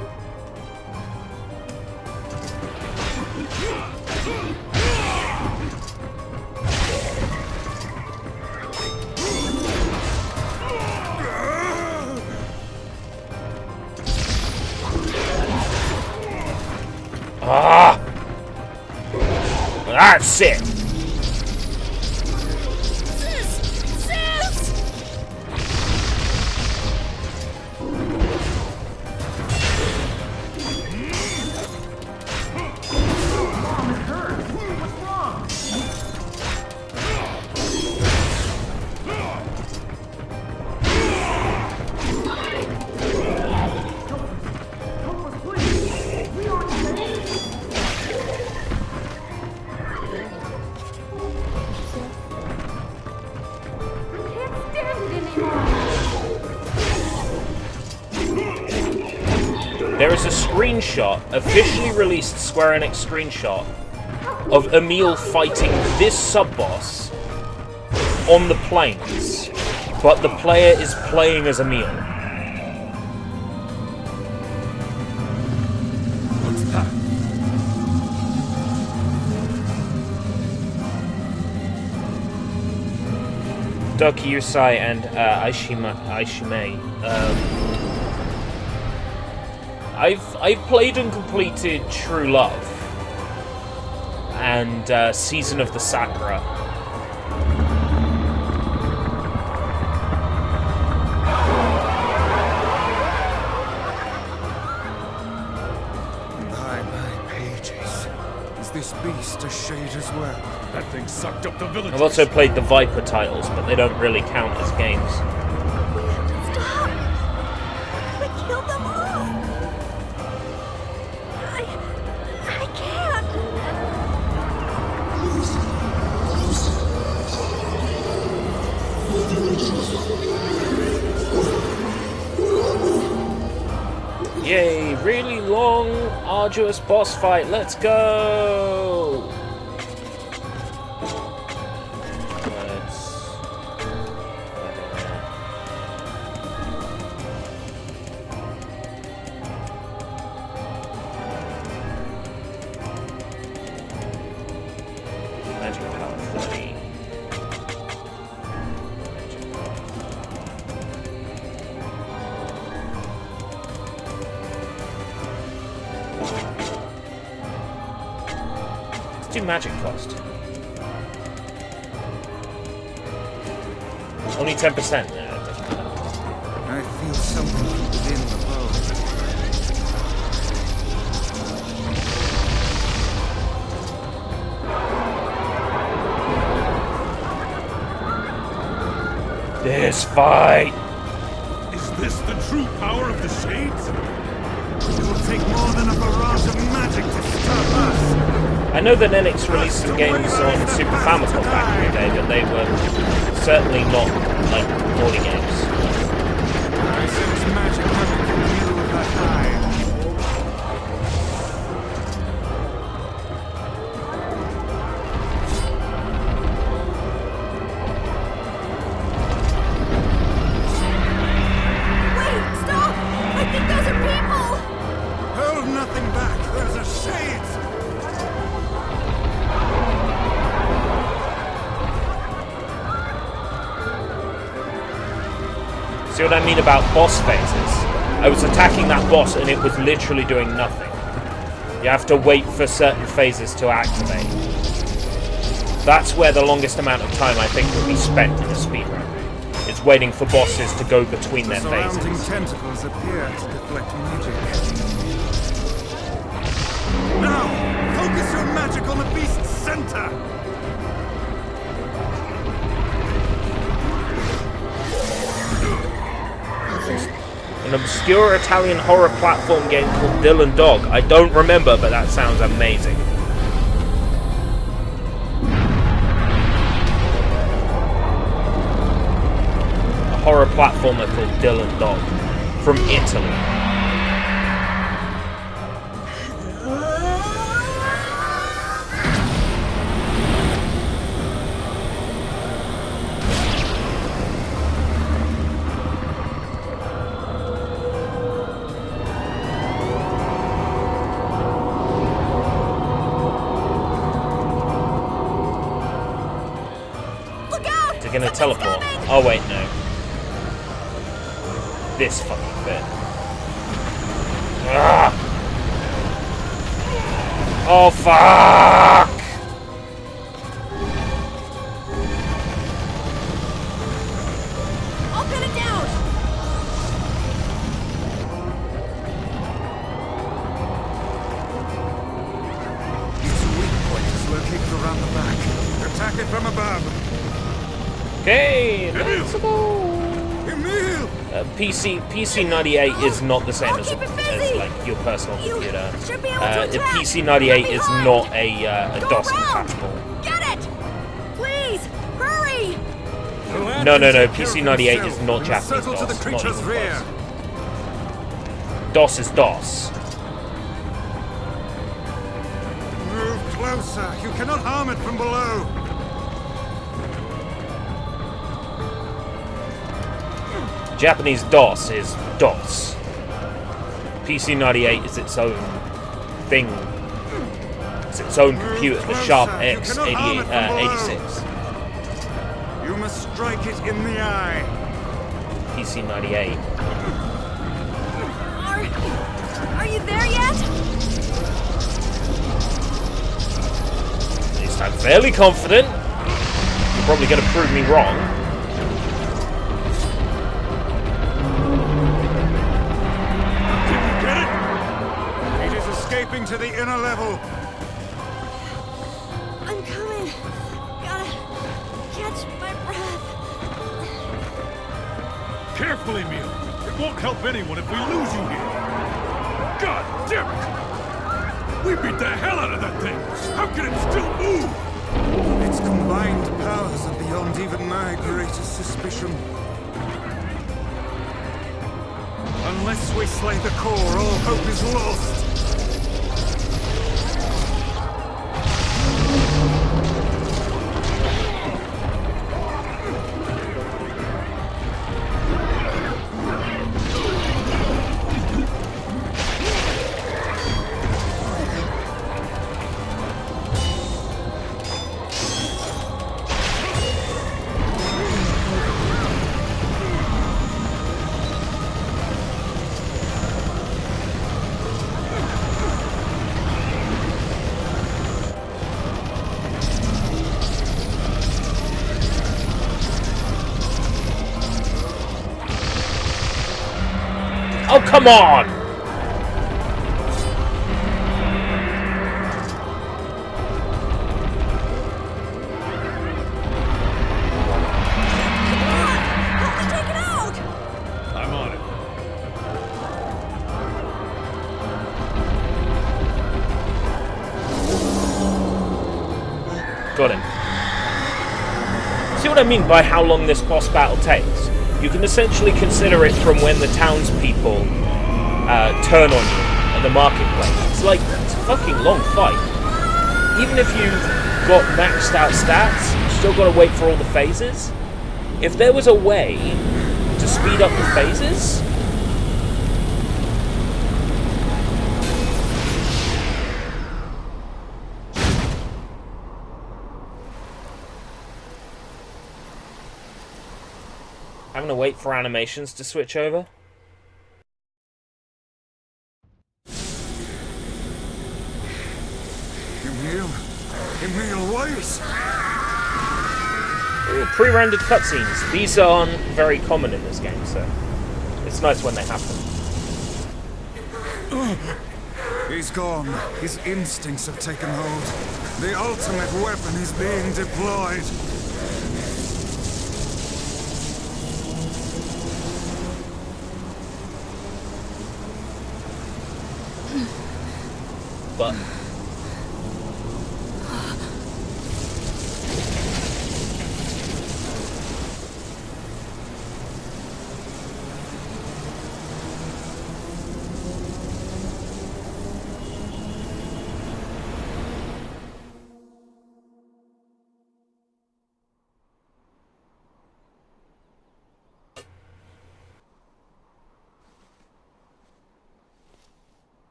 That's it! There is a screenshot, officially released Square Enix screenshot, of Emil fighting this sub-boss on the plains, but the player is playing as Emil. What's that? Doki Yusai and Aishime. I've played and completed True Love and Season of the Sakura. My pages. Is this beast a shade as well? That thing sucked up the village. I've also played the Viper titles, but they don't really count as games. We have to stop. We killed them all. I can't. Yay, really long, arduous boss fight. Let's go! Magic power 30. Let's do magic cost. Only 10%. No, it doesn't matter. I feel something within the bow. This fight! Is this the true power of the Shades? It will take more than a barrage of magic to stop us. I know that Enix released some games on Super Famicom back in the day, but they were certainly not like naughty games. I sense magic coming from the middle of that eye. Wait, stop! I think those are people! Hold nothing back. There's a Shades. See what I mean about boss phases? I was attacking that boss and it was literally doing nothing. You have to wait for certain phases to activate. That's where the longest amount of time I think will be spent in a speedrun. It's waiting for bosses to go between their Surrounding phases. tentacles appear to deflect magic. Now, focus your magic on the beast's center. An obscure Italian horror platform game called Dylan Dog. I don't remember, but that sounds amazing. A horror platformer called Dylan Dog from Italy. They're gonna teleport. Oh wait, no. This fucking bit. Ah! Oh fuck! barricaded around the back. Attack it from above. Okay, let's go. Emil! PC 98 is not the same as like your personal computer. PC 98 is not a DOS compatible. Get it! Please, hurry! No. PC 98 is not Japanese DOS. To the creature's rear. DOS is DOS. Move closer. You cannot harm it from below. Japanese DOS is DOS. PC 98 is its own thing. It's its own computer, the Sharp X86. You must strike it in the eye. PC 98. Are you there yet? At least I'm fairly confident. You're probably going to prove me wrong. Escaping to the inner level. I'm coming. Gotta catch my breath. Carefully, Emil. It won't help anyone if we lose you here. God damn it! We beat the hell out of that thing. How can it still move? Its combined powers are beyond even my greatest suspicion. Unless we slay the core, all hope is lost. Oh, come on! Take it out! I'm on it. Got him. See what I mean by how long this boss battle takes? You can essentially consider it from when the townspeople turn on you at the marketplace. It's like, it's a fucking long fight. Even if you've got maxed out stats, you've still got to wait for all the phases. If there was a way to speed up the phases... Having to wait for animations to switch over? Emil, wait! Ooh, pre-rendered cutscenes. These aren't very common in this game, so it's nice when they happen. He's gone. His instincts have taken hold. The ultimate weapon is being deployed. But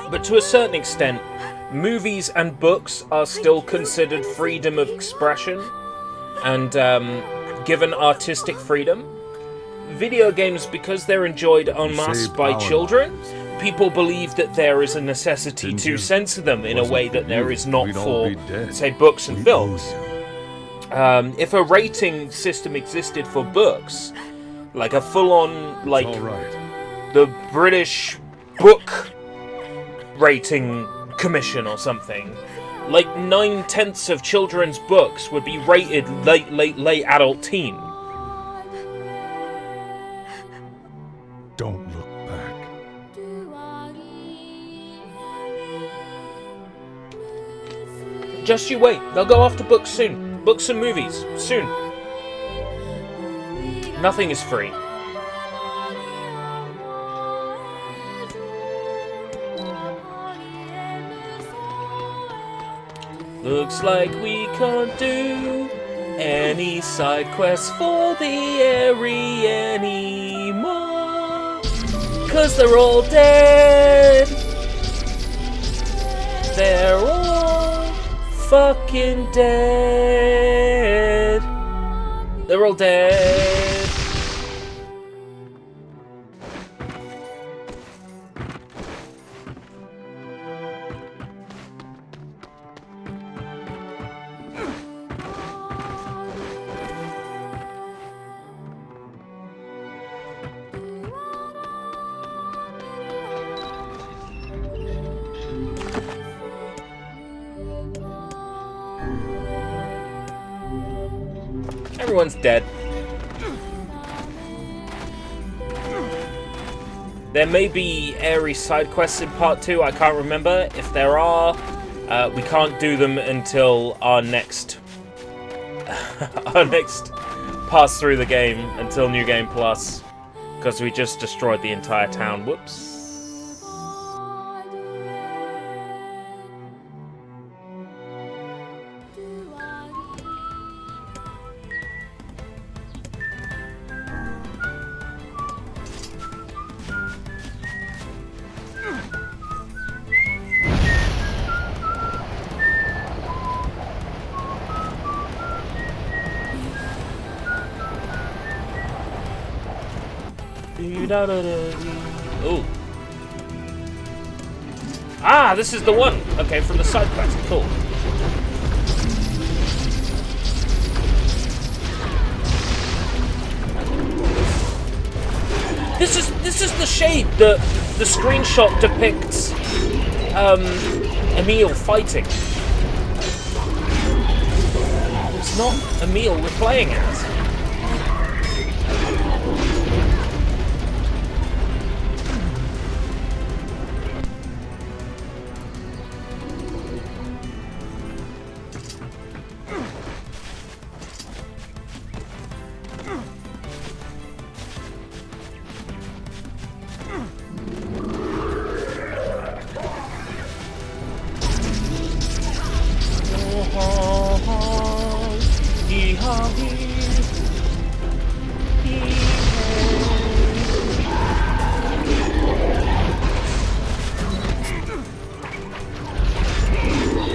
But to a certain extent, movies and books are still considered freedom of expression and given artistic freedom. Video games, because they're enjoyed en masse by children, people believe that there is a necessity to censor them in a way that there is not for, say, books and films. If a rating system existed for books, like a full-on, like, the British Book Rating Commission or something, like 9/10 of children's books would be rated late adult teen. Don't look back. Just you wait, they'll go after books soon. Books and movies, soon. Nothing is free. Looks like we can't do any side quests for the area anymore, 'cause they're all dead. They're all fucking dead. They're all dead. Everyone's dead. There may be airy side quests in part 2, I can't remember. If there are, we can't do them until our next pass through the game, until New Game Plus, because we just destroyed the entire town. Whoops. Ooh. Ah, this is the one. Okay, from the side quest. Cool. This is the shade that the screenshot depicts Emil fighting. It's not Emil we're playing as.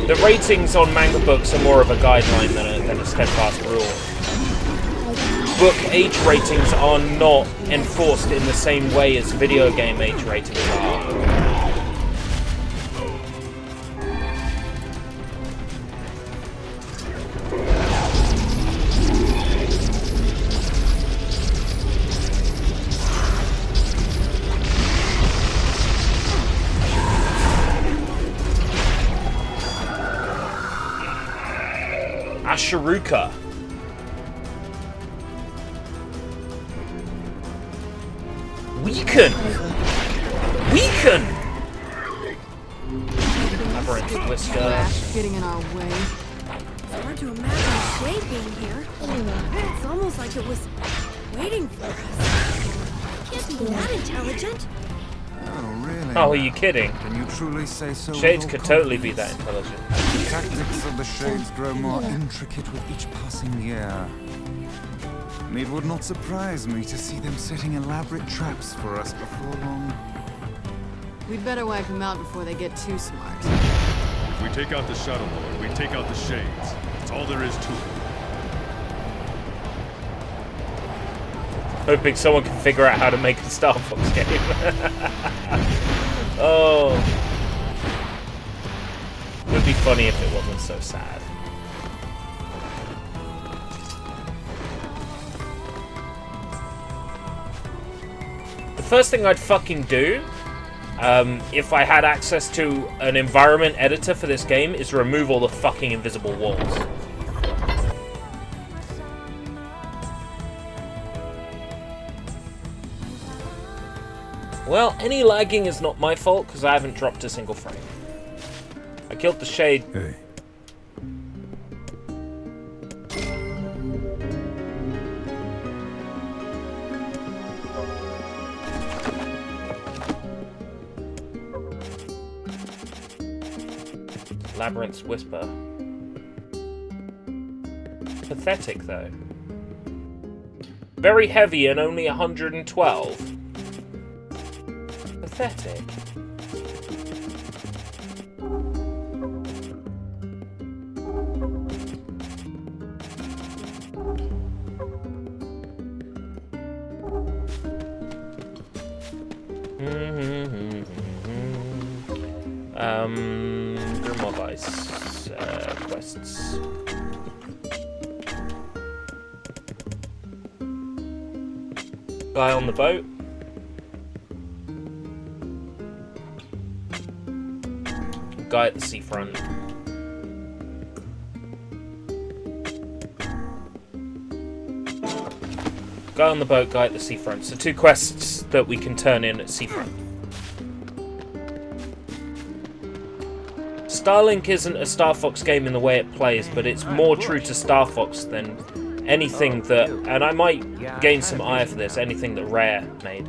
The ratings on manga books are more of a guideline than a steadfast rule. Book age ratings are not enforced in the same way as video game age ratings are. Ashiruka. Weaken! Weaken! Labyrinth Whisker. Getting in our way. It's hard to imagine Shade being here. It's almost like it was waiting for us. It can't be that intelligent. Oh, really? Oh, are you kidding? Can you truly say so? Shades with could all totally be confidence? that intelligent. The tactics of the Shades grow more intricate with each passing year. It would not surprise me to see them setting elaborate traps for us before long. We'd better wipe them out before they get too smart. If we take out the Shuttle Lord, we take out the Shades. That's all there is to it. Hoping someone can figure out how to make a Star Fox game. Oh. It would be funny if it wasn't so sad. The first thing I'd fucking do, if I had access to an environment editor for this game, is remove all the fucking invisible walls. Well, any lagging is not my fault, because I haven't dropped a single frame. I killed the Shade. Hey. Labyrinth's Whisper. Pathetic, though. Very heavy and only 112. Pathetic. Grim of Ice quests. Guy on the boat. Guy at the seafront. Guy on the boat, guy at the seafront. So 2 quests that we can turn in at seafront. Starlink isn't a Star Fox game in the way it plays, but it's more true to Star Fox than anything that, and I might gain some ire for this, anything that Rare made.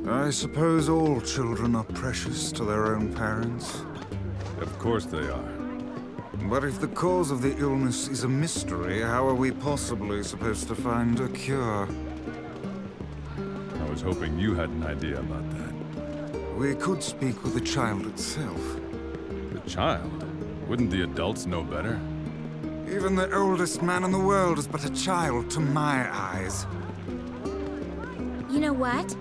I suppose all children are precious to their own parents. Of course they are. But if the cause of the illness is a mystery, how are we possibly supposed to find a cure? I was hoping you had an idea about that. We could speak with the child itself. The child? Wouldn't the adults know better? Even the oldest man in the world is but a child to my eyes. You know what?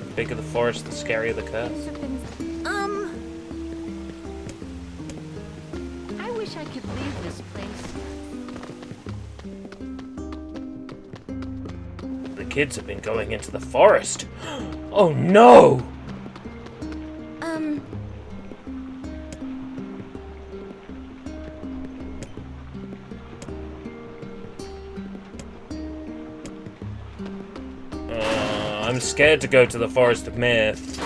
The bigger the forest, the scarier the curse. I wish I could leave this place. The kids have been going into the forest. Oh no! I'm scared to go to the Forest of Myth.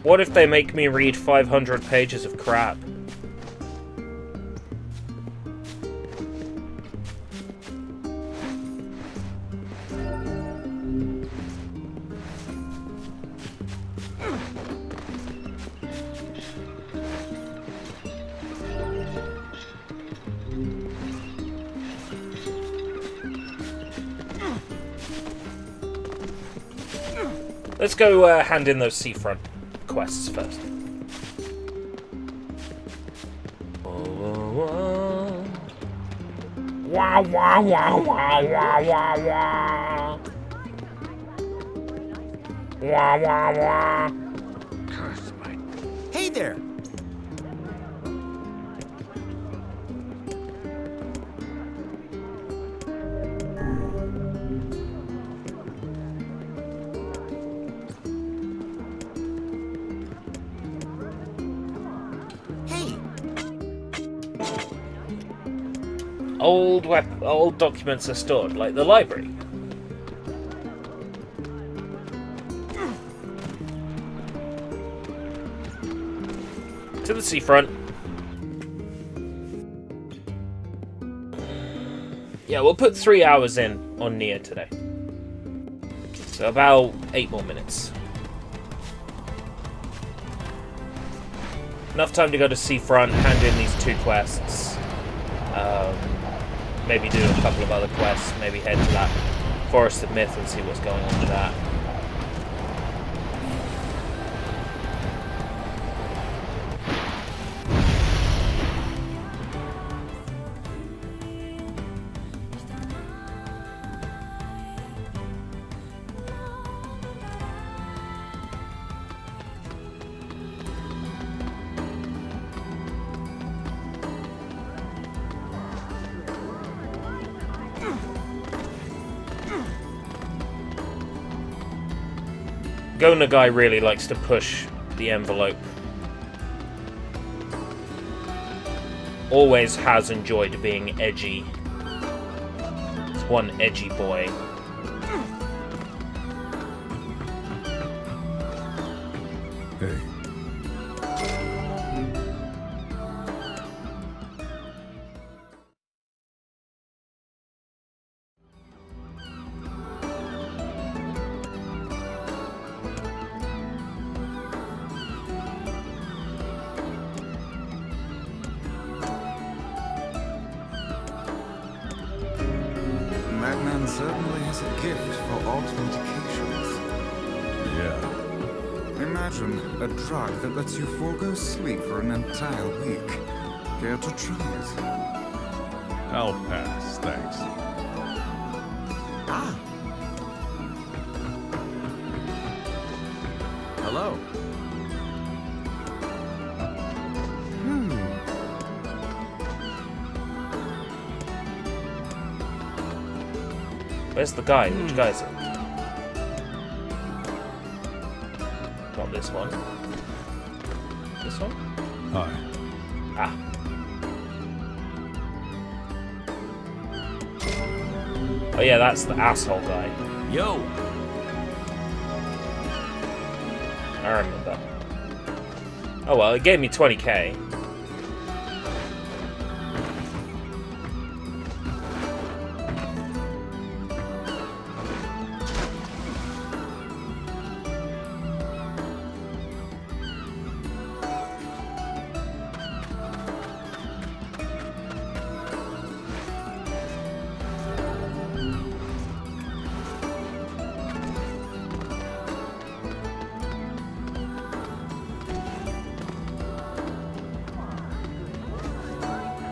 What if they make me read 500 pages of crap? Let's go hand in those seafront quests first. Wah, wah, wah, wah, wah, wah, wah. Wah, wah, wah. Hey there! Old documents are stored, like the library. To the seafront. Yeah, we'll put 3 hours in on NieR today. So about 8 more minutes. Enough time to go to Seafront, hand in these 2 quests. Maybe do a couple of other quests. Maybe head to that Forest of Myth and see what's going on with that. Gona guy really likes to push the envelope. Always has enjoyed being edgy. It's one edgy boy. Hey. Madman certainly has a gift for odd medications. Yeah. Imagine a drug that lets you forego sleep for an entire week. Care to try it? I'll pass, thanks. Ah. Hello. Where's the guy? Which guy is it? Not this one. This one? Hi. Ah. Oh yeah, that's the asshole guy. Yo! I remember. Oh well, it gave me 20k.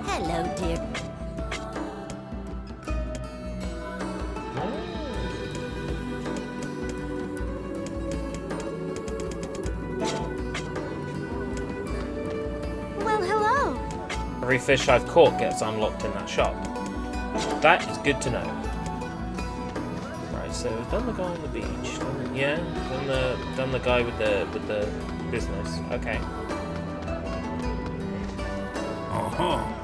Hello, dear. Well, hello. Every fish I've caught gets unlocked in that shop. That is good to know. Right, so we've done the guy on the beach. Yeah, done the guy with the business. Okay. Uh-huh.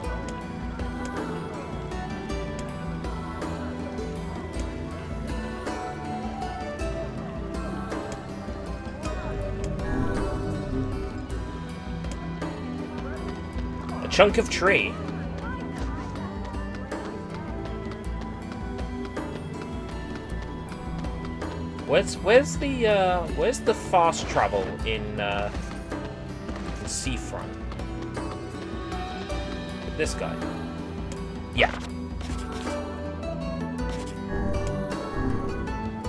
A chunk of tree. Where's the fast travel in Seafront? This guy. Yeah.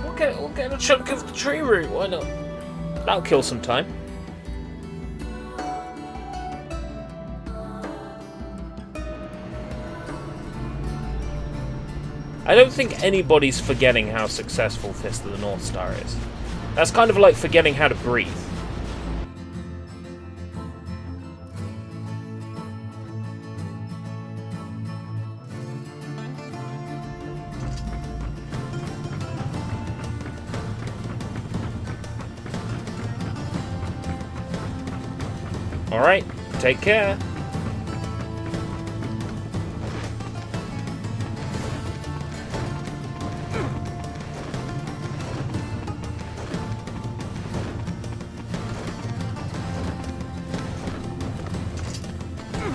We'll get a chunk of the tree root. Why not? That'll kill some time. I don't think anybody's forgetting how successful Fist of the North Star is. That's kind of like forgetting how to breathe. Alright, take care.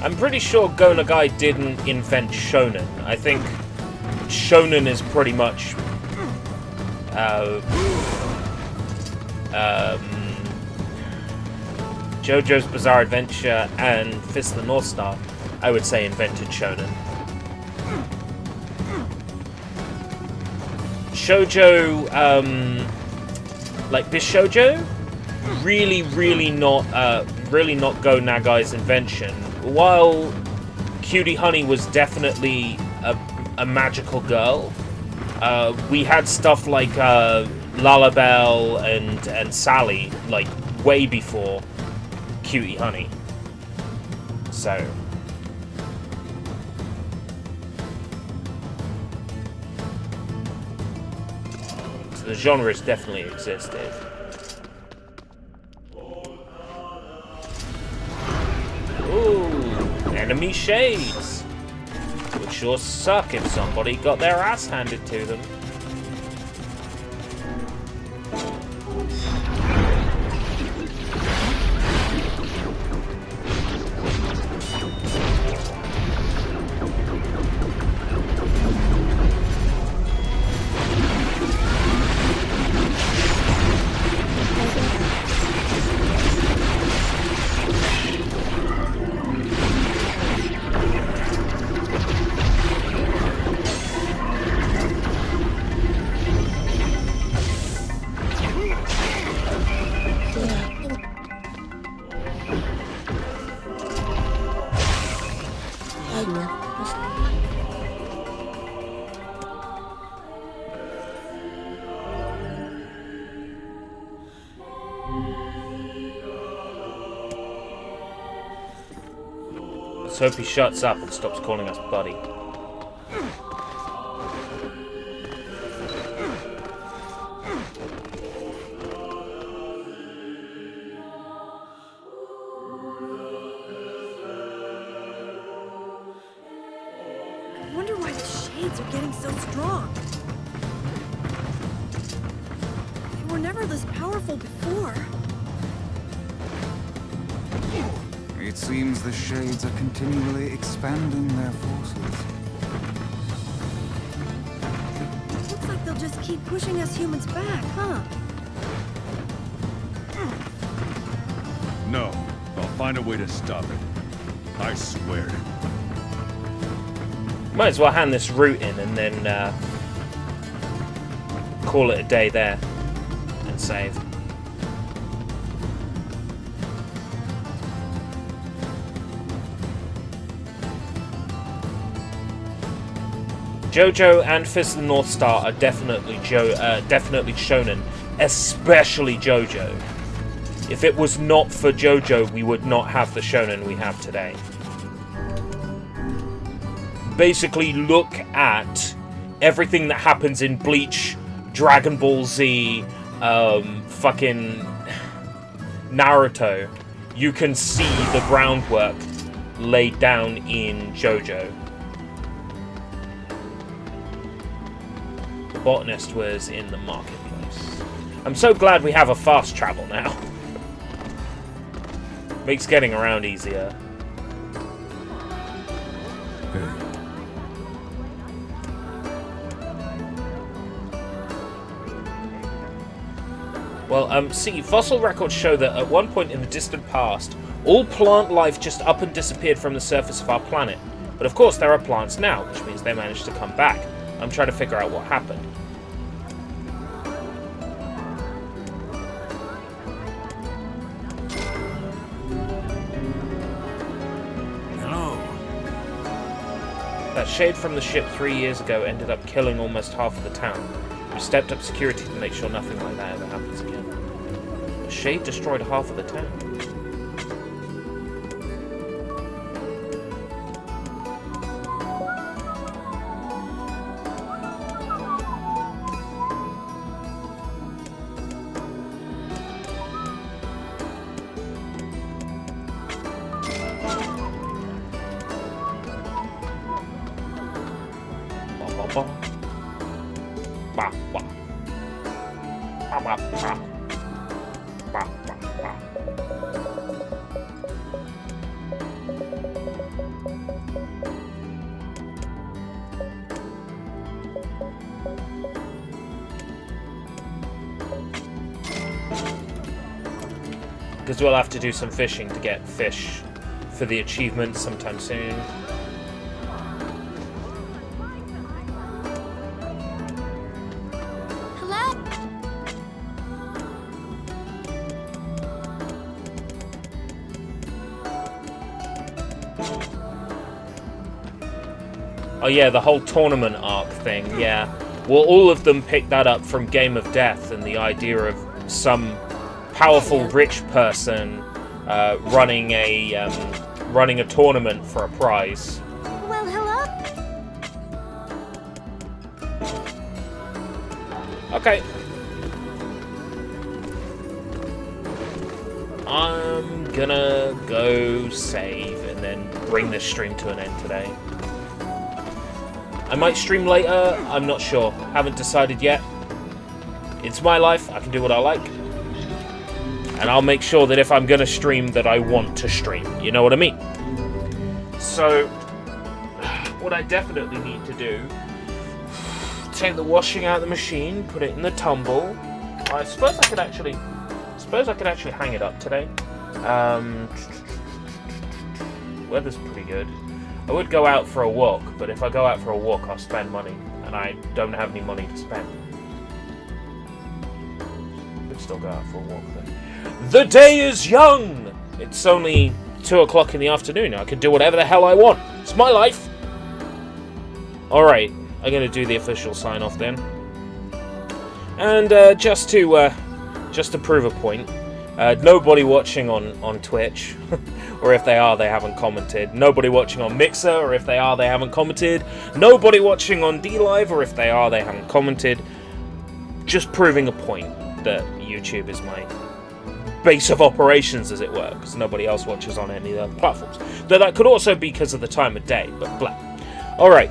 I'm pretty sure Gona Guy didn't invent shonen. I think shonen is pretty much JoJo's Bizarre Adventure and Fist of the North Star, I would say, invented shonen. Shoujo, like this shoujo, really not Go Nagai's invention. While Cutie Honey was definitely a magical girl, we had stuff like Lalabelle and Sally, like, way before Cutie Honey. So the genre has definitely existed. Ooh, enemy shades! Would sure suck if somebody got their ass handed to them. Let's hope he shuts up and stops calling us buddy. I wonder why the shades are getting so strong. They were never this powerful before. It seems the shades are continually expanding their forces. Looks like they'll just keep pushing us humans back, huh? No, I'll find a way to stop it. I swear it. Might as well hand this route in and then call it a day there and save. JoJo and Fist of the North Star are definitely shonen, especially JoJo. If it was not for JoJo, we would not have the shonen we have today. Basically, look at everything that happens in Bleach, Dragon Ball Z, fucking Naruto. You can see the groundwork laid down in JoJo. The botanist was in the marketplace. I'm so glad we have a fast travel now. Makes getting around easier. Well, see, fossil records show that at one point in the distant past, all plant life just up and disappeared from the surface of our planet. But of course there are plants now, which means they managed to come back. I'm trying to figure out what happened. Hello. That shade from the ship 3 years ago ended up killing almost half of the town. We stepped up security to make sure nothing like that ever happens again. The shade destroyed half of the town. Because we'll have to do some fishing to get fish for the achievement sometime soon. Hello? Oh yeah, the whole tournament arc thing, yeah. Well, all of them picked that up from Game of Death and the idea of some powerful rich person running a tournament for a prize. Well, hello? Okay. I'm gonna go save and then bring this stream to an end today. I might stream later, I'm not sure. Haven't decided yet. It's my life, I can do what I like. And I'll make sure that if I'm gonna stream, that I want to stream. You know what I mean? So, what I definitely need to do, take the washing out of the machine, put it in the tumble. I suppose I could actually hang it up today. Weather's pretty good. I would go out for a walk, but if I go out for a walk, I'll spend money, and I don't have any money to spend. I'd still go out for a walk then. The day is young! It's only 2 o'clock in the afternoon. I can do whatever the hell I want. It's my life! Alright, I'm gonna do the official sign-off then. And just to prove a point, nobody watching on Twitch, or if they are, they haven't commented. Nobody watching on Mixer, or if they are, they haven't commented. Nobody watching on DLive, or if they are, they haven't commented. Just proving a point that YouTube is my base of operations, as it were, because nobody else watches on any other platforms. Though that could also be because of the time of day, but blah. Alright,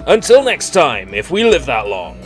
until next time, if we live that long.